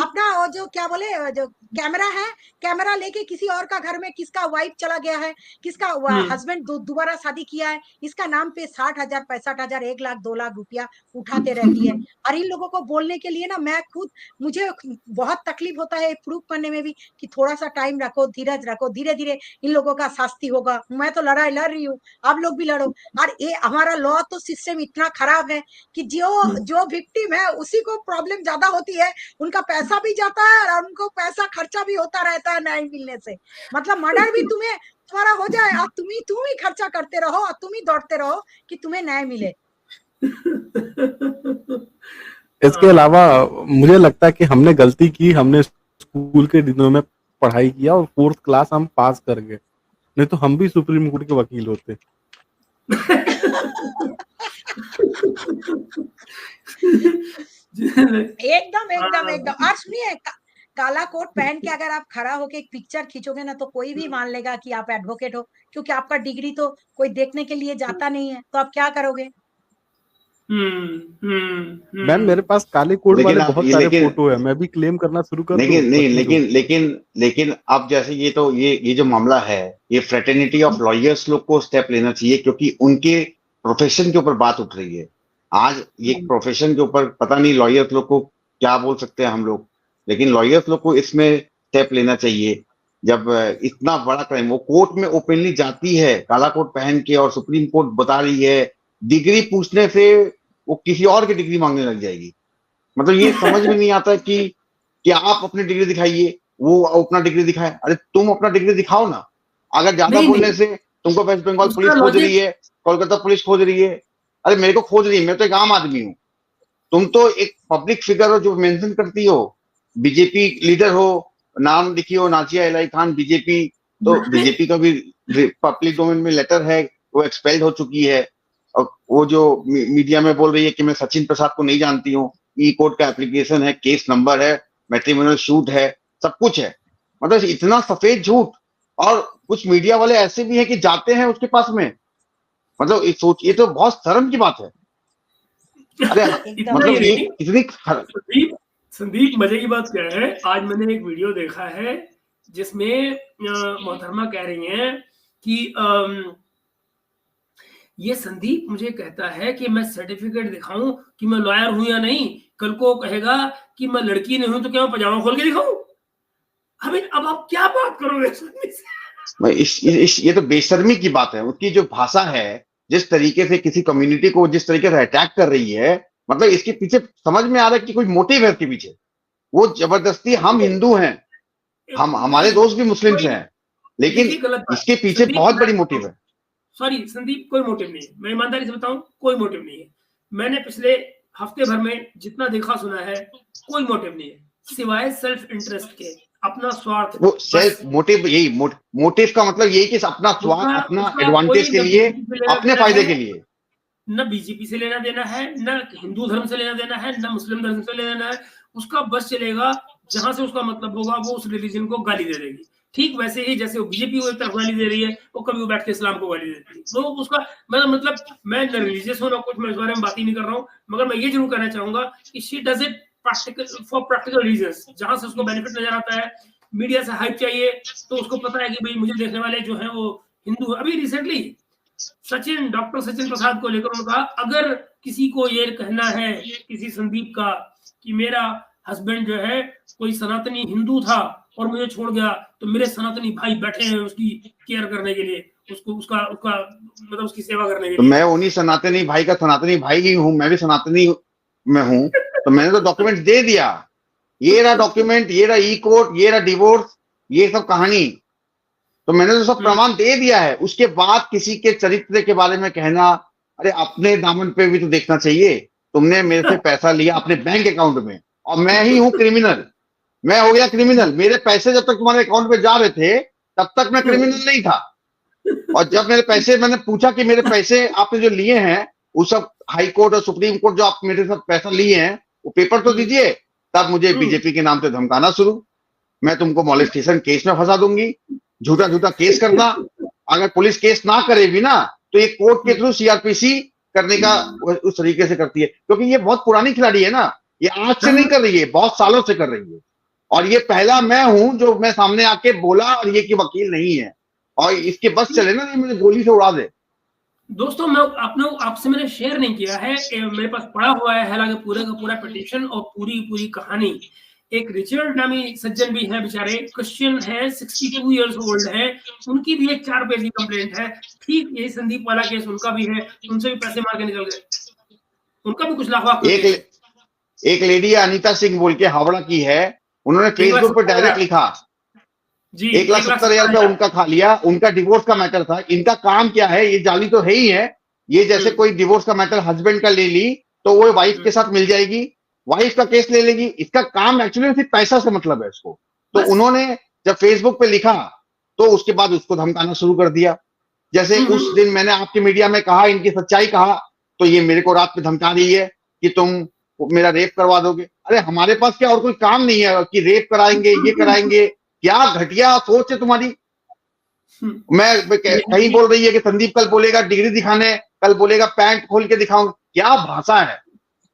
अपना जो क्या बोले जो कैमरा लेके किसी और का घर में, किसका वाइफ चला गया है, किसका हस्बैंड दोबारा शादी किया है, इसका नाम पे 60,000 65,000 1 लाख 2 लाख रुपया उठाते रहती है। और इन लोगों को बोलने के लिए ना मैं खुद, मुझे बहुत तकलीफ होता है प्रूफ करने में भी कि थोड़ा सा टाइम रखो, धीरज रखो, धीरे धीरे इन लोगों का शास्ति होगा। मैं तो लड़ रही हूँ, आप लोग भी लड़ो। और ये हमारा लॉ तो सिस्टम इतना खराब है कि जो विक्टिम है उसी को प्रॉब्लम ज्यादा होती है, उनका पैसा भी जाता है और उनको पैसा खर्चा भी होता रहता है न्याय मिलने से। मतलब मर्डर भी तुम्हारा हो जाए और तुम ही खर्चा करते रहो और तुम ही दौड़ते रहो कि तुम्हें न्याय मिले। इसके अलावा मुझे लगता है कि हमने गलती की, हमने स्कूल के दिनों में पढ़ाई किया और 4th क्लास हम पास कर गए, नहीं तो हम भी सुप्रीम कोर्ट के वकील होते। एकदम। और सुनिए, काला कोट पहन के अगर आप खड़ा होके एक पिक्चर खींचोगे ना, तो कोई भी मान लेगा कि आप एडवोकेट हो, क्योंकि आपका डिग्री तो कोई देखने के लिए जाता नहीं है। तो आप क्या करोगे? मैम मेरे पास काले कोट वाले बहुत सारे फोटो है, मैं भी क्लेम करना शुरू कर दूं। लेकिन अब जैसे ये जो मामला है, ये फ्रेटर्निटी ऑफ लॉयर्स लोग को स्टेप लेना चाहिए, क्योंकि उनके प्रोफेशन के ऊपर बात उठ रही है। आज ये प्रोफेशन के ऊपर पता नहीं लॉयर्स लोग को क्या बोल सकते हैं हम लोग, लेकिन लॉयर्स लोग को इसमें स्टेप लेना चाहिए। जब इतना बड़ा क्राइम वो कोर्ट में ओपनली जाती है काला कोट पहन के, और सुप्रीम कोर्ट बता रही है डिग्री पूछने से वो किसी और की डिग्री मांगने लग जाएगी। मतलब ये समझ में नहीं आता कि आप अपनी डिग्री दिखाइए, वो अपना डिग्री दिखाए। अरे तुम अपना डिग्री दिखाओ ना। अगर ज्यादा बोलने से तुमको वेस्ट बंगाल पुलिस खोज रही है, कोलकाता पुलिस खोज रही है, अरे मेरे को खोज रही है, मैं तो एक आम आदमी हूँ। तुम तो एक पब्लिक फिगर हो जो मेंशन करती हो, बीजेपी लीडर हो, नाम लिखी हो नाजिया इलाही खान बीजेपी, तो बीजेपी का भी पब्लिक डोमेन में लेटर है, वो एक्सपेल्ड हो चुकी है। और वो जो मीडिया में बोल रही है कि मैं सचिन प्रसाद को नहीं जानती हूँ, ई कोर्ट का एप्लीकेशन है, केस नंबर है, मैट्रिमोनियल शूट है, सब कुछ है। मतलब इतना सफेद झूठ। और कुछ मीडिया वाले ऐसे भी हैं कि जाते हैं उसके पास में, मतलब ये तो बहुत शर्म की बात है। अरे मतलब ये कितनी संदीप मजे की बात क्या है, आज मैंने एक वीडियो देखा है जिसमें मोहतरमा कह रही हैं कि ये संदीप मुझे कहता है कि मैं सर्टिफिकेट दिखाऊं कि मैं लॉयर हूं या नहीं, कल को कहेगा कि मैं लड़की नहीं हूं तो क्या मैं पजामा खोल के दिखाऊं? अब आप क्या बात करोगे? ये तो बेशर्मी की बात है। उसकी जो भाषा है, जिस तरीके से किसी कम्युनिटी को जिस तरीके से अटैक कर रही है, मतलब इसके पीछे समझ में आ रहा है कि कोई मोटिव है इसके पीछे। वो जबरदस्ती, हम हिंदू हैं, हमारे दोस्त भी मुस्लिम्स हैं, लेकिन इसके पीछे बहुत बड़ी मोटिव है। सॉरी संदीप, कोई मोटिव नहीं है, मैं ईमानदारी से बताऊं, कोई मोटिव नहीं है। मैंने पिछले हफ्ते भर में जितना देखा सुना है, कोई मोटिव नहीं है सिवाय सेल्फ इंटरेस्ट के, अपना स्वार्थ। वो सेल्फ मोटिव, यही मोटिव का मतलब यही कि अपना स्वार्थ, अपना एडवांटेज के लिए, अपने फायदे के लिए। न बीजेपी से लेना देना है, न हिंदू धर्म से लेना देना है, न मुस्लिम धर्म से लेना देना है। उसका बस चलेगा जहां से उसका मतलब होगा, वो उस रिलीजन को गाली दे देगी। ठीक वैसे ही जैसे वो बीजेपी को एक तरफ गाली दे रही है, वो कभी वो बैठ के इस्लाम को गाली देती है। तो उसका मतलब मैं न रिलीजियस हूं ना कुछ, मैं इस बारे में बात ही नहीं कर रहा हूँ, मगर मैं ये जरूर कहना चाहूंगा कि she does it for practical reasons, जहां से उसको बेनिफिट नजर आता है। मीडिया से हाइप चाहिए तो उसको पता है कि भाई मुझे देखने वाले जो हैं वो हिंदू। अभी रिसेंटली डॉक्टर सचिन प्रसाद को लेकर उन्होंने कहा, अगर किसी को ये कहना है किसी संदीप का कि मेरा हस्बैंड जो है कोई सनातनी हिंदू था और मुझे छोड़ गया, तो मेरे सनातनी भाई बैठे हैं उसकी केयर करने के लिए, उसका मतलब उसकी सेवा करने के लिए। तो मैं उन्हीं सनातनी भाई का सनातनी भाई ही हूँ, मैं भी सनातनी में हूँ, तो मैंने तो डॉक्यूमेंट दे दिया। ये रहा डॉक्यूमेंट, ये रहा ई कोर्ट, ये रहा डिवोर्स, ये सब कहानी, तो मैंने तो सब प्रमाण दे दिया है। उसके बाद किसी के चरित्र के बारे में कहना, अरे अपने दामन पे भी तो देखना चाहिए। तुमने मेरे से पैसा लिया अपने बैंक अकाउंट में, और मैं ही हूं क्रिमिनल, मैं हो गया क्रिमिनल। मेरे पैसे जब तक तुम्हारे अकाउंट में जा रहे थे तब तक मैं क्रिमिनल नहीं था, और जब मेरे पैसे, मैंने पूछा कि मेरे पैसे आपने जो लिए हैं वो सब हाई कोर्ट और सुप्रीम कोर्ट जो आप मेरे साथ पैसा लिए हैं वो पेपर तो दीजिए, तब मुझे बीजेपी के नाम से धमकाना शुरू, मैं तुमको मॉलेस्टेशन केस में फंसा दूंगी, झूठा केस करना। अगर पुलिस केस ना करे भी ना तो ये कोर्ट के थ्रू सीआरपीसी करने का उस तरीके से करती है, क्योंकि ये बहुत पुरानी खिलाड़ी है ना, ये आज से नहीं कर रही है, बहुत सालों से कर रही है। और ये पहला मैं हूं जो मैं सामने आके बोला, और ये कि वकील नहीं है, और इसके बस चले ना, मुझे गोली से उड़ा दे। दोस्तों मैं आपसे मैंने शेयर नहीं किया है, मेरे पास पड़ा हुआ है हालांकि पूरे का पूरा पिटीशन और पूरी कहानी। एक रिचर्ड नामी सज्जन भी है, बेचारे क्रिश्चियन है, 62 इयर्स ओल्ड है, उनकी भी एक 4 पेज की कंप्लेंट है। ठीक यही संदीप वाला केस उनका भी है, उनसे भी पैसे मार के निकल गए, उनका भी कुछ लाख। एक लेडी अनीता सिंह बोल के हावड़ा की है, उन्होंने फेसबुक पर डायरेक्ट लिखा, 1,70,000 रुपया उनका खा लिया, उनका डिवोर्स का मैटर था। इनका काम क्या है, ये जाली तो है ही है, ये जैसे कोई डिवोर्स का मैटर हस्बैंड का ले ली तो वो वाइफ के साथ मिल जाएगी, वाइफ का केस ले लेगी। इसका काम एक्चुअली सिर्फ पैसा से मतलब है इसको। तो उन्होंने जब फेसबुक पे लिखा तो उसके बाद उसको धमकाना शुरू कर दिया। जैसे उस दिन मैंने आपके मीडिया में कहा, इनकी सच्चाई कहा, तो ये मेरे को रात में धमका रही है कि तुम मेरा रेप करवा दोगे। अरे हमारे पास क्या और कोई काम नहीं है कि रेप कराएंगे, ये कराएंगे? क्या घटिया सोच है तुम्हारी। मैं कहीं बोल रही है कि संदीप कल बोलेगा डिग्री दिखाने, कल बोलेगा पैंट खोल के दिखाऊं, क्या भाषा है।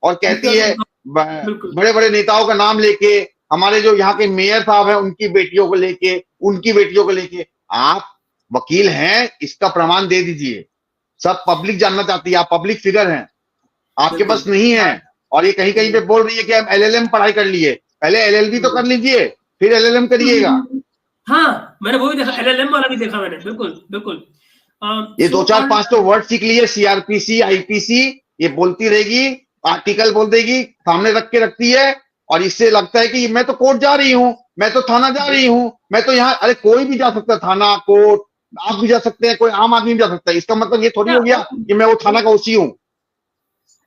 और कहती है बड़े बड़े नेताओं का नाम लेके, हमारे जो यहाँ के मेयर साहब हैं उनकी बेटियों को लेके, उनकी बेटियों को लेके। आप वकील हैं, इसका प्रमाण दे दीजिए। सब पब्लिक जानना चाहती है, आप पब्लिक फिगर हैं, आपके पास नहीं है। और ये कहीं कहीं पे बोल रही है कि हम LLM पढ़ाई कर लिए, पहले LLB तो कर लीजिए फिर LLM करिएगा। हाँ मैंने वो भी देखा, LLM वाला भी देखा मैंने, बिल्कुल। ये 2-4-5 तो वर्ड सीख लिए, CRPC IPC, ये बोलती रहेगी, आर्टिकल बोल देगी, सामने रख के रखती है, और इससे लगता है कि मैं तो कोर्ट जा रही हूँ, मैं तो थाना जा रही हूँ, मैं तो यहाँ। अरे कोई भी जा सकता है थाना, कोर्ट, आप भी जा सकते हैं, कोई आम आदमी भी जा सकता है। इसका मतलब ये थोड़ी हो गया कि मैं वो थाना का ओसी हूँ।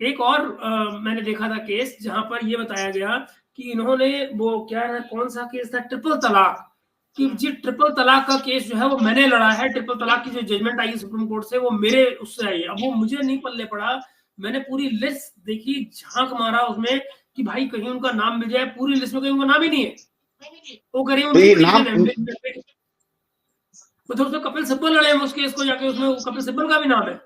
एक और मैंने देखा था केस जहां पर ये बताया गया कि इन्होंने वो क्या है, कौन सा केस था, ट्रिपल तलाक, कि जी ट्रिपल तलाक का केस जो है वो मैंने लड़ा है। ट्रिपल तलाक की जो जजमेंट आई सुप्रीम कोर्ट से वो मेरे उससे आई है। अब वो मुझे नहीं पल्ले पड़ा, मैंने पूरी लिस्ट देखी, झांक मारा उसमें कि भाई कहीं उनका नाम मिल जाए, पूरी लिस्ट में कहीं उनका नाम ही नहीं है, वो करें तो ये नाम तो कपिल सिब्बल लड़े हैं उस केस को जाके, उसमें कपिल सिब्बल का भी नाम है।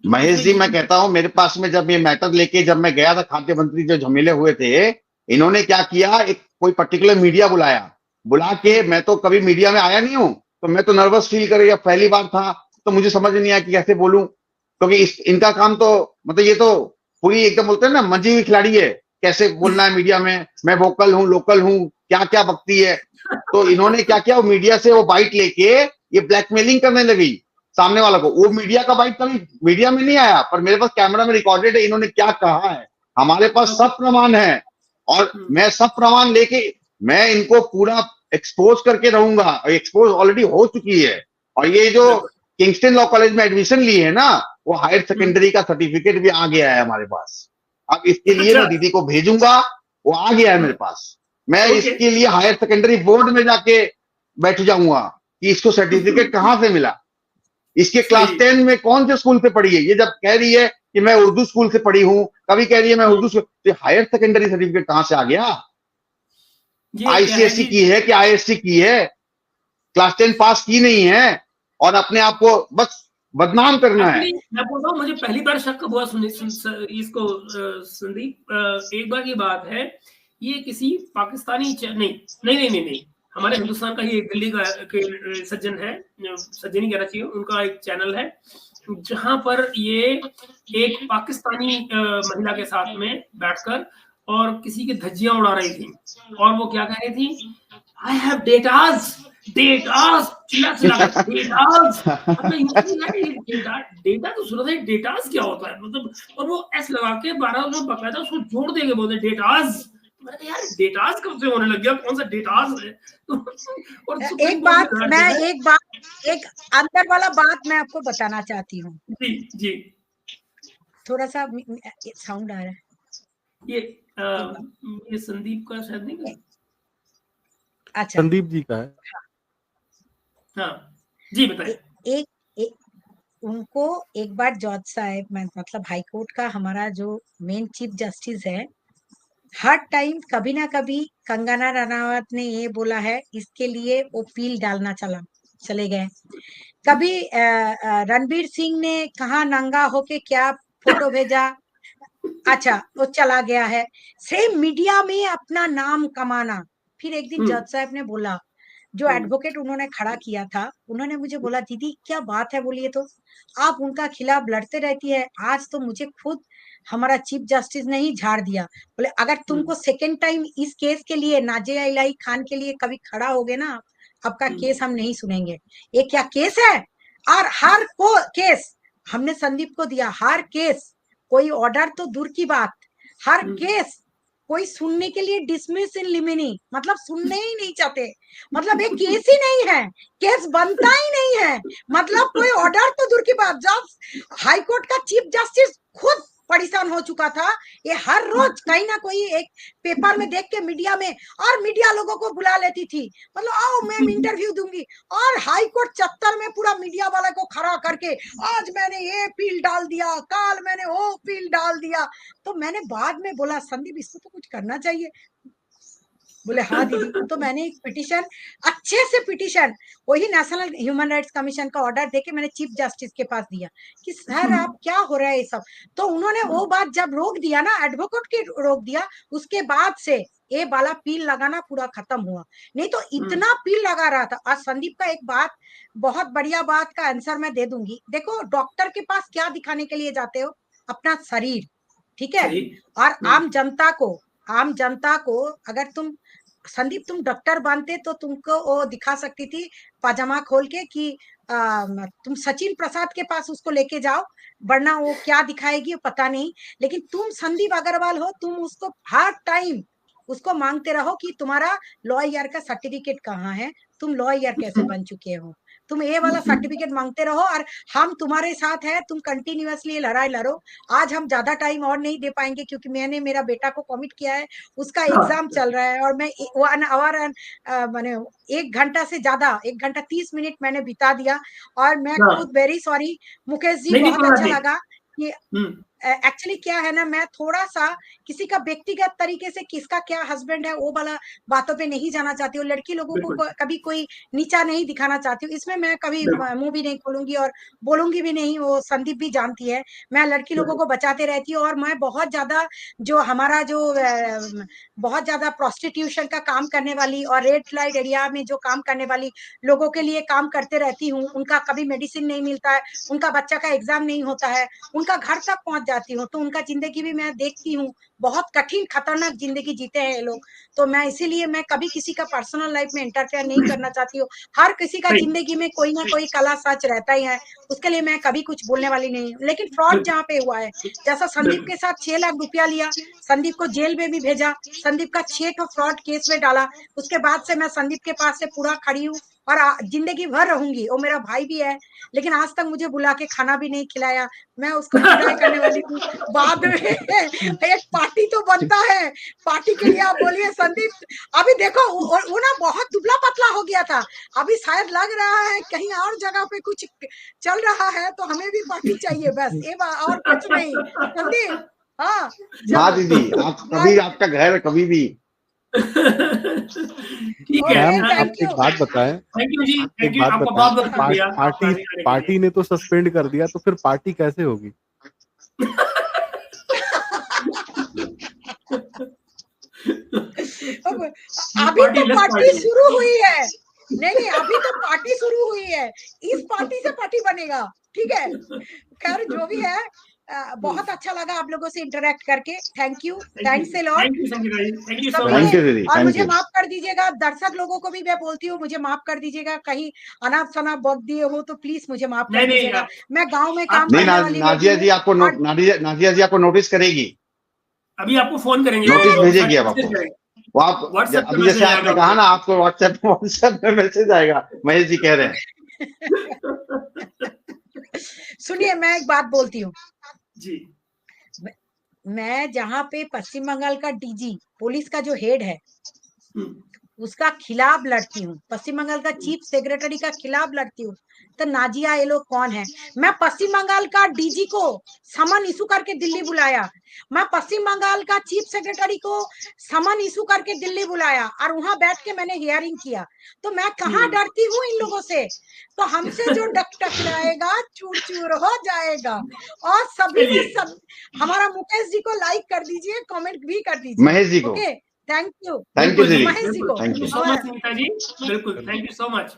महेश जी, मैं कहता हूं मेरे पास में जब ये मैटर लेके जब मैं गया था, खाद्य मंत्री जो झमेले हुए थे, इन्होंने क्या किया, एक कोई पर्टिकुलर मीडिया बुला के, मैं तो कभी मीडिया में आया नहीं हूं, तो मैं तो नर्वस फील कर रही, पहली बार था तो मुझे समझ नहीं आया कि कैसे बोलूं, क्योंकि इनका काम तो मतलब ये तो पूरी एकदम बोलते हैं ना मंजी हुई खिलाड़ी है, कैसे बोलना है मीडिया में, मैं वोकल हूँ लोकल हूँ, क्या क्या बकती है। तो इन्होंने क्या किया, वो मीडिया से वो बाइट लेके ये ब्लैकमेलिंग करने लगी सामने वाला को। वो मीडिया का बाइट कभी मीडिया में नहीं आया, पर मेरे पास कैमरा में रिकॉर्डेड है, इन्होंने क्या कहा है, हमारे पास सब प्रमाण है, और मैं सब प्रमाण लेके मैं इनको पूरा एक्सपोज करके रहूंगा, एक्सपोज ऑलरेडी हो चुकी है। और ये जो किंगस्टन लॉ कॉलेज में एडमिशन ली है ना, वो हायर सेकेंडरी का सर्टिफिकेट भी आ गया है हमारे पास। अब इसके लिए मैं दीदी को भेजूंगा, वो आ गया है मेरे पास, मैं इसके लिए हायर सेकेंडरी बोर्ड में जाके बैठ जाऊंगा कि इसको सर्टिफिकेट कहाँ से मिला, इसके क्लास 10 में कौन से स्कूल से पढ़ी है। ये जब कह रही है कि मैं उर्दू स्कूल से पढ़ी हूँ, कभी कह रही है मैं उर्दू स्कूल, तो हायर सेकेंडरी सर्टिफिकेट कहाँ से आ गया, आईसीएसई की है कि आईएससी की है, क्लास 10 पास की नहीं है, और अपने आप को बस बदनाम करना है। मैं बोल रहा हूँ, मुझे पहली बार शक हुआ इसको संदीप, एक बार की बात है, ये किसी पाकिस्तानी नहीं, हमारे हिंदुस्तान का ही एक दिल्ली का सज्जन है, सज्जन ही कहना चाहिए, उनका एक चैनल है जहां पर ये एक पाकिस्तानी महिला के साथ में बैठकर और किसी की धज्जियां उड़ा रही थी, और वो क्या कह रही थी, आई हैव डेटाज, चिल्ला डेटाज, डेटा तो सुना था, डेटाज क्या होता है मतलब, और वो एस लगा के 12 में बकायदा उसको जोड़ देंगे, बोलते डेटाज। मैंने कहा यार डेटाज कब से होने लग गया, कौन सा डेटाज है। और एक अंदर वाला बात मैं आपको बताना चाहती हूँ। जी थोड़ा सा साउंड आ रहा है, ये संदीप का शायद नहीं है। अच्छा, संदीप जी का है। हाँ जी बताइए। उनको एक बार जज साहब, मतलब हाई कोर्ट का हमारा जो मेन चीफ जस्टिस है, हर टाइम कभी ना कभी कंगना रनावत ने ये बोला है, इसके लिए वो पील डालना चले गए। कभी रणबीर सिंह ने कहा नंगा होके क्या फोटो भेजा, अच्छा वो चला गया है, सेम मीडिया में अपना नाम कमाना। फिर एक दिन जज साहब ने बोला, जो एडवोकेट उन्होंने खड़ा किया था, उन्होंने मुझे बोला, दीदी क्या बात है, बोलिए तो, आप उनका खिलाफ लड़ते रहती है, आज तो मुझे खुद हमारा चीफ जस्टिस ने ही झाड़ दिया। बोले अगर तुमको सेकेंड टाइम इस केस के लिए, नाजिया इलाही खान के लिए कभी खड़ा होगे ना, आपका केस हम नहीं सुनेंगे। ये क्या केस है, और हर को केस हमने संदीप को दिया, हर केस, कोई ऑर्डर तो दूर की बात, हर केस कोई सुनने के लिए डिसमिस इन लिमिनी, मतलब सुनने ही नहीं चाहते, मतलब एक केस ही नहीं है, केस बनता ही नहीं है, मतलब कोई ऑर्डर तो दूर की बात। जब हाई कोर्ट का चीफ जस्टिस खुद परेशान हो चुका था, ये हर रोज कहीं ना कोई एक पेपर में देख के मीडिया में, और मीडिया लोगों को बुला लेती थी, मतलब आओ मैम इंटरव्यू दूंगी, और हाई कोर्ट चत्तर में पूरा मीडिया वाला को खड़ा करके, आज मैंने ये पील डाल दिया, कल मैंने वो पील डाल दिया। तो मैंने बाद में बोला, संदीप इसको तो कुछ करना चाहिए। बोले हाँ दीदी, तो मैंने एक पिटीशन, अच्छे से पिटीशन, वही नेशनल ह्यूमन राइट्स कमीशन का ऑर्डर देके मैंने चीफ जस्टिस के पास दिया कि सर आप क्या हो रहा है ये सब। तो उन्होंने वो बात जब रोक दिया ना, एडवोकेट के रोक दिया, उसके बाद से ये वाला पील लगाना पूरा खत्म हुआ, नहीं तो इतना पील लगा रहा था। आज संदीप का एक बात, बहुत बढ़िया बात का आंसर मैं दे दूंगी। देखो डॉक्टर के पास क्या दिखाने के लिए जाते हो, अपना शरीर, ठीक है, और आम जनता को अगर तुम, संदीप तुम डॉक्टर बनते तो तुमको वो दिखा सकती थी पाजामा खोल के कि तुम सचिन प्रसाद के पास उसको लेके जाओ, वरना वो क्या दिखाएगी पता नहीं। लेकिन तुम संदीप अग्रवाल हो, तुम उसको हर टाइम उसको मांगते रहो कि तुम्हारा लॉयर का सर्टिफिकेट कहाँ है, तुम लॉयर कैसे बन चुके हो, तुम ये वाला सर्टिफिकेट मांगते रहो, और हम तुम्हारे साथ है, तुम कंटिन्यूअसली लड़ाई लड़ो। आज हम ज्यादा टाइम और नहीं दे पाएंगे, क्योंकि मैंने मेरा बेटा को कमिट किया है, उसका एग्जाम चल रहा है, और मैं 1 आवर मैंने 1 घंटा से ज्यादा, 1 घंटा 30 मिनट मैंने बिता दिया। और मैं खुद वेरी सॉरी मुकेश जी, बहुत अच्छा लगा कि एक्चुअली क्या है ना, मैं थोड़ा सा किसी का व्यक्तिगत तरीके से किसका क्या हस्बैंड है वो वाला बातों पे नहीं जाना चाहती हूँ। लड़की लोगों को कभी कोई नीचा नहीं दिखाना चाहती हूँ, इसमें मैं कभी मुंह भी नहीं खोलूंगी और बोलूंगी भी नहीं। वो संदीप भी जानती है, मैं लड़की लोगों को बचाते रहती हूँ। और मैं बहुत ज्यादा जो हमारा जो बहुत ज्यादा प्रोस्टिट्यूशन का काम करने वाली और रेड लाइट एरिया में जो काम करने वाली लोगों के लिए काम करते रहती हूँ। उनका कभी मेडिसिन नहीं मिलता है, उनका बच्चा का एग्जाम नहीं होता है, उनका घर तक पहुंच जाती हूँ, तो उनका जिंदगी भी मैं देखती हूँ। बहुत कठिन खतरनाक जिंदगी जीते हैं ये लोग, तो मैं इसीलिए मैं कभी किसी का पर्सनल लाइफ में इंटरफेयर नहीं करना चाहती हूँ। हर किसी का जिंदगी में कोई ना कोई कला सच रहता ही है, उसके लिए मैं कभी कुछ बोलने वाली नहीं हूँ। लेकिन फ्रॉड जहाँ पे हुआ है, जैसा संदीप के साथ 6 लाख रुपया लिया, संदीप को जेल में भी भेजा, संदीप का 6 तो फ्रॉड केस में डाला, उसके बाद से मैं संदीप के पास से पूरा खड़ी हूँ और जिंदगी भर रहूंगी। वो मेरा भाई भी है, लेकिन आज तक मुझे बुला के खाना भी नहीं खिलाया, मैं उसको विदाई करने वाली हूँ। बाद में एक पार्टी तो बनता है, पार्टी के लिए आप बोलिए संदीप। अभी देखो वो ना बहुत दुबला पतला हो गया था, अभी शायद लग रहा है कहीं और जगह पे कुछ चल रहा है, तो हमें भी पार्टी चाहिए बस, ये और कुछ नहीं संदीप। हाँ दीदी, आप कभी आपका घर कभी भी। ठीक है, मैम आप एक बात बताएं, थैंक यू जी, एक बात बताएं, पार्टी ने तो सस्पेंड कर दिया, तो फिर पार्टी कैसे होगी? अभी तो पार्टी शुरू हुई है, नहीं अभी तो पार्टी शुरू हुई है, इस पार्टी से पार्टी बनेगा, ठीक है। खैर जो भी है, बहुत अच्छा लगा आप लोगों से इंटरेक्ट करके। Thank you, thanks a lot. और मुझे माफ कर दीजिएगा, दर्शक लोगों को भी मैं बोलती हूँ, मुझे माफ कर दीजिएगा, कहीं अनाप शनाप बक दिए हो तो प्लीज मुझे माफ कर दीजिएगा। मैं गाँव में काम करने वाली नाजिया जी आपको नाजिया जी आपको नोटिस करेगी, अभी आपको फोन करेंगे, नोटिस भेजेगी अब आपको। अभी जैसे आपने कहा ना, आपको व्हाट्सएप में मैसेज आएगा, महेश जी कह रहे हैं। सुनिए मैं एक बात बोलती हूँ जी, मैं जहाँ पे पश्चिम बंगाल का डीजी पुलिस का जो हेड है उसका खिलाफ लड़ती हूँ, पश्चिम बंगाल का चीफ सेक्रेटरी का खिलाफ लड़ती हूँ, तो नाजिया ये लोग कौन है? मैं पश्चिम बंगाल का डीजी को समन इशू करके दिल्ली बुलाया, मैं पश्चिम बंगाल का चीफ सेक्रेटरी को समन इशू करके दिल्ली बुलाया और वहां बैठ के मैंने हियरिंग किया। तो मैं कहाँ डरती हूँ इन लोगों से? तो हमसे जो टकराएगा चूर चूर हो जाएगा। और सभी ने सब हमारा मुकेश जी को लाइक कर दीजिए, कमेंट भी कर दीजिए, महेश जी को। Okay thank you Mahesh ji को। Thank you so much Nita ji, बिल्कुल थैंक यू सो मच।